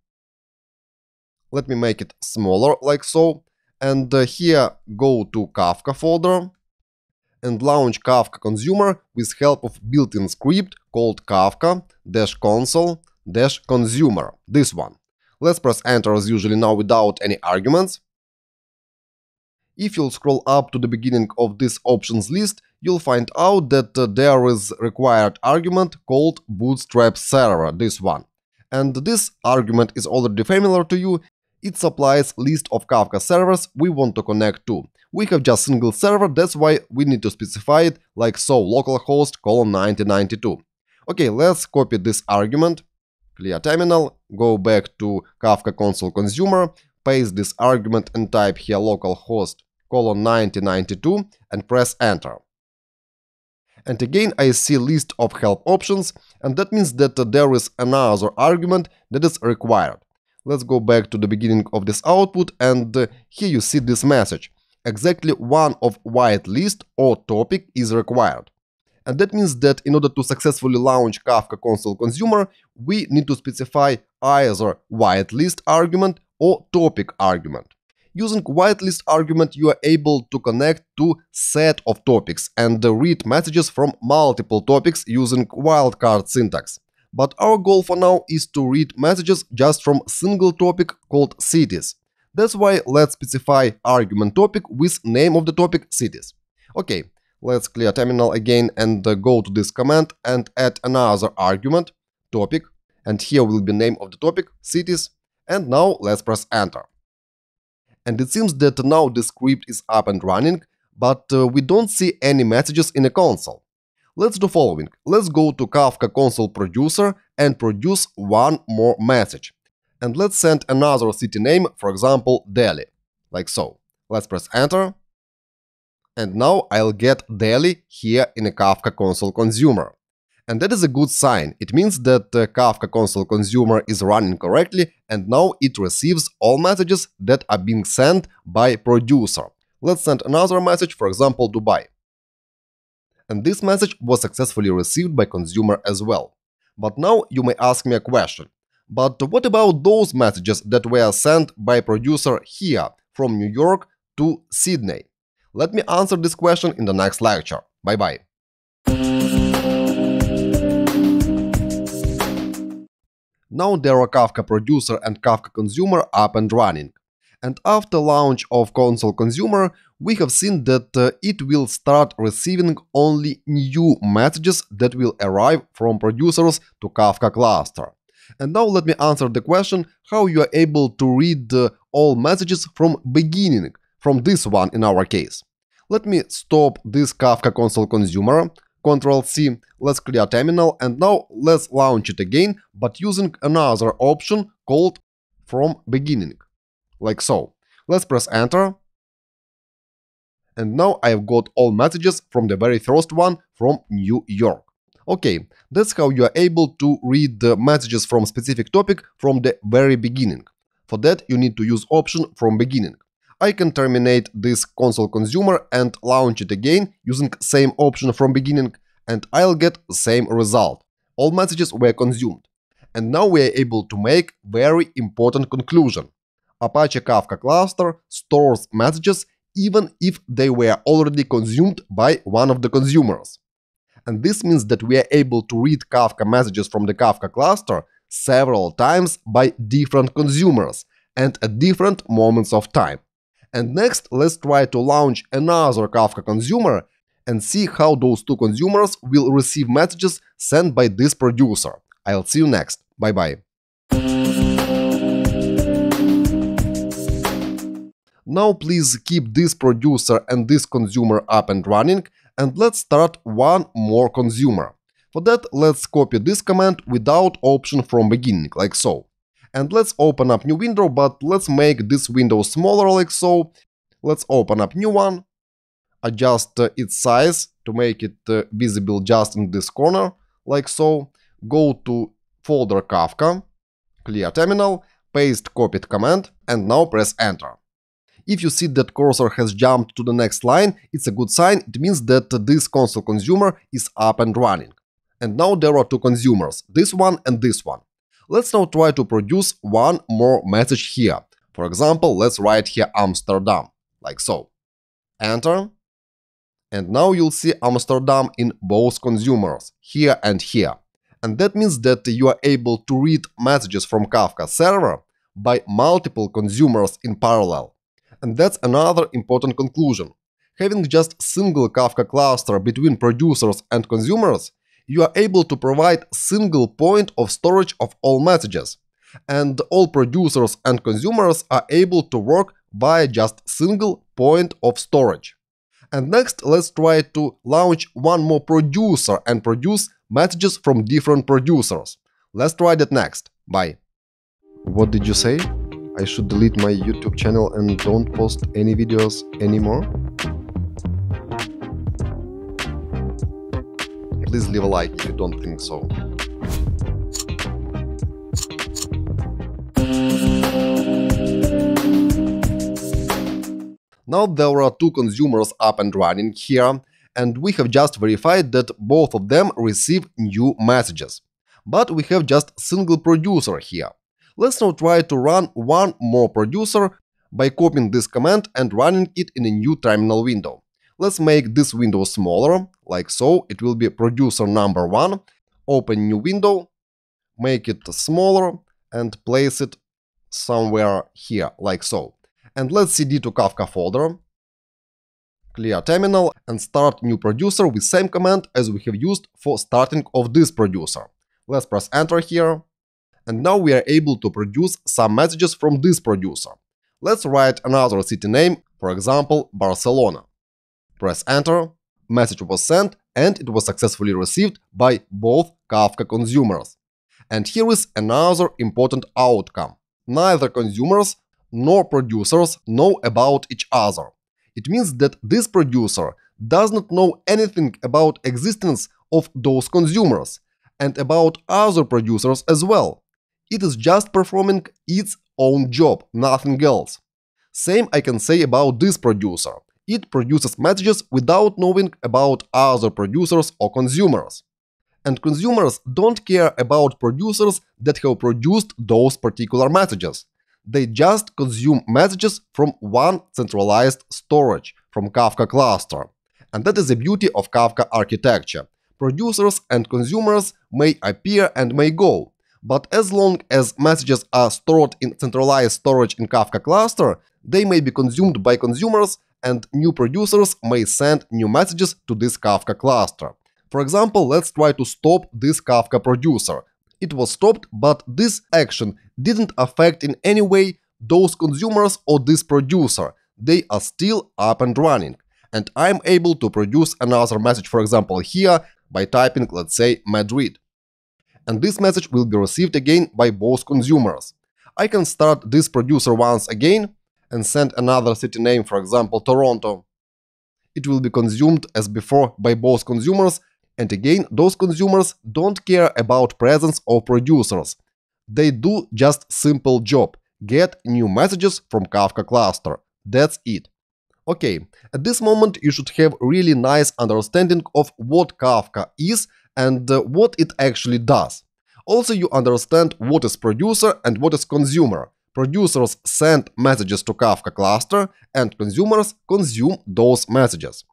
Let me make it smaller like so. And here go to Kafka folder and launch Kafka consumer with help of built-in script called Kafka-console-consumer, this one. Let's press enter as usually now without any arguments. If you'll scroll up to the beginning of this options list, you'll find out that there is required argument called bootstrap server, this one. And this argument is already familiar to you. It supplies list of Kafka servers we want to connect to. We have just single server, that's why we need to specify it like so, localhost :9092. Okay, let's copy this argument, clear terminal, go back to Kafka console consumer, paste this argument and type here localhost :9092 and press enter. And again I see list of help options, and that means that there is another argument that is required. Let's go back to the beginning of this output, and here you see this message. Exactly one of whitelist or topic is required. And that means that in order to successfully launch Kafka console consumer, we need to specify either whitelist argument or topic argument. Using whitelist argument, you are able to connect to set of topics and read messages from multiple topics using wildcard syntax. But our goal for now is to read messages just from single topic called cities. That's why let's specify argument topic with name of the topic cities. Okay, let's clear terminal again and go to this command and add another argument topic, and here will be name of the topic cities. And now let's press enter. And it seems that now the script is up and running, but we don't see any messages in the console. Let's do following. Let's go to Kafka console producer and produce one more message. And let's send another city name, for example, Delhi, like so. Let's press enter. And now I'll get Delhi here in a Kafka console consumer. And that is a good sign. It means that the Kafka console consumer is running correctly, and now it receives all messages that are being sent by producer. Let's send another message, for example, Dubai. And this message was successfully received by consumer as well. But now you may ask me a question. But what about those messages that were sent by producer here from New York to Sydney? Let me answer this question in the next lecture. Bye-bye. Now there are Kafka producer and Kafka consumer up and running. And after launch of console consumer, we have seen that it will start receiving only new messages that will arrive from producers to Kafka cluster. And now let me answer the question how you are able to read all messages from beginning, from this one in our case. Let me stop this Kafka console consumer, Ctrl+C, let's clear terminal, and now let's launch it again, but using another option called from beginning. Like so. Let's press enter. And now I've got all messages from the very first one from New York. Okay, that's how you are able to read the messages from specific topic from the very beginning. For that you need to use option from beginning. I can terminate this console consumer and launch it again using same option from beginning, and I'll get the same result. All messages were consumed. And now we are able to make very important conclusion. Apache Kafka cluster stores messages even if they were already consumed by one of the consumers. And this means that we are able to read Kafka messages from the Kafka cluster several times by different consumers and at different moments of time. And next, let's try to launch another Kafka consumer and see how those two consumers will receive messages sent by this producer. I'll see you next. Bye bye. Now please keep this producer and this consumer up and running, and let's start one more consumer. For that, let's copy this command without option from beginning, like so. And let's open up new window, but let's make this window smaller, like so. Let's open up new one, adjust its size to make it visible just in this corner, like so. Go to folder Kafka, clear terminal, paste copied command, and now press enter. If you see that cursor has jumped to the next line, it's a good sign. It means that this console consumer is up and running. And now there are two consumers, this one and this one. Let's now try to produce one more message here. For example, let's write here Amsterdam, like so. Enter. And now you'll see Amsterdam in both consumers, here and here. And that means that you are able to read messages from Kafka server by multiple consumers in parallel. And that's another important conclusion. Having just single Kafka cluster between producers and consumers, you are able to provide single point of storage of all messages. And all producers and consumers are able to work via just single point of storage. And next, let's try to launch one more producer and produce messages from different producers. Let's try that next. Bye. What did you say? I should delete my YouTube channel and don't post any videos anymore? Please leave a like if you don't think so. Now there are two consumers up and running here, and we have just verified that both of them receive new messages. But we have just single producer here. Let's now try to run one more producer by copying this command and running it in a new terminal window. Let's make this window smaller, like so. It will be producer number 1. Open new window, make it smaller and place it somewhere here, like so. And let's cd to Kafka folder, clear terminal, and start new producer with same command as we have used for starting of this producer. Let's press enter here. And now we are able to produce some messages from this producer. Let's write another city name, for example, Barcelona. Press enter, message was sent, and it was successfully received by both Kafka consumers. And here is another important outcome. Neither consumers nor producers know about each other. It means that this producer does not know anything about existence of those consumers and about other producers as well. It is just performing its own job, nothing else. Same I can say about this producer. It produces messages without knowing about other producers or consumers. And consumers don't care about producers that have produced those particular messages. They just consume messages from one centralized storage, from Kafka cluster. And that is the beauty of Kafka architecture. Producers and consumers may appear and may go. But as long as messages are stored in centralized storage in Kafka cluster, they may be consumed by consumers and new producers may send new messages to this Kafka cluster. For example, let's try to stop this Kafka producer. It was stopped, but this action didn't affect in any way those consumers or this producer. They are still up and running. And I'm able to produce another message, for example, here by typing, let's say, Madrid. And this message will be received again by both consumers. I can start this producer once again and send another city name, for example, Toronto. It will be consumed as before by both consumers, and again, those consumers don't care about presence of producers. They do just simple job, get new messages from Kafka cluster. That's it. Okay, at this moment you should have really nice understanding of what Kafka is and what it actually does. Also, you understand what is producer and what is consumer. Producers send messages to Kafka cluster and consumers consume those messages.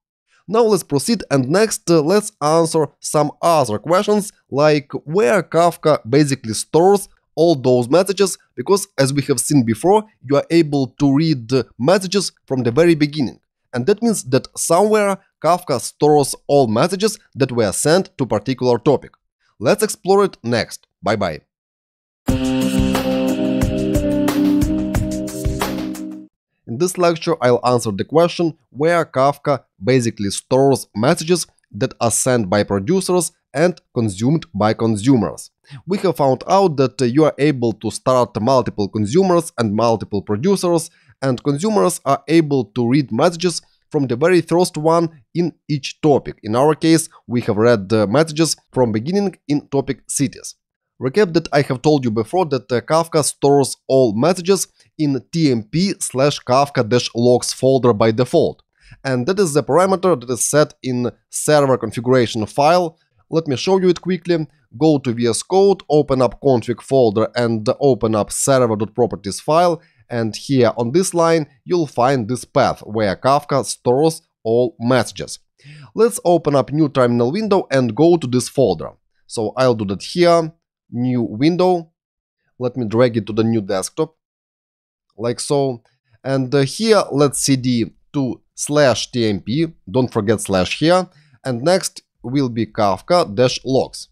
Now let's proceed and next let's answer some other questions like where Kafka basically stores all those messages, because as we have seen before, you are able to read messages from the very beginning. And that means that somewhere Kafka stores all messages that were sent to particular topic. Let's explore it next. Bye bye. In this lecture, I'll answer the question where Kafka basically stores messages that are sent by producers and consumed by consumers. We have found out that you are able to start multiple consumers and multiple producers, and consumers are able to read messages from the very first one in each topic. In our case, we have read the messages from beginning in topic cities. Recap that I have told you before that Kafka stores all messages in tmp/kafka-logs folder by default. And that is the parameter that is set in server configuration file. Let me show you it quickly. Go to VS Code, open up config folder and open up server.properties file. And here on this line, you'll find this path where Kafka stores all messages. Let's open up new terminal window and go to this folder. So I'll do that here. New window. Let me drag it to the new desktop, like so. And here let's cd to /tmp, don't forget slash here, and next will be kafka-logs.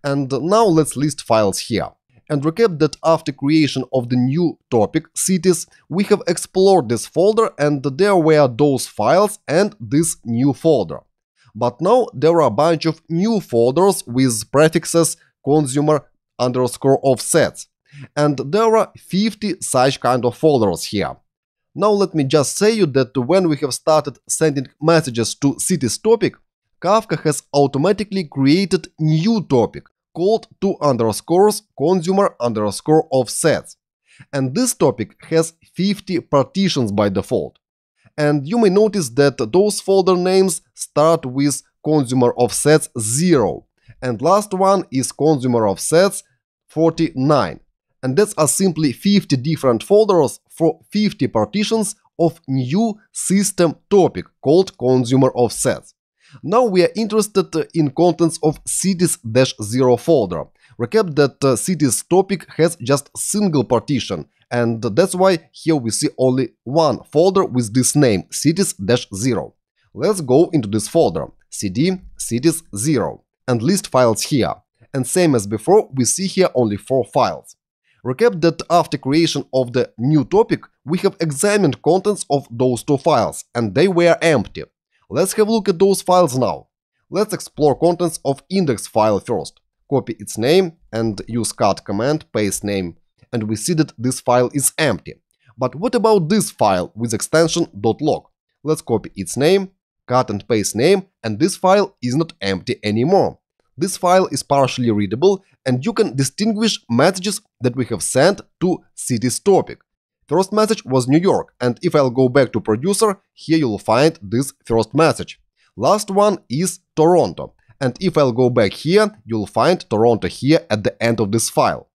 And now let's list files here. And recap that after creation of the new topic, cities, we have explored this folder and there were those files and this new folder. But now there are a bunch of new folders with prefixes consumer_offsets. And there are 50 such kind of folders here. Now let me just say you that when we have started sending messages to cities topic, Kafka has automatically created new topic called _consumer_offsets. And this topic has 50 partitions by default. And you may notice that those folder names start with consumer offsets 0. And last one is consumer offsets 49. And that's are simply 50 different folders for 50 partitions of new system topic called consumer offsets. Now we are interested in contents of cities-0 folder. Recap that cities topic has just single partition, and that's why here we see only one folder with this name, cities-0. Let's go into this folder, cd cities-0, and list files here. And same as before, we see here only 4 files. Recap that after creation of the new topic, we have examined contents of those 2 files, and they were empty. Let's have a look at those files now. Let's explore contents of index file first. Copy its name and use cut command, paste name, and we see that this file is empty. But what about this file with extension .log? Let's copy its name, cut and paste name, and this file is not empty anymore. This file is partially readable, and you can distinguish messages that we have sent to cities topic. First message was New York, and if I'll go back to producer, here you'll find this first message. Last one is Toronto, and if I'll go back here, you'll find Toronto here at the end of this file.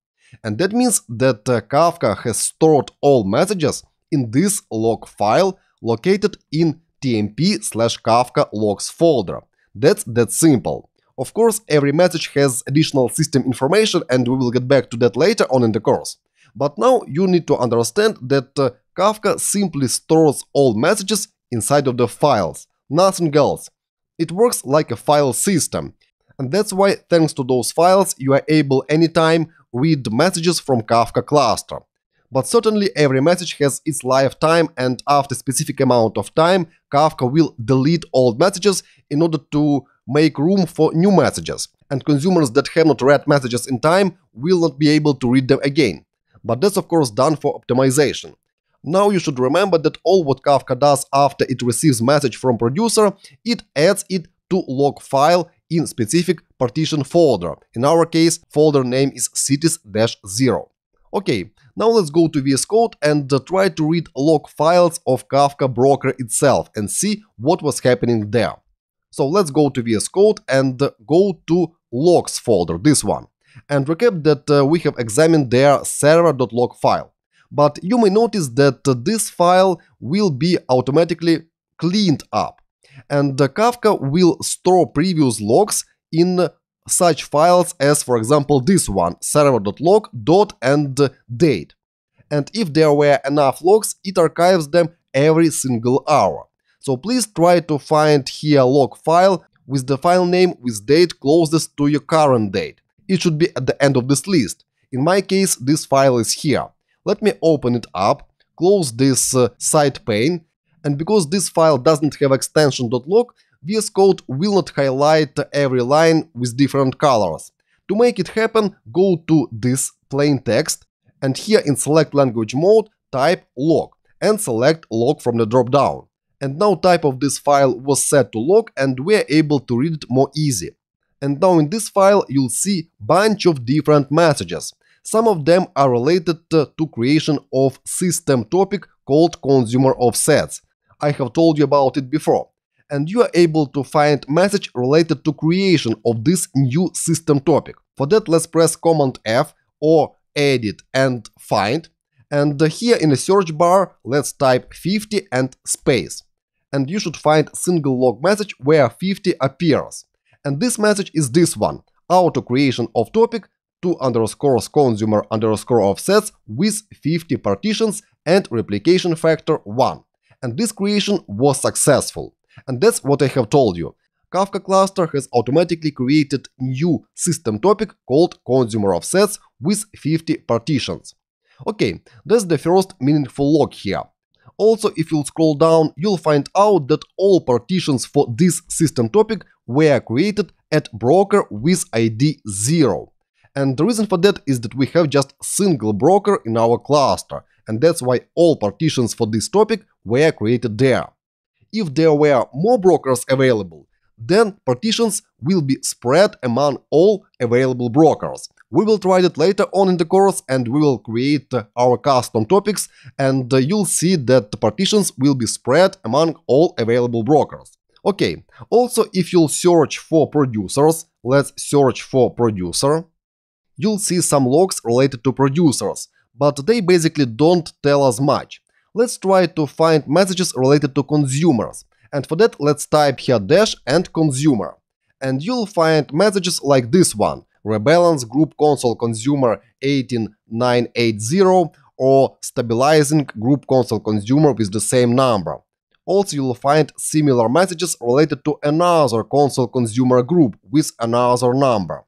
And that means that Kafka has stored all messages in this log file located in tmp/kafka-logs folder. That's that simple. Of course, every message has additional system information, and we will get back to that later on in the course. But now you need to understand that Kafka simply stores all messages inside of the files, nothing else. It works like a file system. And that's why, thanks to those files, you are able anytime read messages from Kafka cluster. But certainly every message has its lifetime, and after a specific amount of time, Kafka will delete old messages in order to make room for new messages. And consumers that have not read messages in time will not be able to read them again. But that's of course done for optimization. Now you should remember that all what Kafka does after it receives message from producer, it adds it to log file in specific partition folder. In our case, folder name is cities-0. Okay, now let's go to VS Code and try to read log files of Kafka Broker itself and see what was happening there. So let's go to VS Code and go to logs folder, this one. And recap that we have examined their server.log file. But you may notice that this file will be automatically cleaned up. And Kafka will store previous logs in such files as, for example, this one, server.log, and date. And if there were enough logs, it archives them every single hour. So please try to find here log file with the file name with date closest to your current date. It should be at the end of this list. In my case, this file is here. Let me open it up, close this side pane, and because this file doesn't have extension .log, VS Code will not highlight every line with different colors. To make it happen, go to this plain text, and here in select language mode, type log, and select log from the drop-down. And now type of this file was set to log, and we are able to read it more easy. And now in this file you'll see bunch of different messages. Some of them are related to creation of system topic called consumer offsets. I have told you about it before. And you are able to find message related to creation of this new system topic. For that, let's press Command F or edit and find. And here in the search bar, let's type 50 and space. And you should find single log message where 50 appears. And this message is this one: auto creation of topic _consumer_offsets with 50 partitions and replication factor 1. And this creation was successful. And that's what I have told you. Kafka cluster has automatically created new system topic called consumer offsets with 50 partitions. Okay, that's the first meaningful log here. Also, if you'll scroll down, you'll find out that all partitions for this system topic were created at broker with ID 0. And the reason for that is that we have just single broker in our cluster, and that's why all partitions for this topic were created there. If there were more brokers available, then partitions will be spread among all available brokers. We will try that later on in the course, and we will create our custom topics, and you'll see that the partitions will be spread among all available brokers. Okay, also if you'll search for producers, let's search for producer, you'll see some logs related to producers, but they basically don't tell us much. Let's try to find messages related to consumers, and for that let's type here dash and consumer. And you'll find messages like this one: rebalance group console consumer 18980 or stabilizing group console consumer with the same number. Also you'll find similar messages related to another console consumer group with another number.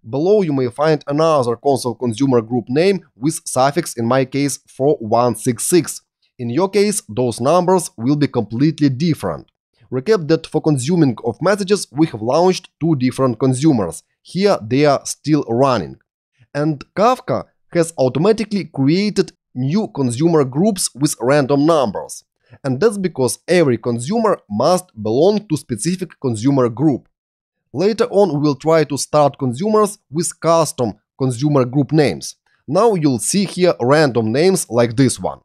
Below you may find another console consumer group name with suffix, in my case 4166. In your case, those numbers will be completely different. Recap that for consuming of messages we have launched two different consumers. Here they are still running. And Kafka has automatically created new consumer groups with random numbers. And that's because every consumer must belong to specific consumer group. Later on we will try to start consumers with custom consumer group names. Now you'll see here random names like this one.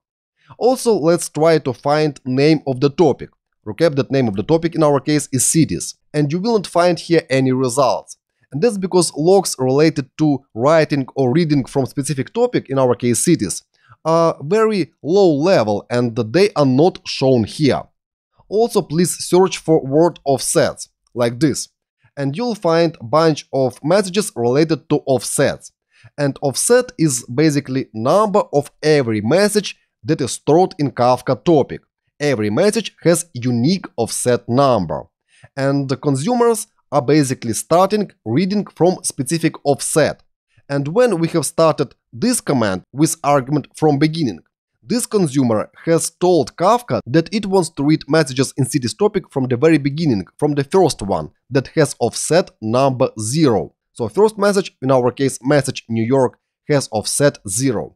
Also, let's try to find name of the topic. Recap that name of the topic in our case is cities, and you will not find here any results. And that's because logs related to writing or reading from specific topic, in our case cities, are very low level and they are not shown here. Also, please search for word offsets, like this, and you'll find a bunch of messages related to offsets. And offset is basically number of every message that is stored in Kafka topic. Every message has unique offset number. And the consumers are basically starting reading from specific offset. And when we have started this command with argument from beginning, this consumer has told Kafka that it wants to read messages in cities topic from the very beginning, from the first one that has offset number 0. So first message, in our case message New York, has offset 0.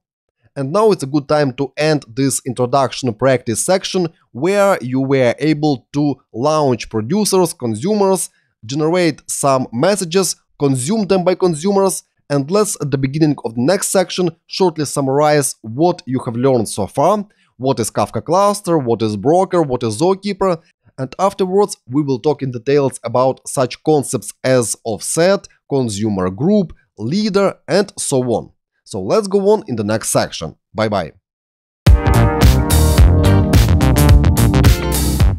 And now it's a good time to end this introduction practice section where you were able to launch producers, consumers, generate some messages, consume them by consumers, and let's at the beginning of the next section shortly summarize what you have learned so far, what is Kafka cluster, what is broker, what is Zookeeper, and afterwards we will talk in details about such concepts as offset, consumer group, leader, and so on. So let's go on in the next section. Bye-bye.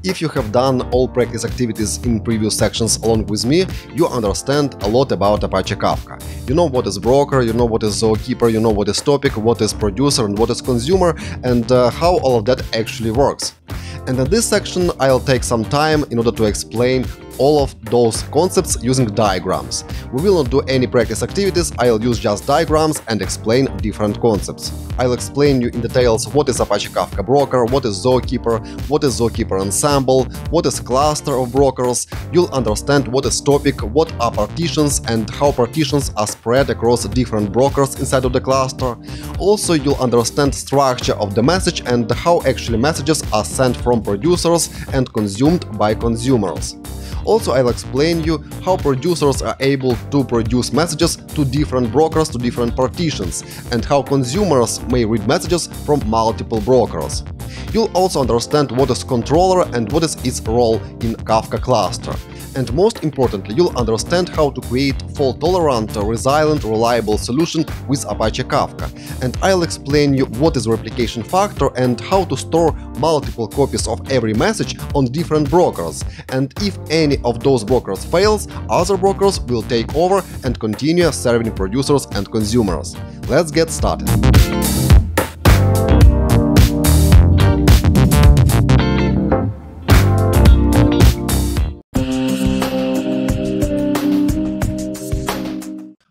If you have done all practice activities in previous sections along with me, you understand a lot about Apache Kafka. You know what is broker, you know what is Zookeeper, you know what is topic, what is producer and what is consumer, and how all of that actually works. And in this section I'll take some time in order to explain all of those concepts using diagrams. We will not do any practice activities, I'll use just diagrams and explain different concepts. I'll explain you in details what is Apache Kafka Broker, what is Zookeeper, what is Zookeeper Ensemble, what is cluster of brokers. You'll understand what is topic, what are partitions and how partitions are spread across different brokers inside of the cluster. Also, you'll understand structure of the message and how actually messages are sent from producers and consumed by consumers. Also, I'll explain you how producers are able to produce messages to different brokers, to different partitions, and how consumers may read messages from multiple brokers. You'll also understand what is controller and what is its role in Kafka cluster. And most importantly, you'll understand how to create fault-tolerant, resilient, reliable solution with Apache Kafka. And I'll explain you what is replication factor and how to store multiple copies of every message on different brokers. And if any of those brokers fails, other brokers will take over and continue serving producers and consumers. Let's get started.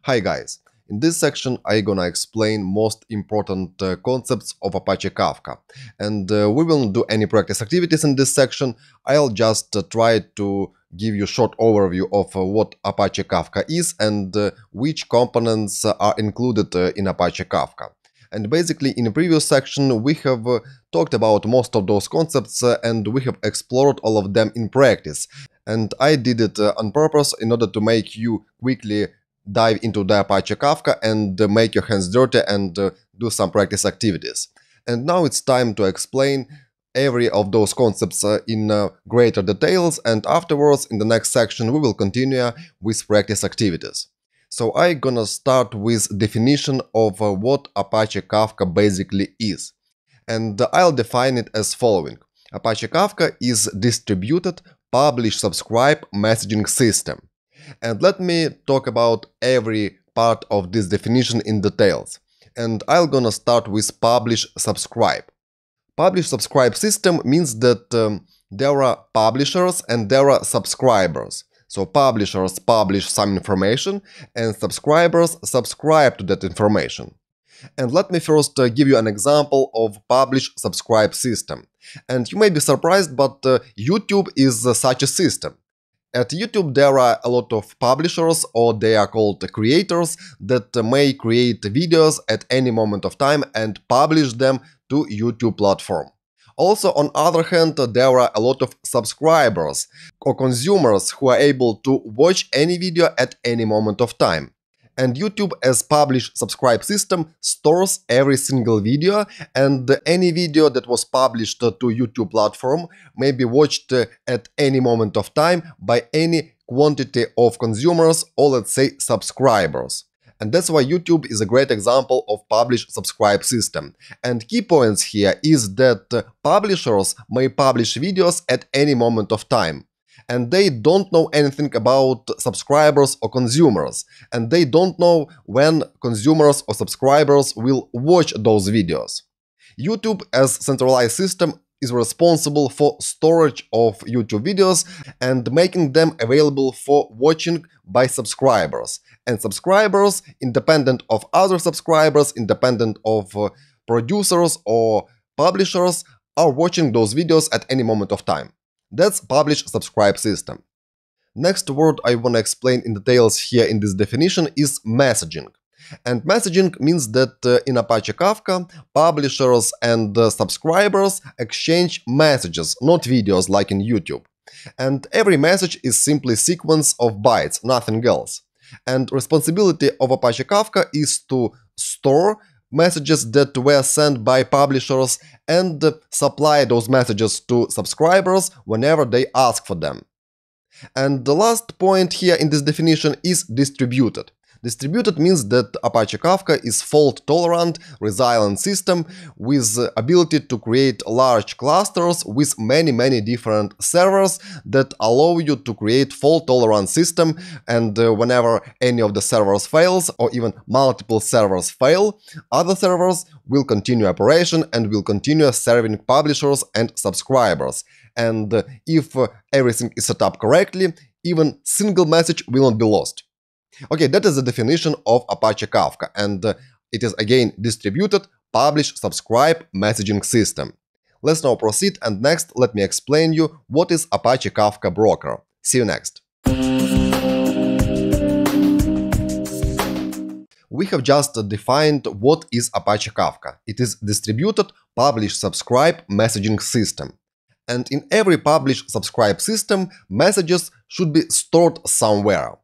Hi guys, in this section I'm gonna explain most important concepts of Apache Kafka. And we won't do any practice activities in this section. I'll just try to give you a short overview of what Apache Kafka is and which components are included in Apache Kafka. And basically in the previous section we have talked about most of those concepts and we have explored all of them in practice. And I did it on purpose in order to make you quickly dive into the Apache Kafka and make your hands dirty and do some practice activities. And now it's time to explain every of those concepts in greater details, and afterwards in the next section we will continue with practice activities. So I'm gonna start with definition of what Apache Kafka basically is. And I'll define it as following. Apache Kafka is distributed publish-subscribe messaging system. And let me talk about every part of this definition in details. And I'm gonna start with publish-subscribe. Publish-subscribe system means that there are publishers and there are subscribers. So publishers publish some information and subscribers subscribe to that information. And let me first give you an example of publish-subscribe system. And you may be surprised, but YouTube is such a system. At YouTube there are a lot of publishers, or they are called creators, that may create videos at any moment of time and publish them to YouTube platform. Also, on other hand, there are a lot of subscribers or consumers who are able to watch any video at any moment of time. And YouTube as publish-subscribe system stores every single video, and any video that was published to YouTube platform may be watched at any moment of time by any quantity of consumers or, let's say, subscribers. And that's why YouTube is a great example of publish-subscribe system. And key points here is that publishers may publish videos at any moment of time. And they don't know anything about subscribers or consumers, and they don't know when consumers or subscribers will watch those videos. YouTube as centralized system is responsible for storage of YouTube videos and making them available for watching by subscribers. And subscribers, independent of other subscribers, independent of producers or publishers, are watching those videos at any moment of time. That's publish-subscribe system. Next word I want to explain in details here in this definition is messaging. And messaging means that in Apache Kafka, publishers and subscribers exchange messages, not videos like in YouTube. And every message is simply a sequence of bytes, nothing else. And responsibility of Apache Kafka is to store messages that were sent by publishers and supply those messages to subscribers whenever they ask for them. And the last point here in this definition is distributed. Distributed means that Apache Kafka is fault-tolerant, resilient system with ability to create large clusters with many different servers that allow you to create fault-tolerant system, and whenever any of the servers fails or even multiple servers fail, other servers will continue operation and will continue serving publishers and subscribers. And if everything is set up correctly, even single message will not be lost. Okay, that is the definition of Apache Kafka, and it is again distributed, publish, subscribe messaging system. Let's now proceed, and next let me explain you what is Apache Kafka Broker. See you next. We have just defined what is Apache Kafka. It is distributed, publish, subscribe messaging system. And in every publish-subscribe system, messages should be stored somewhere.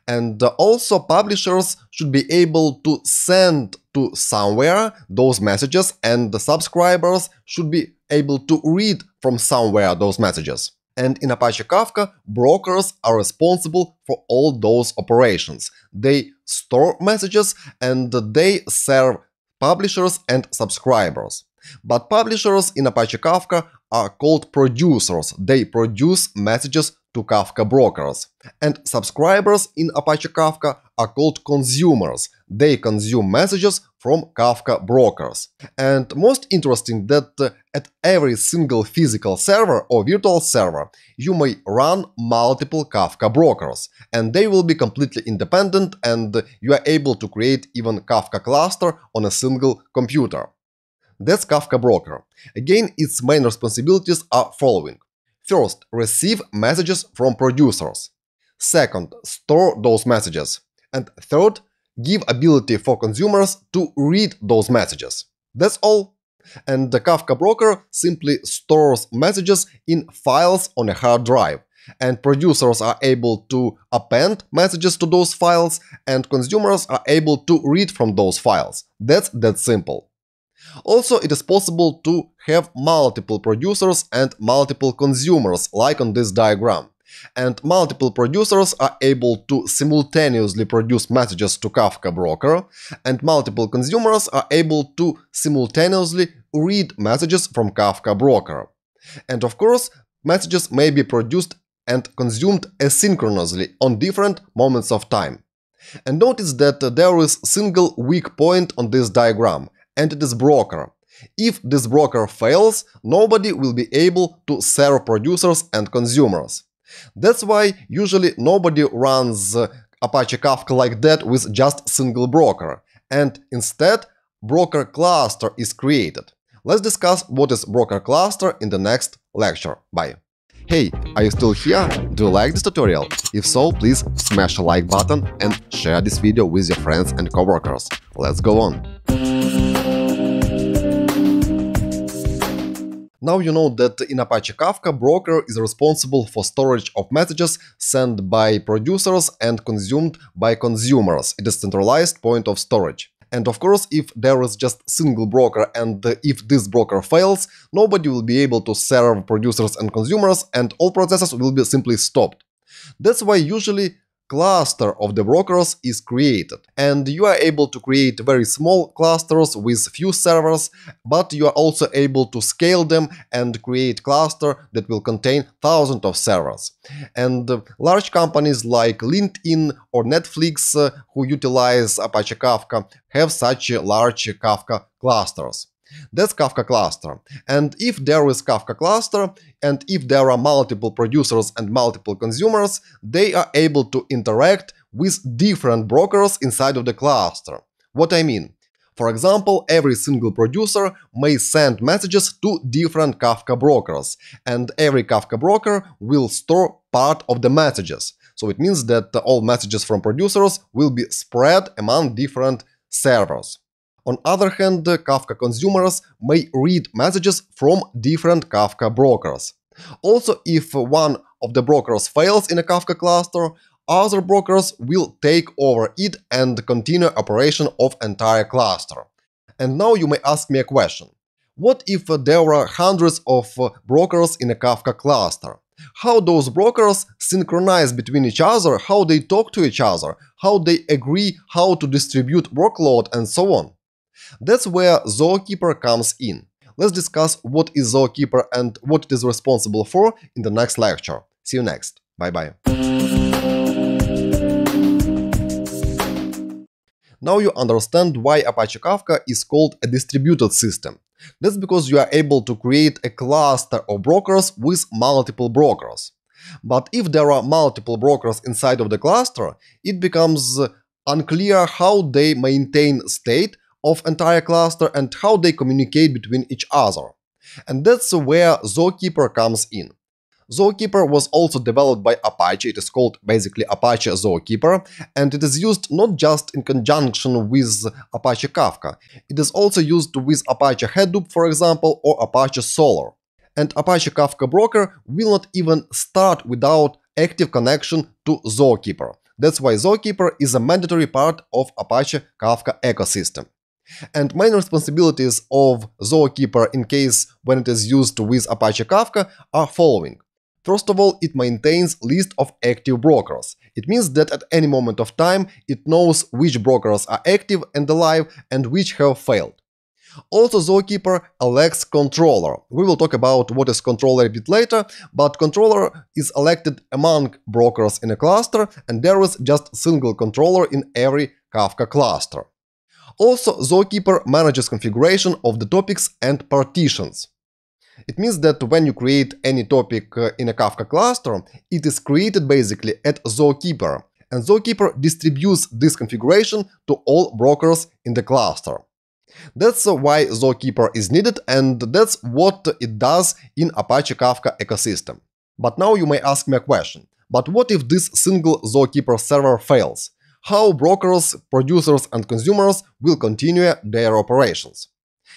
And also publishers should be able to send to somewhere those messages, and the subscribers should be able to read from somewhere those messages. And in Apache Kafka, brokers are responsible for all those operations. They store messages and they serve publishers and subscribers. But publishers in Apache Kafka are called producers. They produce messages to Kafka brokers. And subscribers in Apache Kafka are called consumers. They consume messages from Kafka brokers. And most interesting that at every single physical server or virtual server, you may run multiple Kafka brokers. And they will be completely independent, and you are able to create even Kafka cluster on a single computer. That's Kafka Broker. Again, its main responsibilities are following. First, receive messages from producers. Second, store those messages. And third, give ability for consumers to read those messages. That's all. And the Kafka Broker simply stores messages in files on a hard drive. And producers are able to append messages to those files, and consumers are able to read from those files. That's that simple. Also, it is possible to have multiple producers and multiple consumers, like on this diagram. And multiple producers are able to simultaneously produce messages to Kafka Broker, and multiple consumers are able to simultaneously read messages from Kafka Broker. And of course, messages may be produced and consumed asynchronously on different moments of time. And notice that there is a single weak point on this diagram, and it is broker. If this broker fails, nobody will be able to serve producers and consumers. That's why usually nobody runs Apache Kafka like that with just single broker, and instead broker cluster is created. Let's discuss what is broker cluster in the next lecture. Bye. Hey, are you still here? Do you like this tutorial? If so, please smash a like button and share this video with your friends and coworkers. Let's go on. Now you know that in Apache Kafka, broker is responsible for storage of messages sent by producers and consumed by consumers. It is a centralized point of storage. And of course, if there is just single broker and if this broker fails, nobody will be able to serve producers and consumers, and all processes will be simply stopped. That's why usually cluster of the brokers is created, and you are able to create very small clusters with few servers, but you are also able to scale them and create cluster that will contain thousands of servers. And large companies like LinkedIn or Netflix who utilize Apache Kafka have such large Kafka clusters. That's Kafka cluster. And if there is Kafka cluster, and if there are multiple producers and multiple consumers, they are able to interact with different brokers inside of the cluster. What I mean? For example, every single producer may send messages to different Kafka brokers, and every Kafka broker will store part of the messages. So it means that all messages from producers will be spread among different servers. On the other hand, Kafka consumers may read messages from different Kafka brokers. Also, if one of the brokers fails in a Kafka cluster, other brokers will take over it and continue operation of entire cluster. And now you may ask me a question. What if there are hundreds of brokers in a Kafka cluster? how those brokers synchronize between each other, how they talk to each other, how they agree how to distribute workload, and so on. That's where Zookeeper comes in. Let's discuss what is Zookeeper and what it is responsible for in the next lecture. See you next. Bye-bye. Now you understand why Apache Kafka is called a distributed system. That's because you are able to create a cluster of brokers with multiple brokers. But if there are multiple brokers inside of the cluster, it becomes unclear how they maintain state of entire cluster and how they communicate between each other. And that's where Zookeeper comes in. Zookeeper was also developed by Apache. It is called basically Apache Zookeeper, and it is used not just in conjunction with Apache Kafka. It is also used with Apache Hadoop, for example, or Apache Solr. And Apache Kafka Broker will not even start without active connection to Zookeeper. That's why Zookeeper is a mandatory part of Apache Kafka ecosystem. And main responsibilities of Zookeeper in case when it is used with Apache Kafka are following. First of all, it maintains list of active brokers. It means that at any moment of time, it knows which brokers are active and alive and which have failed. Also, Zookeeper elects controller. We will talk about what is controller a bit later, but controller is elected among brokers in a cluster, and there is just single controller in every Kafka cluster. Also, Zookeeper manages configuration of the topics and partitions. It means that when you create any topic in a Kafka cluster, it is created basically at Zookeeper, and Zookeeper distributes this configuration to all brokers in the cluster. That's why Zookeeper is needed, and that's what it does in Apache Kafka ecosystem. But now you may ask me a question. But what if this single Zookeeper server fails? How brokers, producers, and consumers will continue their operations?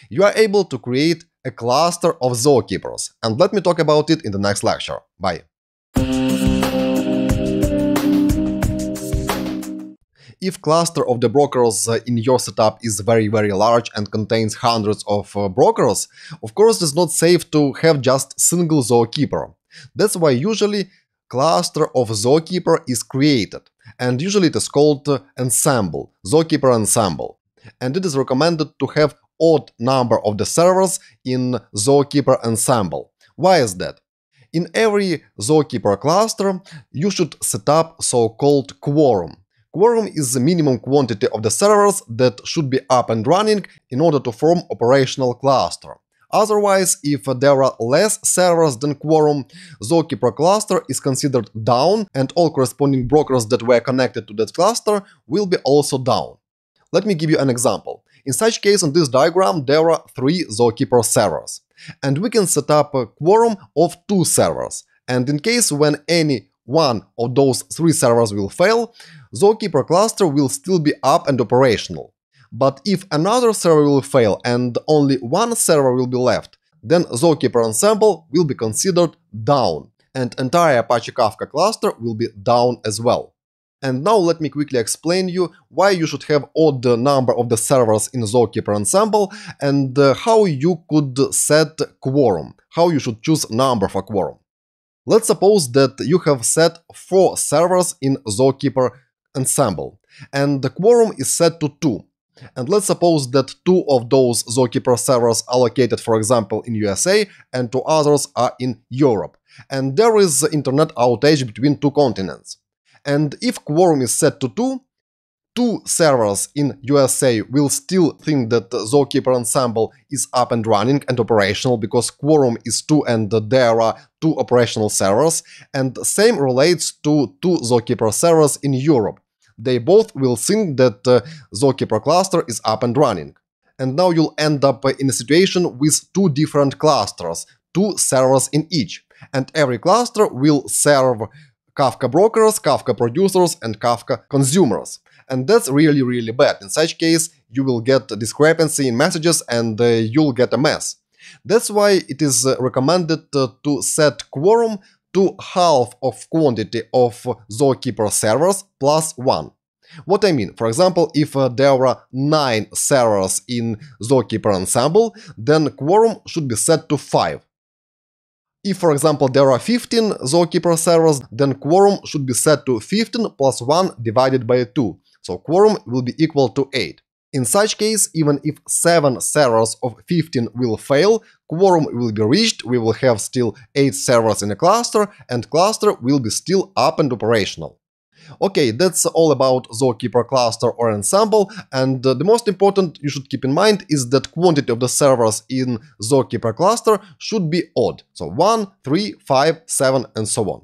You are able to create a cluster of Zookeepers, and let me talk about it in the next lecture. Bye. If cluster of the brokers in your setup is very large and contains hundreds of brokers, of course it's not safe to have just single Zookeeper. That's why usually cluster of Zookeeper is created, and usually it is called ensemble, Zookeeper ensemble. And it is recommended to have odd number of the servers in Zookeeper ensemble. Why is that? In every Zookeeper cluster, you should set up so-called quorum. Quorum is the minimum quantity of the servers that should be up and running in order to form operational cluster. Otherwise, if there are less servers than quorum, Zookeeper cluster is considered down, and all corresponding brokers that were connected to that cluster will be also down. Let me give you an example. In such case, on this diagram, there are 3 Zookeeper servers. And we can set up a quorum of 2 servers. And in case when any one of those 3 servers will fail, Zookeeper cluster will still be up and operational. But if another server will fail and only one server will be left, then Zookeeper ensemble will be considered down, and entire Apache Kafka cluster will be down as well. And now let me quickly explain you why you should have odd number of the servers in Zookeeper ensemble and how you could set quorum, how you should choose number for quorum. Let's suppose that you have set 4 servers in Zookeeper ensemble, and the quorum is set to 2. And let's suppose that 2 of those Zookeeper servers are located, for example, in USA, and 2 others are in Europe. And there is internet outage between 2 continents. And if quorum is set to 2, 2 servers in USA will still think that Zookeeper ensemble is up and running and operational because quorum is 2 and there are 2 operational servers, and same relates to 2 Zookeeper servers in Europe. They both will think that Zookeeper cluster is up and running. And now you'll end up in a situation with 2 different clusters, 2 servers in each, and every cluster will serve Kafka brokers, Kafka producers, and Kafka consumers. And that's really bad. In such case, you will get a discrepancy in messages and you'll get a mess. That's why it is recommended to set quorum to half of quantity of Zookeeper servers plus 1. What I mean, for example, if there are 9 servers in Zookeeper ensemble, then quorum should be set to 5. If, for example, there are 15 Zookeeper servers, then quorum should be set to 15 plus 1 divided by 2, so quorum will be equal to 8. In such case, even if 7 servers of 15 will fail, quorum will be reached, we will have still 8 servers in a cluster, and cluster will be still up and operational. Okay, that's all about Zookeeper cluster or ensemble, and the most important you should keep in mind is that quantity of the servers in Zookeeper cluster should be odd, so 1, 3, 5, 7 and so on.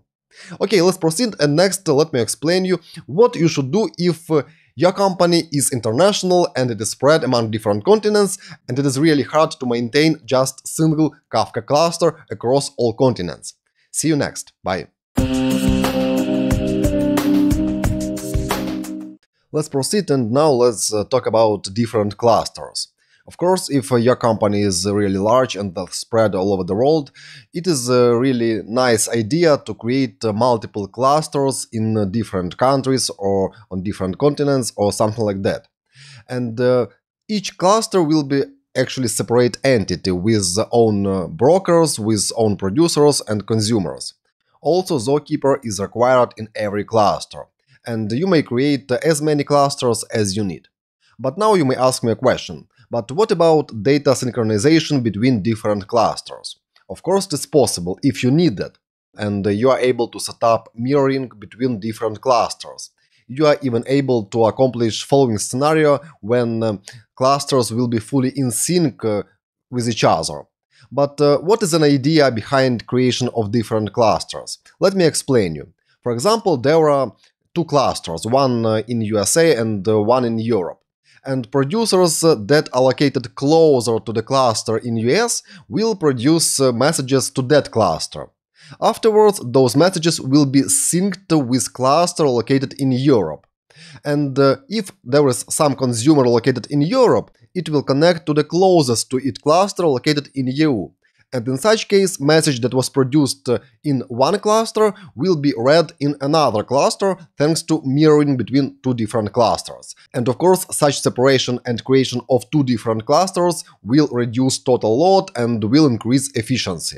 Okay, let's proceed, and next let me explain you what you should do if your company is international and it is spread among different continents, and it is really hard to maintain just single Kafka cluster across all continents. See you next. Bye. Let's proceed, and now let's talk about different clusters. Of course, if your company is really large and spread all over the world, it is a really nice idea to create multiple clusters in different countries or on different continents or something like that. And each cluster will be actually separate entity with own brokers, with own producers and consumers. Also, Zookeeper is required in every cluster, and you may create as many clusters as you need. But now you may ask me a question, but what about data synchronization between different clusters? Of course, it's possible if you need that, and you are able to set up mirroring between different clusters. You are even able to accomplish following scenario when clusters will be fully in sync with each other. But what is an idea behind creation of different clusters? Let me explain you. For example, there are two clusters, one in USA and one in Europe. And producers that are located closer to the cluster in US will produce messages to that cluster. Afterwards, those messages will be synced with cluster located in Europe. And if there is some consumer located in Europe, it will connect to the closest to it cluster located in EU. And in such case, message that was produced in one cluster will be read in another cluster thanks to mirroring between two different clusters. And of course, such separation and creation of two different clusters will reduce total load and will increase efficiency.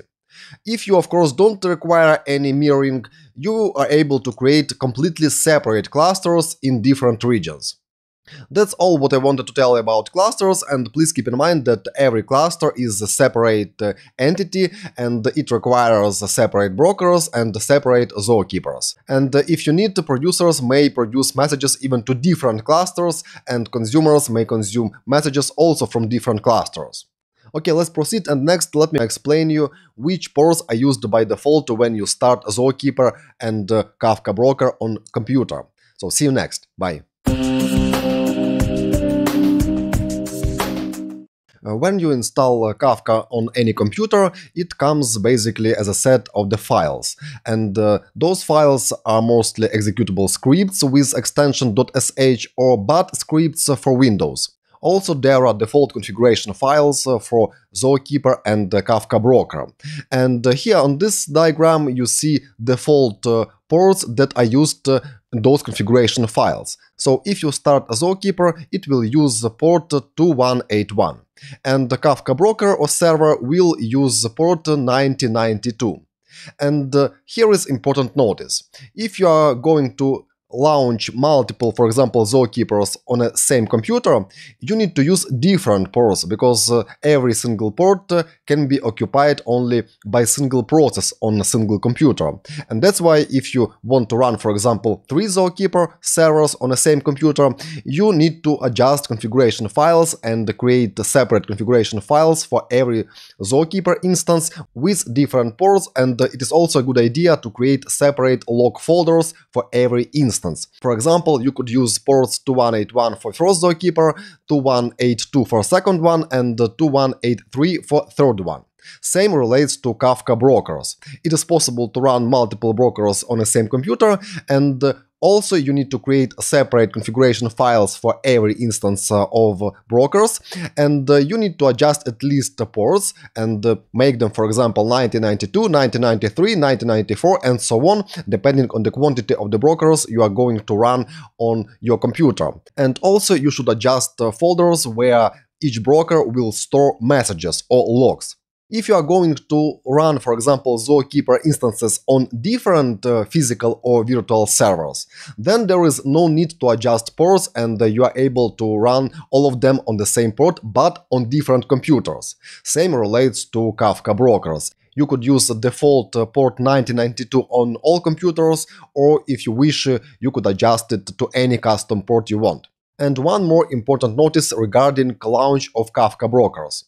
If you, of course, don't require any mirroring, you are able to create completely separate clusters in different regions. That's all what I wanted to tell you about clusters, and please keep in mind that every cluster is a separate entity and it requires separate brokers and separate Zookeepers. And if you need, producers may produce messages even to different clusters, and consumers may consume messages also from different clusters. Okay, let's proceed, and next let me explain you which ports are used by default when you start Zookeeper and Kafka Broker on computer. So see you next. Bye. When you install Kafka on any computer, it comes basically as a set of the files, and those files are mostly executable scripts with extension .sh or bat scripts for Windows. Also, there are default configuration files for Zookeeper and Kafka Broker. And here on this diagram you see default ports that are used in those configuration files. So if you start a Zookeeper, it will use port 2181. And the Kafka Broker or server will use port 9092. And here is important notice. If you are going to launch multiple, for example, Zookeepers on a same computer, you need to use different ports, because every single port can be occupied only by single process on a single computer. And that's why if you want to run, for example, 3 Zookeeper servers on the same computer, you need to adjust configuration files and create separate configuration files for every Zookeeper instance with different ports, and it is also a good idea to create separate log folders for every instance. For example, you could use ports 2181 for first Zookeeper, 2182 for second one, and 2183 for third one. Same relates to Kafka Brokers. It is possible to run multiple brokers on the same computer, and also you need to create separate configuration files for every instance of brokers, and you need to adjust at least the ports and make them, for example, 9092, 9093, 9094 and so on, depending on the quantity of the brokers you are going to run on your computer. And also you should adjust folders where each broker will store messages or logs. If you are going to run, for example, Zookeeper instances on different physical or virtual servers, then there is no need to adjust ports and you are able to run all of them on the same port but on different computers. Same relates to Kafka Brokers. You could use the default port 9092 on all computers, or if you wish, you could adjust it to any custom port you want. And one more important notice regarding launch of Kafka Brokers.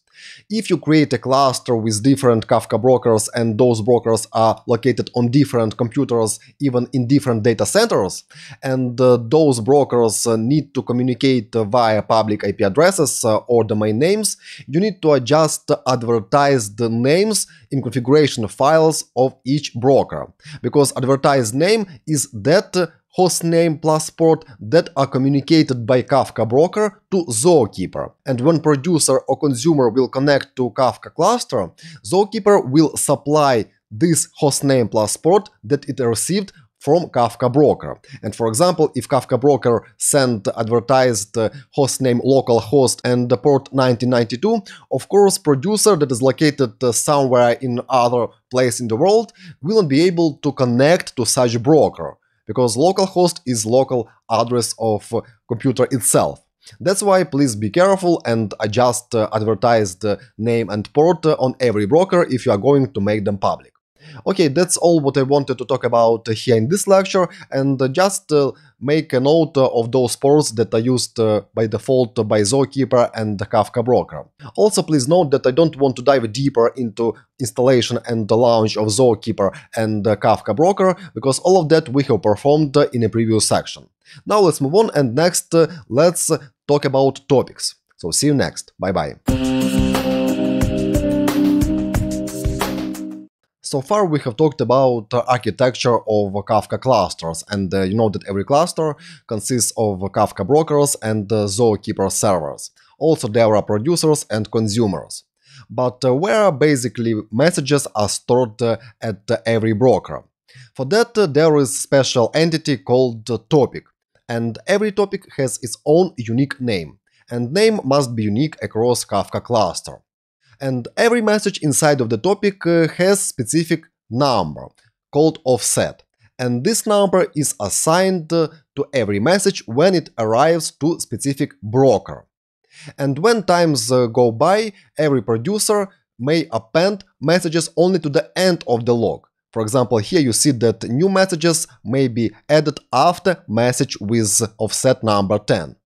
If you create a cluster with different Kafka brokers and those brokers are located on different computers, even in different data centers, and those brokers need to communicate via public IP addresses or domain names, you need to adjust advertised names in configuration files of each broker, because advertised name is that hostname plus port that are communicated by Kafka broker to Zookeeper. And when producer or consumer will connect to Kafka cluster, Zookeeper will supply this hostname plus port that it received from Kafka broker. And for example, if Kafka broker sent advertised hostname localhost and the port 1992, of course producer that is located somewhere in other place in the world will not be able to connect to such broker, because localhost is local address of computer itself. That's why please be careful and adjust advertised name and port on every broker if you are going to make them public. Okay, that's all what I wanted to talk about here in this lecture, and just make a note of those ports that are used by default by Zookeeper and the Kafka broker. Also, please note that I don't want to dive deeper into installation and the launch of Zookeeper and the Kafka broker, because all of that we have performed in a previous section. Now let's move on, and next let's talk about topics. So see you next. Bye bye. So far we have talked about architecture of Kafka clusters, and you know that every cluster consists of Kafka brokers and Zookeeper servers. Also there are producers and consumers. But where basically messages are stored at every broker. For that there is special entity called topic, and every topic has its own unique name, and name must be unique across Kafka cluster. And every message inside of the topic has specific number called offset, and this number is assigned to every message when it arrives to specific broker. And when times go by, every producer may append messages only to the end of the log. For example, here you see that new messages may be added after message with offset number 10.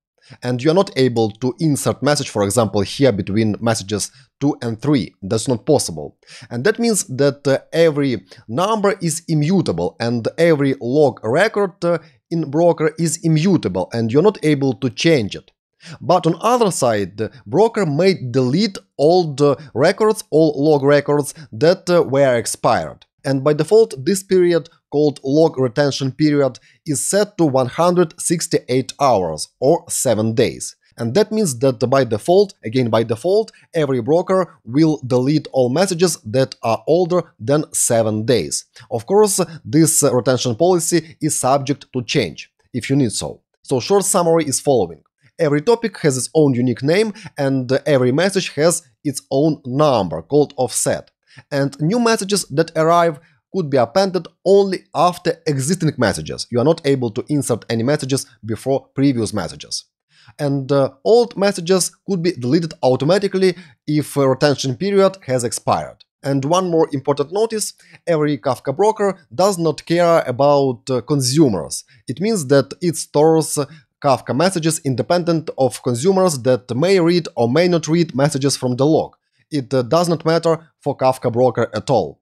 And you are not able to insert message, for example, here between messages 2 and 3. That's not possible. And that means that every number is immutable and every log record in broker is immutable and you're not able to change it. But on other side, the broker may delete all the records, all log records that were expired. And by default, this period, called log retention period, is set to 168 hours or 7 days. And that means that by default, again by default, every broker will delete all messages that are older than 7 days. Of course, this retention policy is subject to change, if you need so. So short summary is following. Every topic has its own unique name and every message has its own number called offset. And new messages that arrive could be appended only after existing messages. You are not able to insert any messages before previous messages. And old messages could be deleted automatically if a retention period has expired. And one more important notice, every Kafka broker does not care about consumers. It means that it stores Kafka messages independent of consumers that may read or may not read messages from the log. It does not matter for Kafka broker at all.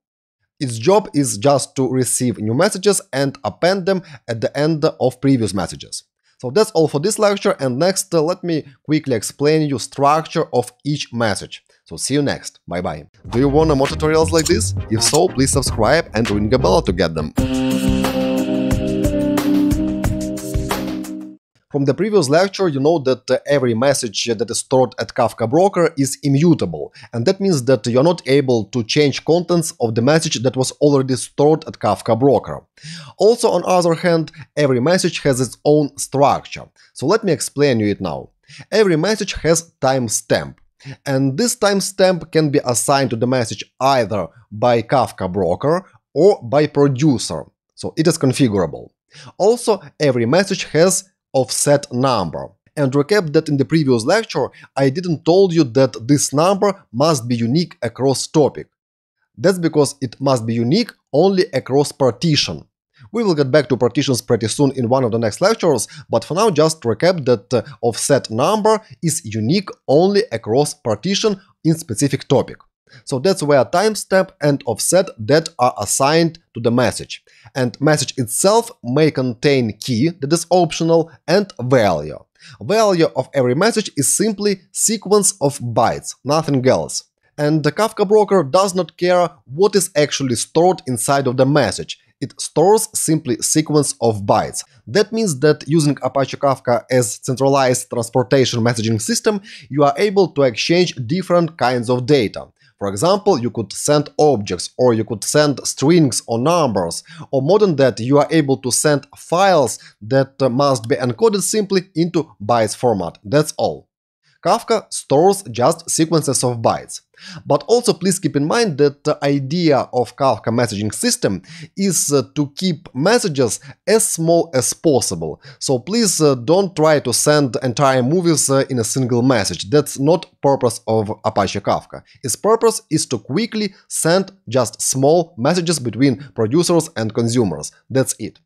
Its job is just to receive new messages and append them at the end of previous messages. So that's all for this lecture, and next let me quickly explain you structure of each message. So see you next. Bye bye. Do you want more tutorials like this? If so, please subscribe and ring the bell to get them. From the previous lecture, you know that every message that is stored at Kafka broker is immutable, and that means that you're not able to change contents of the message that was already stored at Kafka broker. Also, on the other hand, every message has its own structure. So let me explain you it now. Every message has timestamp, And this timestamp can be assigned to the message either by Kafka Broker or by producer, so it is configurable. Also, every message has offset number. And recap that in the previous lecture I didn't told you that this number must be unique across topic. That's because it must be unique only across partition. We will get back to partitions pretty soon in one of the next lectures, but for now just recap that offset number is unique only across partition in specific topic. So that's where timestamp and offset that are assigned to the message. And message itself may contain key, that is optional, and value. Value of every message is simply sequence of bytes, nothing else. And the Kafka Broker does not care what is actually stored inside of the message. It stores simply sequence of bytes. That means that using Apache Kafka as centralized transportation messaging system, you are able to exchange different kinds of data. For example, you could send objects, or you could send strings or numbers, or more than that, you are able to send files that must be encoded simply into bytes format. That's all. Kafka stores just sequences of bytes. But also please keep in mind that the idea of Kafka messaging system is to keep messages as small as possible. So please don't try to send entire movies in a single message. That's not purpose of Apache Kafka. Its purpose is to quickly send just small messages between producers and consumers. That's it.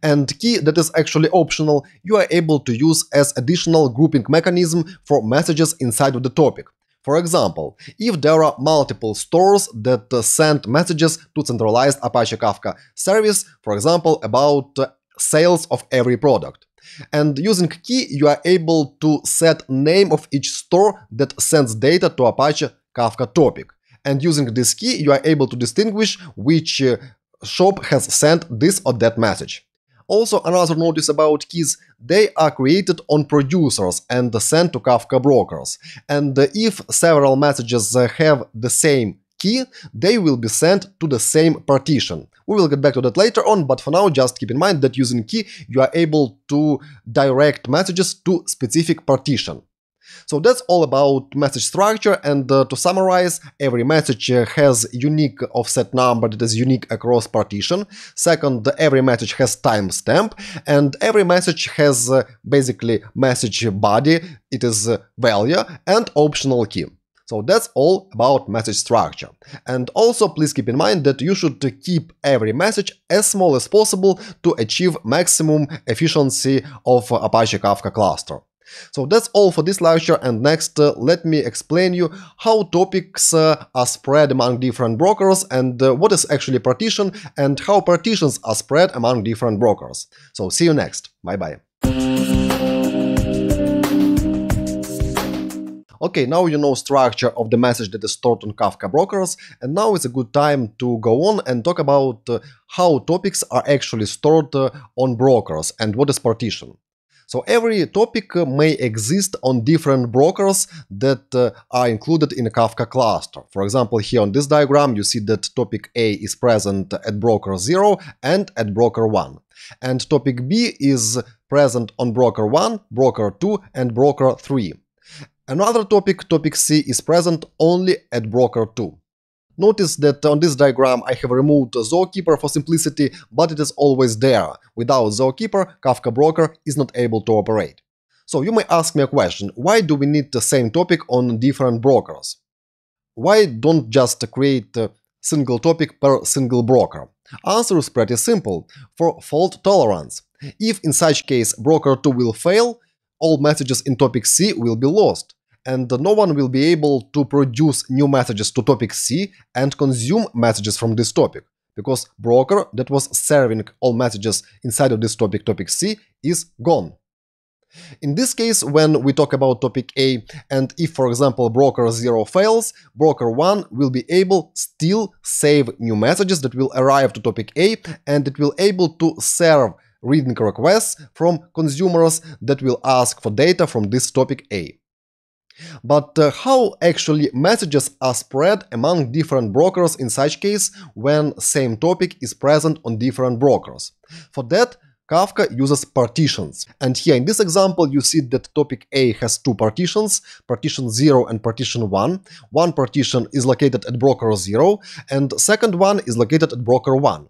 And key that is actually optional, you are able to use as additional grouping mechanism for messages inside of the topic. For example, if there are multiple stores that send messages to centralized Apache Kafka service, for example, about sales of every product. And using key, you are able to set name of each store that sends data to Apache Kafka topic. And using this key, you are able to distinguish which shop has sent this or that message. Also, another notice about keys, they are created on producers and sent to Kafka Brokers. And if several messages have the same key, they will be sent to the same partition. We will get back to that later on, but for now just keep in mind that using key you are able to direct messages to specific partition. So that's all about message structure, and to summarize, every message has unique offset number that is unique across partition. Second, every message has timestamp, and every message has basically message body, it is value, and optional key. So that's all about message structure. And also please keep in mind that you should keep every message as small as possible to achieve maximum efficiency of Apache Kafka cluster. So that's all for this lecture, and next let me explain you how topics are spread among different brokers, and what is actually partition, and how partitions are spread among different brokers. So see you next. Bye bye. Okay, now you know structure of the message that is stored on Kafka Brokers, and now it's a good time to go on and talk about how topics are actually stored on brokers and what is partition. So every topic may exist on different brokers that are included in a Kafka cluster. For example, here on this diagram you see that topic A is present at broker 0 and at broker 1. And topic B is present on broker 1, broker 2 and broker 3. Another topic, topic C, is present only at broker 2. Notice that on this diagram I have removed Zookeeper for simplicity, but it is always there. Without Zookeeper, Kafka Broker is not able to operate. So you may ask me a question, why do we need the same topic on different brokers? Why don't just create a single topic per single broker? Answer is pretty simple, for fault tolerance. If in such case broker 2 will fail, all messages in topic C will be lost, and no one will be able to produce new messages to topic C and consume messages from this topic, because broker that was serving all messages inside of this topic, topic C, is gone. In this case, when we talk about topic A, and if, for example, broker 0 fails, broker 1 will be able still save new messages that will arrive to topic A, and it will able to serve reading requests from consumers that will ask for data from this topic A. But how actually messages are spread among different brokers in such case when same topic is present on different brokers? For that, Kafka uses partitions. And here in this example, you see that topic A has two partitions, partition 0 and partition 1. One partition is located at broker 0, and second one is located at broker 1.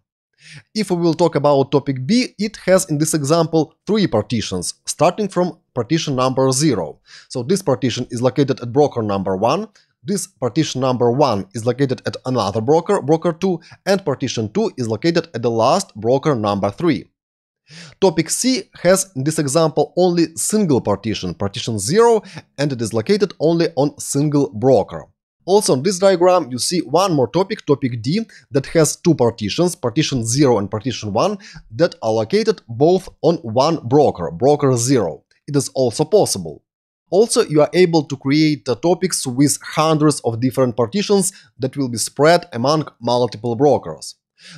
If we will talk about topic B, it has in this example three partitions, starting from partition number 0. So this partition is located at broker number 1, this partition number 1 is located at another broker, broker 2, and partition 2 is located at the last broker number 3. Topic C has in this example only single partition, partition 0, and it is located only on single broker. Also on this diagram you see one more topic, topic D, that has two partitions, partition 0 and partition 1, that are located both on one broker, broker 0. It is also possible. Also, you are able to create topics with hundreds of different partitions that will be spread among multiple brokers.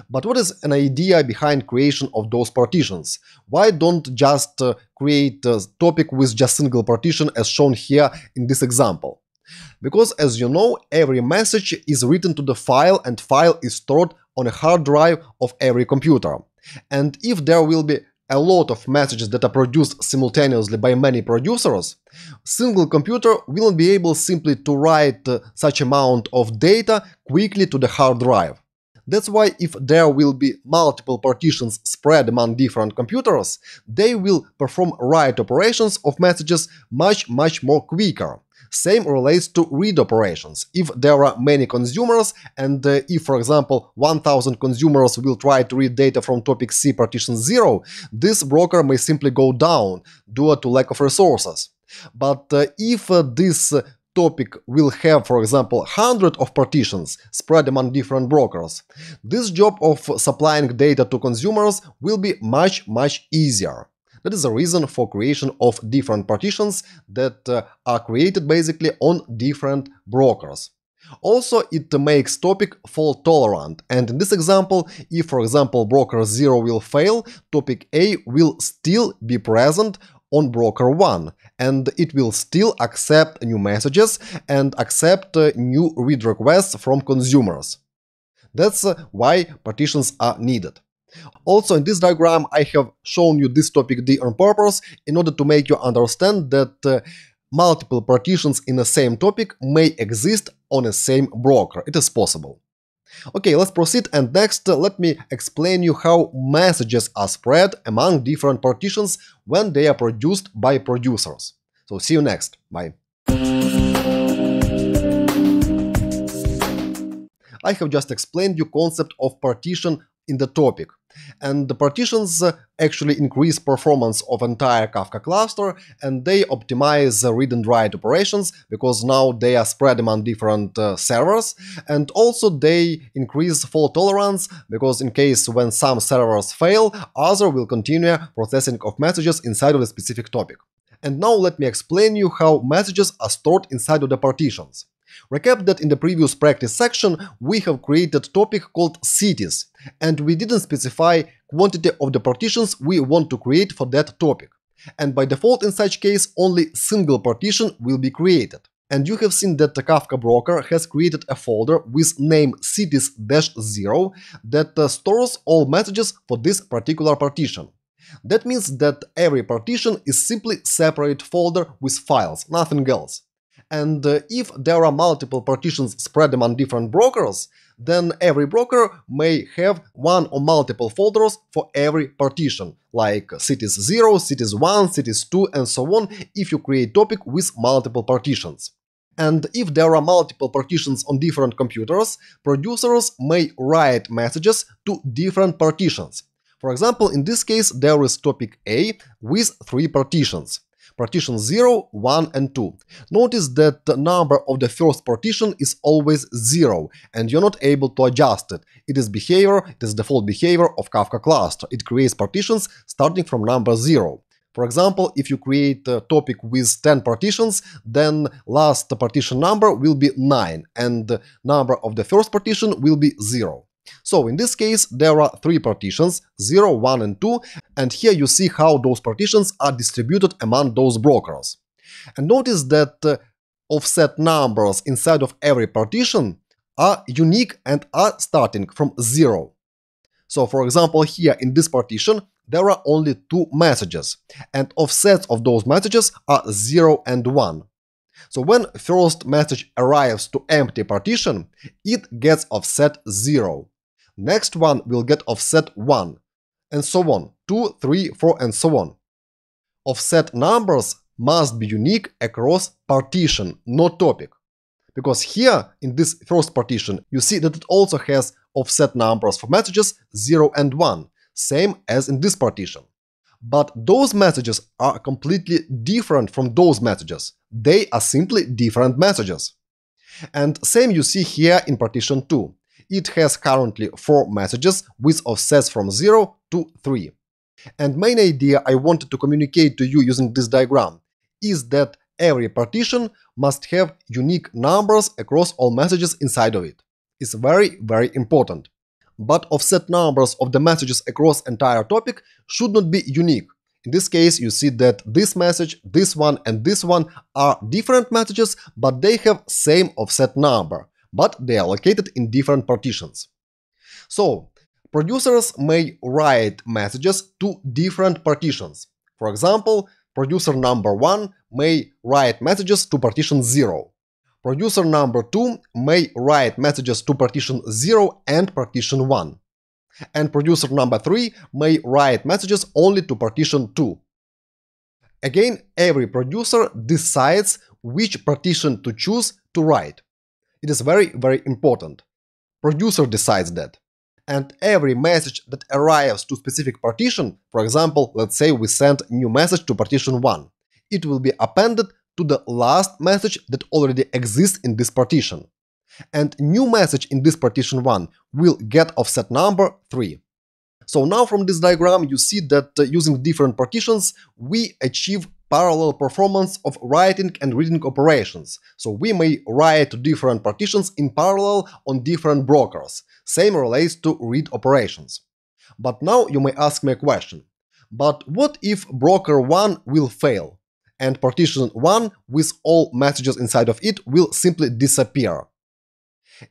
But what is an idea behind creation of those partitions? Why don't just create a topic with just single partition as shown here in this example? Because as you know, every message is written to the file and file is stored on a hard drive of every computer. And if there will be a lot of messages that are produced simultaneously by many producers, single computer will be able simply to write such amount of data quickly to the hard drive. That's why if there will be multiple partitions spread among different computers, they will perform write operations of messages much more quicker. Same relates to read operations. If there are many consumers and if, for example, 1000 consumers will try to read data from topic C partition 0, this broker may simply go down due to lack of resources. But if this topic will have, for example, 100 of partitions spread among different brokers, this job of supplying data to consumers will be much easier. That is the reason for creation of different partitions that are created basically on different brokers. Also, it makes topic fault tolerant, and in this example, if for example broker 0 will fail, topic A will still be present on broker 1, and it will still accept new messages and accept new read requests from consumers. That's why partitions are needed. Also in this diagram I have shown you this topic D on purpose in order to make you understand that multiple partitions in the same topic may exist on the same broker. It is possible. Okay, let's proceed, and next let me explain you how messages are spread among different partitions when they are produced by producers. So see you next. Bye. I have just explained you concept of partition in the topic. And the partitions actually increase performance of entire Kafka cluster, and they optimize read and write operations because now they are spread among different servers, and also they increase fault tolerance because in case when some servers fail, other will continue processing of messages inside of a specific topic. And now let me explain you how messages are stored inside of the partitions. Recap that in the previous practice section we have created a topic called cities, and we didn't specify quantity of the partitions we want to create for that topic. And by default in such case only single partition will be created. And you have seen that the Kafka Broker has created a folder with name cities-0 that stores all messages for this particular partition. That means that every partition is simply separate folder with files, nothing else. And if there are multiple partitions spread among different brokers, then every broker may have one or multiple folders for every partition, like cities 0, cities 1, cities 2, and so on, if you create topic with multiple partitions. And if there are multiple partitions on different computers, producers may write messages to different partitions. For example, in this case, there is topic A with 3 partitions. Partition 0, 1, and 2. Notice that the number of the first partition is always 0, and you're not able to adjust it. It is default behavior of Kafka cluster. It creates partitions starting from number 0. For example, if you create a topic with 10 partitions, then last partition number will be 9, and the number of the first partition will be 0. So in this case there are 3 partitions, 0, 1, and 2, and here you see how those partitions are distributed among those brokers. And notice that offset numbers inside of every partition are unique and are starting from 0. So for example, here in this partition, there are only two messages, and offsets of those messages are 0 and 1. So when first message arrives to empty partition, it gets offset 0. Next one will get offset 1, and so on, 2, 3, 4, and so on. Offset numbers must be unique across partition, not topic. Because here, in this first partition, you see that it also has offset numbers for messages 0 and 1, same as in this partition. But those messages are completely different from those messages. They are simply different messages. And same you see here in partition 2. It has currently 4 messages with offsets from 0 to 3. And main idea I wanted to communicate to you using this diagram is that every partition must have unique numbers across all messages inside of it. It's very, very important. But offset numbers of the messages across entire topic should not be unique. In this case, you see that this message, this one, and this one are different messages, but they have same offset number, but they are located in different partitions. So, producers may write messages to different partitions. For example, producer number 1 may write messages to partition 0. Producer number 2 may write messages to partition 0 and partition 1. And producer number 3 may write messages only to partition 2. Again, every producer decides which partition to choose to write. It is very, very important. Producer decides that. And every message that arrives to specific partition, for example, let's say we send new message to partition 1, it will be appended to the last message that already exists in this partition. And new message in this partition 1 will get offset number 3. So now from this diagram you see that using different partitions we achieve parallel performance of writing and reading operations. So we may write to different partitions in parallel on different brokers. Same relates to read operations. But now you may ask me a question. But what if broker 1 will fail? And partition 1 with all messages inside of it will simply disappear.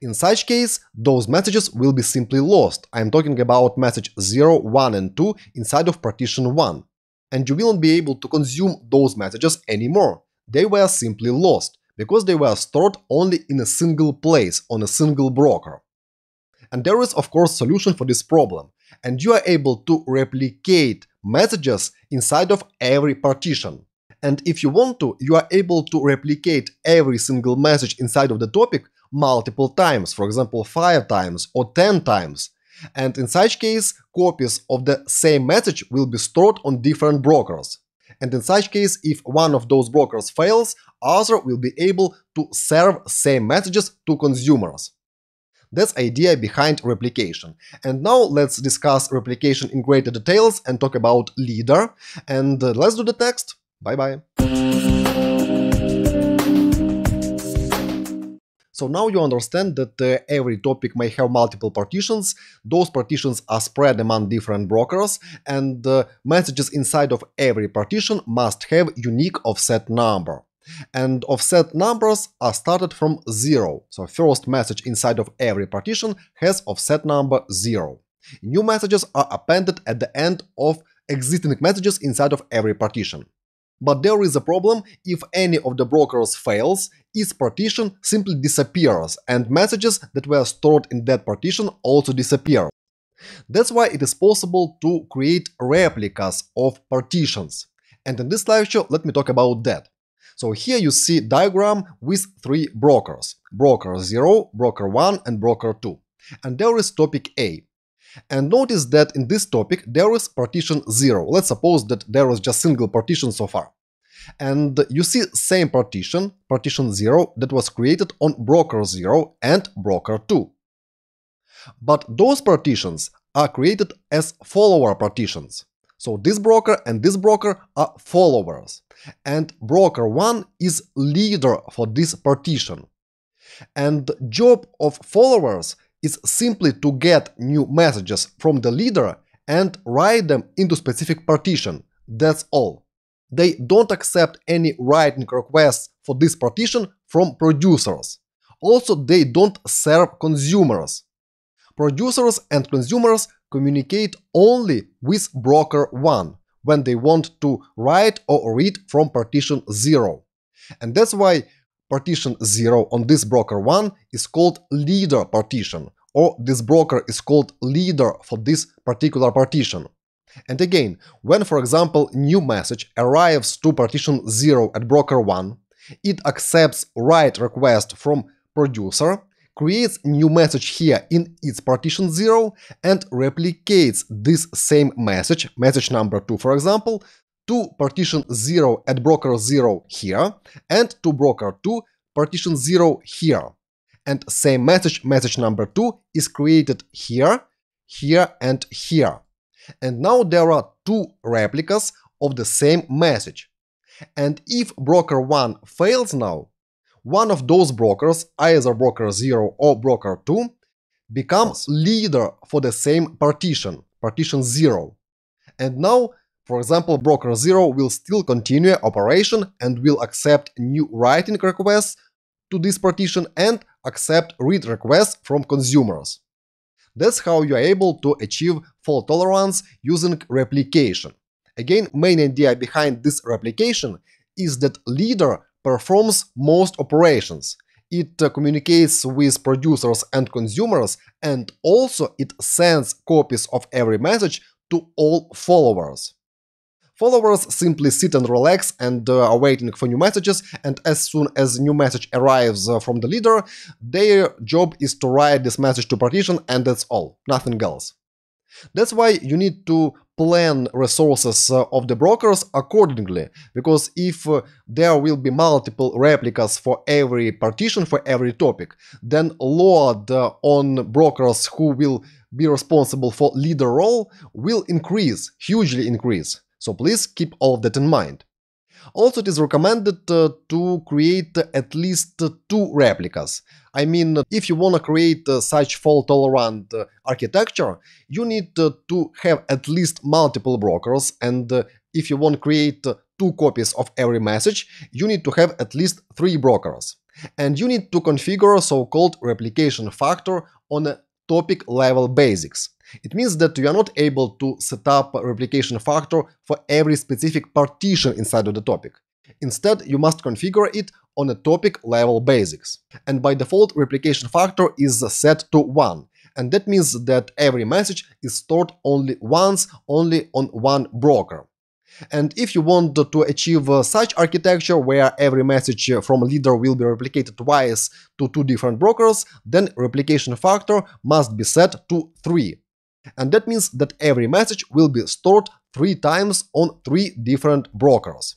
In such case, those messages will be simply lost. I am talking about message 0, 1, and 2 inside of partition 1. And you will not be able to consume those messages anymore. They were simply lost, because they were stored only in a single place, on a single broker. And there is, of course, a solution for this problem. And you are able to replicate messages inside of every partition. And if you want to, you are able to replicate every single message inside of the topic multiple times, for example 5 times or 10 times. And in such case, copies of the same message will be stored on different brokers. And in such case, if one of those brokers fails, other will be able to serve same messages to consumers. That's the idea behind replication. And now let's discuss replication in greater details and talk about leader. And let's do the text. Bye-bye. So now you understand that every topic may have multiple partitions. Those partitions are spread among different brokers, and messages inside of every partition must have unique offset number. And offset numbers are started from 0. So first message inside of every partition has offset number 0. New messages are appended at the end of existing messages inside of every partition. But there is a problem. If any of the brokers fails, its partition simply disappears, and messages that were stored in that partition also disappear. That's why it is possible to create replicas of partitions. And in this lecture, let me talk about that. So here you see diagram with 3 brokers. Broker 0, broker 1, and broker 2. And there is topic A. And notice that in this topic there is partition 0. Let's suppose that there is just single partition so far. And you see same partition, partition 0, that was created on broker 0 and broker 2. But those partitions are created as follower partitions. So this broker and this broker are followers. And broker 1 is leader for this partition. And the job of followers is simply to get new messages from the leader and write them into specific partition. That's all. They don't accept any writing requests for this partition from producers. Also, they don't serve consumers. Producers and consumers communicate only with broker 1 when they want to write or read from partition 0. And that's why partition 0 on this broker 1 is called leader partition, or this broker is called leader for this particular partition. And again, when, for example, new message arrives to partition 0 at broker 1, it accepts write request from producer, creates new message here in its partition 0, and replicates this same message, message number 2 for example, to partition 0 at broker 0 here, and to broker 2 partition 0 here. And same message, message number 2, is created here, here, and here. And now there are two replicas of the same message. And if broker 1 fails now, one of those brokers, either broker 0 or broker 2, becomes leader for the same partition, partition 0. And now, for example, broker 0 will still continue operation and will accept new writing requests to this partition and accept read requests from consumers. That's how you are able to achieve fault tolerance using replication. Again, main idea behind this replication is that leader performs most operations. It communicates with producers and consumers, and also it sends copies of every message to all followers. Followers simply sit and relax and are waiting for new messages, and as soon as new message arrives from the leader, their job is to write this message to partition, and that's all, nothing else. That's why you need to plan resources of the brokers accordingly, because if there will be multiple replicas for every partition, for every topic, then load on brokers who will be responsible for leader role will increase, hugely increase. So please keep all of that in mind. Also, it is recommended to create at least 2 replicas. I mean, if you want to create such fault-tolerant architecture, you need to have at least multiple brokers, and if you want to create 2 copies of every message, you need to have at least 3 brokers. And you need to configure so-called replication factor on a topic level basics. It means that you are not able to set up a replication factor for every specific partition inside of the topic. Instead, you must configure it on a topic level basics. And by default, replication factor is set to 1. And that means that every message is stored only once, only on one broker. And if you want to achieve such architecture where every message from a leader will be replicated twice to 2 different brokers, then replication factor must be set to 3. And that means that every message will be stored 3 times on 3 different brokers.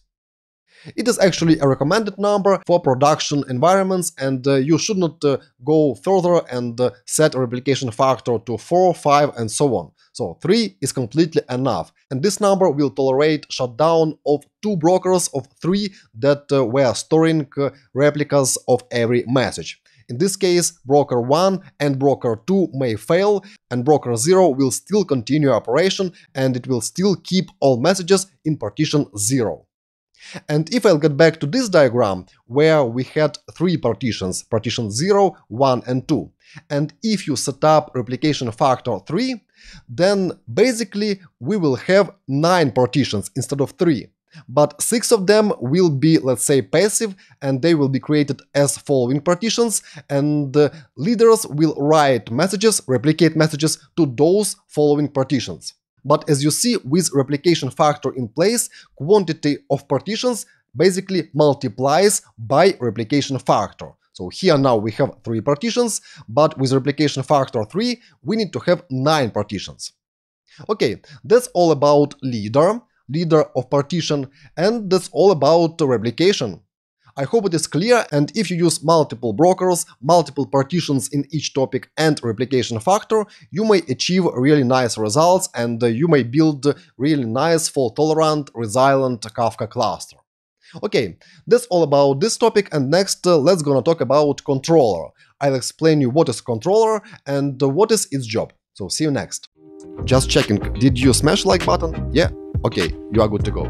It is actually a recommended number for production environments, and you should not go further and set a replication factor to 4, 5, and so on. So 3 is completely enough, and this number will tolerate shutdown of 2 brokers of 3 that were storing replicas of every message. In this case, broker 1 and broker 2 may fail, and broker 0 will still continue operation, and it will still keep all messages in partition 0. And if I'll get back to this diagram, where we had 3 partitions, partition 0, 1, and 2, and if you set up replication factor 3, then basically we will have 9 partitions instead of 3. But 6 of them will be, let's say, passive, and they will be created as following partitions, and leaders will write messages, replicate messages to those following partitions. But as you see, with replication factor in place, quantity of partitions basically multiplies by replication factor. So here now we have 3 partitions, but with replication factor 3, we need to have 9 partitions. Okay, that's all about leader of partition, and that's all about replication. I hope it is clear, and if you use multiple brokers, multiple partitions in each topic and replication factor, you may achieve really nice results, and you may build really nice fault-tolerant, resilient Kafka cluster. Okay, that's all about this topic, and next let's gonna talk about controller. I'll explain you what is controller and what is its job. So see you next. Just checking, did you smash like button? Yeah? Okay, you are good to go.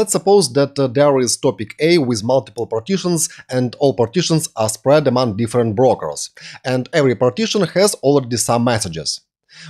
Let's suppose that there is topic A with multiple partitions and all partitions are spread among different brokers, and every partition has already some messages.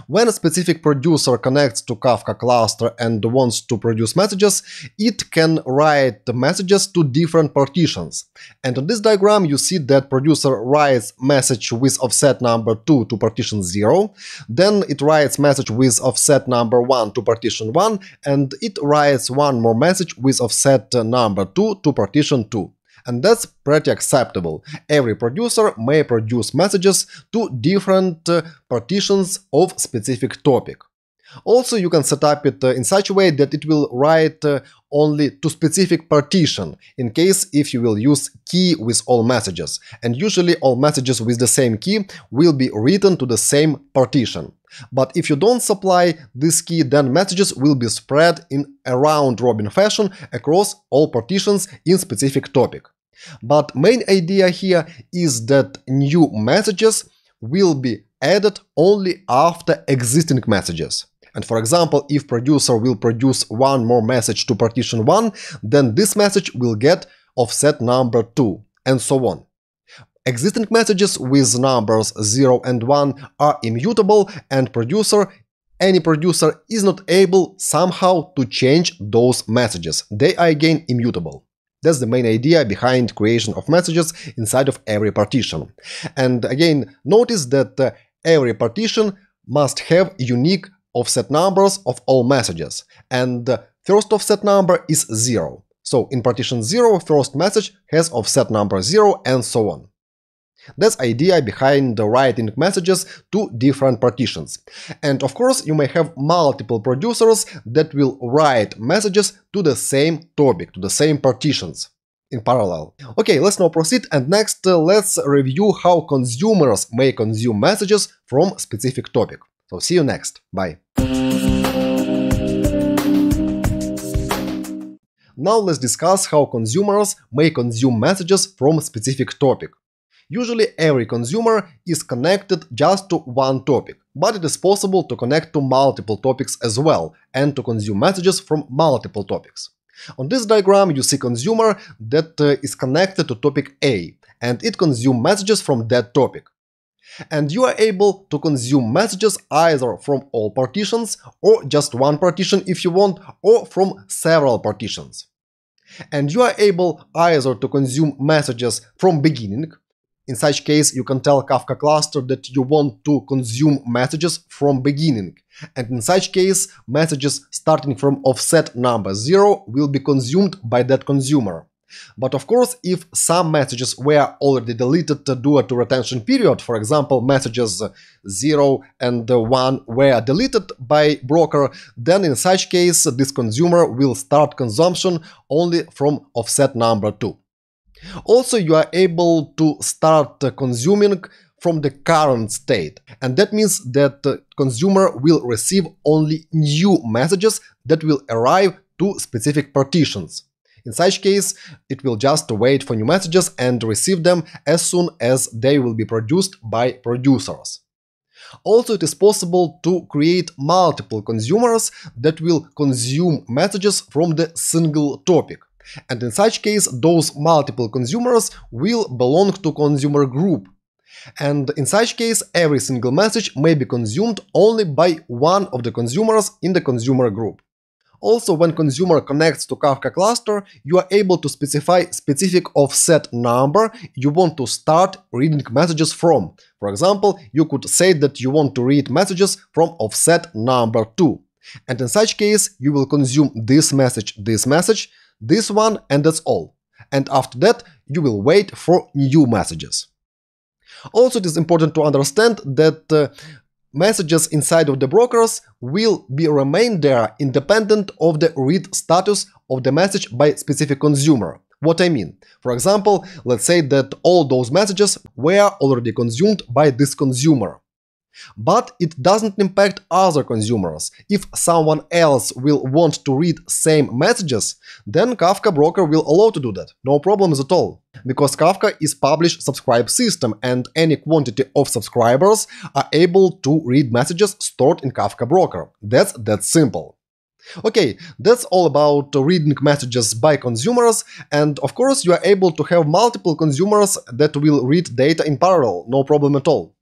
When a specific producer connects to Kafka cluster and wants to produce messages, it can write the messages to different partitions. And on this diagram you see that producer writes message with offset number 2 to partition 0, then it writes message with offset number 1 to partition 1, and it writes one more message with offset number 2 to partition 2. And that's pretty acceptable. Every producer may produce messages to different partitions of specific topic. Also, you can set up it in such a way that it will write only to specific partition, in case if you will use key with all messages. And usually all messages with the same key will be written to the same partition. But if you don't supply this key, then messages will be spread in a round-robin fashion across all partitions in specific topic. But main idea here is that new messages will be added only after existing messages. And for example, if producer will produce one more message to partition 1, then this message will get offset number 2, and so on. Existing messages with numbers 0 and 1 are immutable, and any producer is not able somehow to change those messages. They are again immutable. That's the main idea behind creation of messages inside of every partition. And again, notice that every partition must have unique offset numbers of all messages. And the first offset number is 0. So in partition 0, first message has offset number 0, and so on. That's idea behind the writing messages to different partitions. And of course, you may have multiple producers that will write messages to the same topic, to the same partitions in parallel. Okay, let's now proceed, and next let's review how consumers may consume messages from specific topic. So see you next. Bye. Now let's discuss how consumers may consume messages from specific topic. Usually every consumer is connected just to one topic, but it is possible to connect to multiple topics as well and to consume messages from multiple topics. On this diagram you see consumer that is connected to topic A, and it consumes messages from that topic. And you are able to consume messages either from all partitions, or just one partition if you want, or from several partitions. And you are able either to consume messages from beginning. In such case, you can tell Kafka cluster that you want to consume messages from beginning. And in such case, messages starting from offset number 0 will be consumed by that consumer. But of course, if some messages were already deleted due to retention period, for example, messages 0 and 1 were deleted by broker, then in such case, this consumer will start consumption only from offset number 2. Also, you are able to start consuming from the current state, and that means that the consumer will receive only new messages that will arrive to specific partitions. In such case, it will just wait for new messages and receive them as soon as they will be produced by producers. Also, it is possible to create multiple consumers that will consume messages from the single topic. And in such case, those multiple consumers will belong to consumer group. And in such case, every single message may be consumed only by one of the consumers in the consumer group. Also, when consumer connects to Kafka cluster, you are able to specify specific offset number you want to start reading messages from. For example, you could say that you want to read messages from offset number 2. And in such case, you will consume this message, this one, and that's all. And after that, you will wait for new messages. Also, it is important to understand that messages inside of the brokers will remain there independent of the read status of the message by specific consumer. What I mean? For example, let's say that all those messages were already consumed by this consumer. But it doesn't impact other consumers. If someone else will want to read same messages, then Kafka broker will allow to do that. No problems at all. Because Kafka is publish-subscribe system, and any quantity of subscribers are able to read messages stored in Kafka broker. That's that simple. Okay, that's all about reading messages by consumers, and of course you are able to have multiple consumers that will read data in parallel, no problem at all.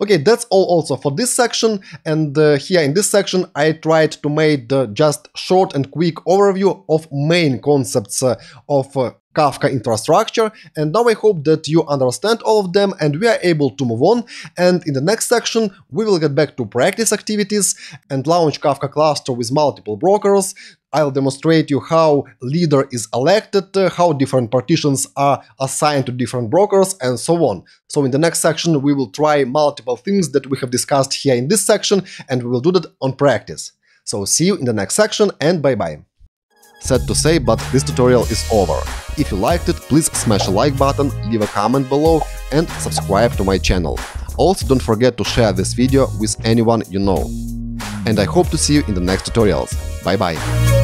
Okay, that's all also for this section, and here in this section I tried to make just short and quick overview of main concepts of Kafka infrastructure, and now I hope that you understand all of them and we are able to move on, and in the next section we will get back to practice activities and launch Kafka cluster with multiple brokers. I'll demonstrate you how leader is elected, how different partitions are assigned to different brokers, and so on. So in the next section we will try multiple things that we have discussed here in this section, and we will do that on practice. So see you in the next section, and bye bye. Sad to say, but this tutorial is over. If you liked it, please smash a like button, leave a comment below and subscribe to my channel. Also don't forget to share this video with anyone you know. And I hope to see you in the next tutorials. Bye bye.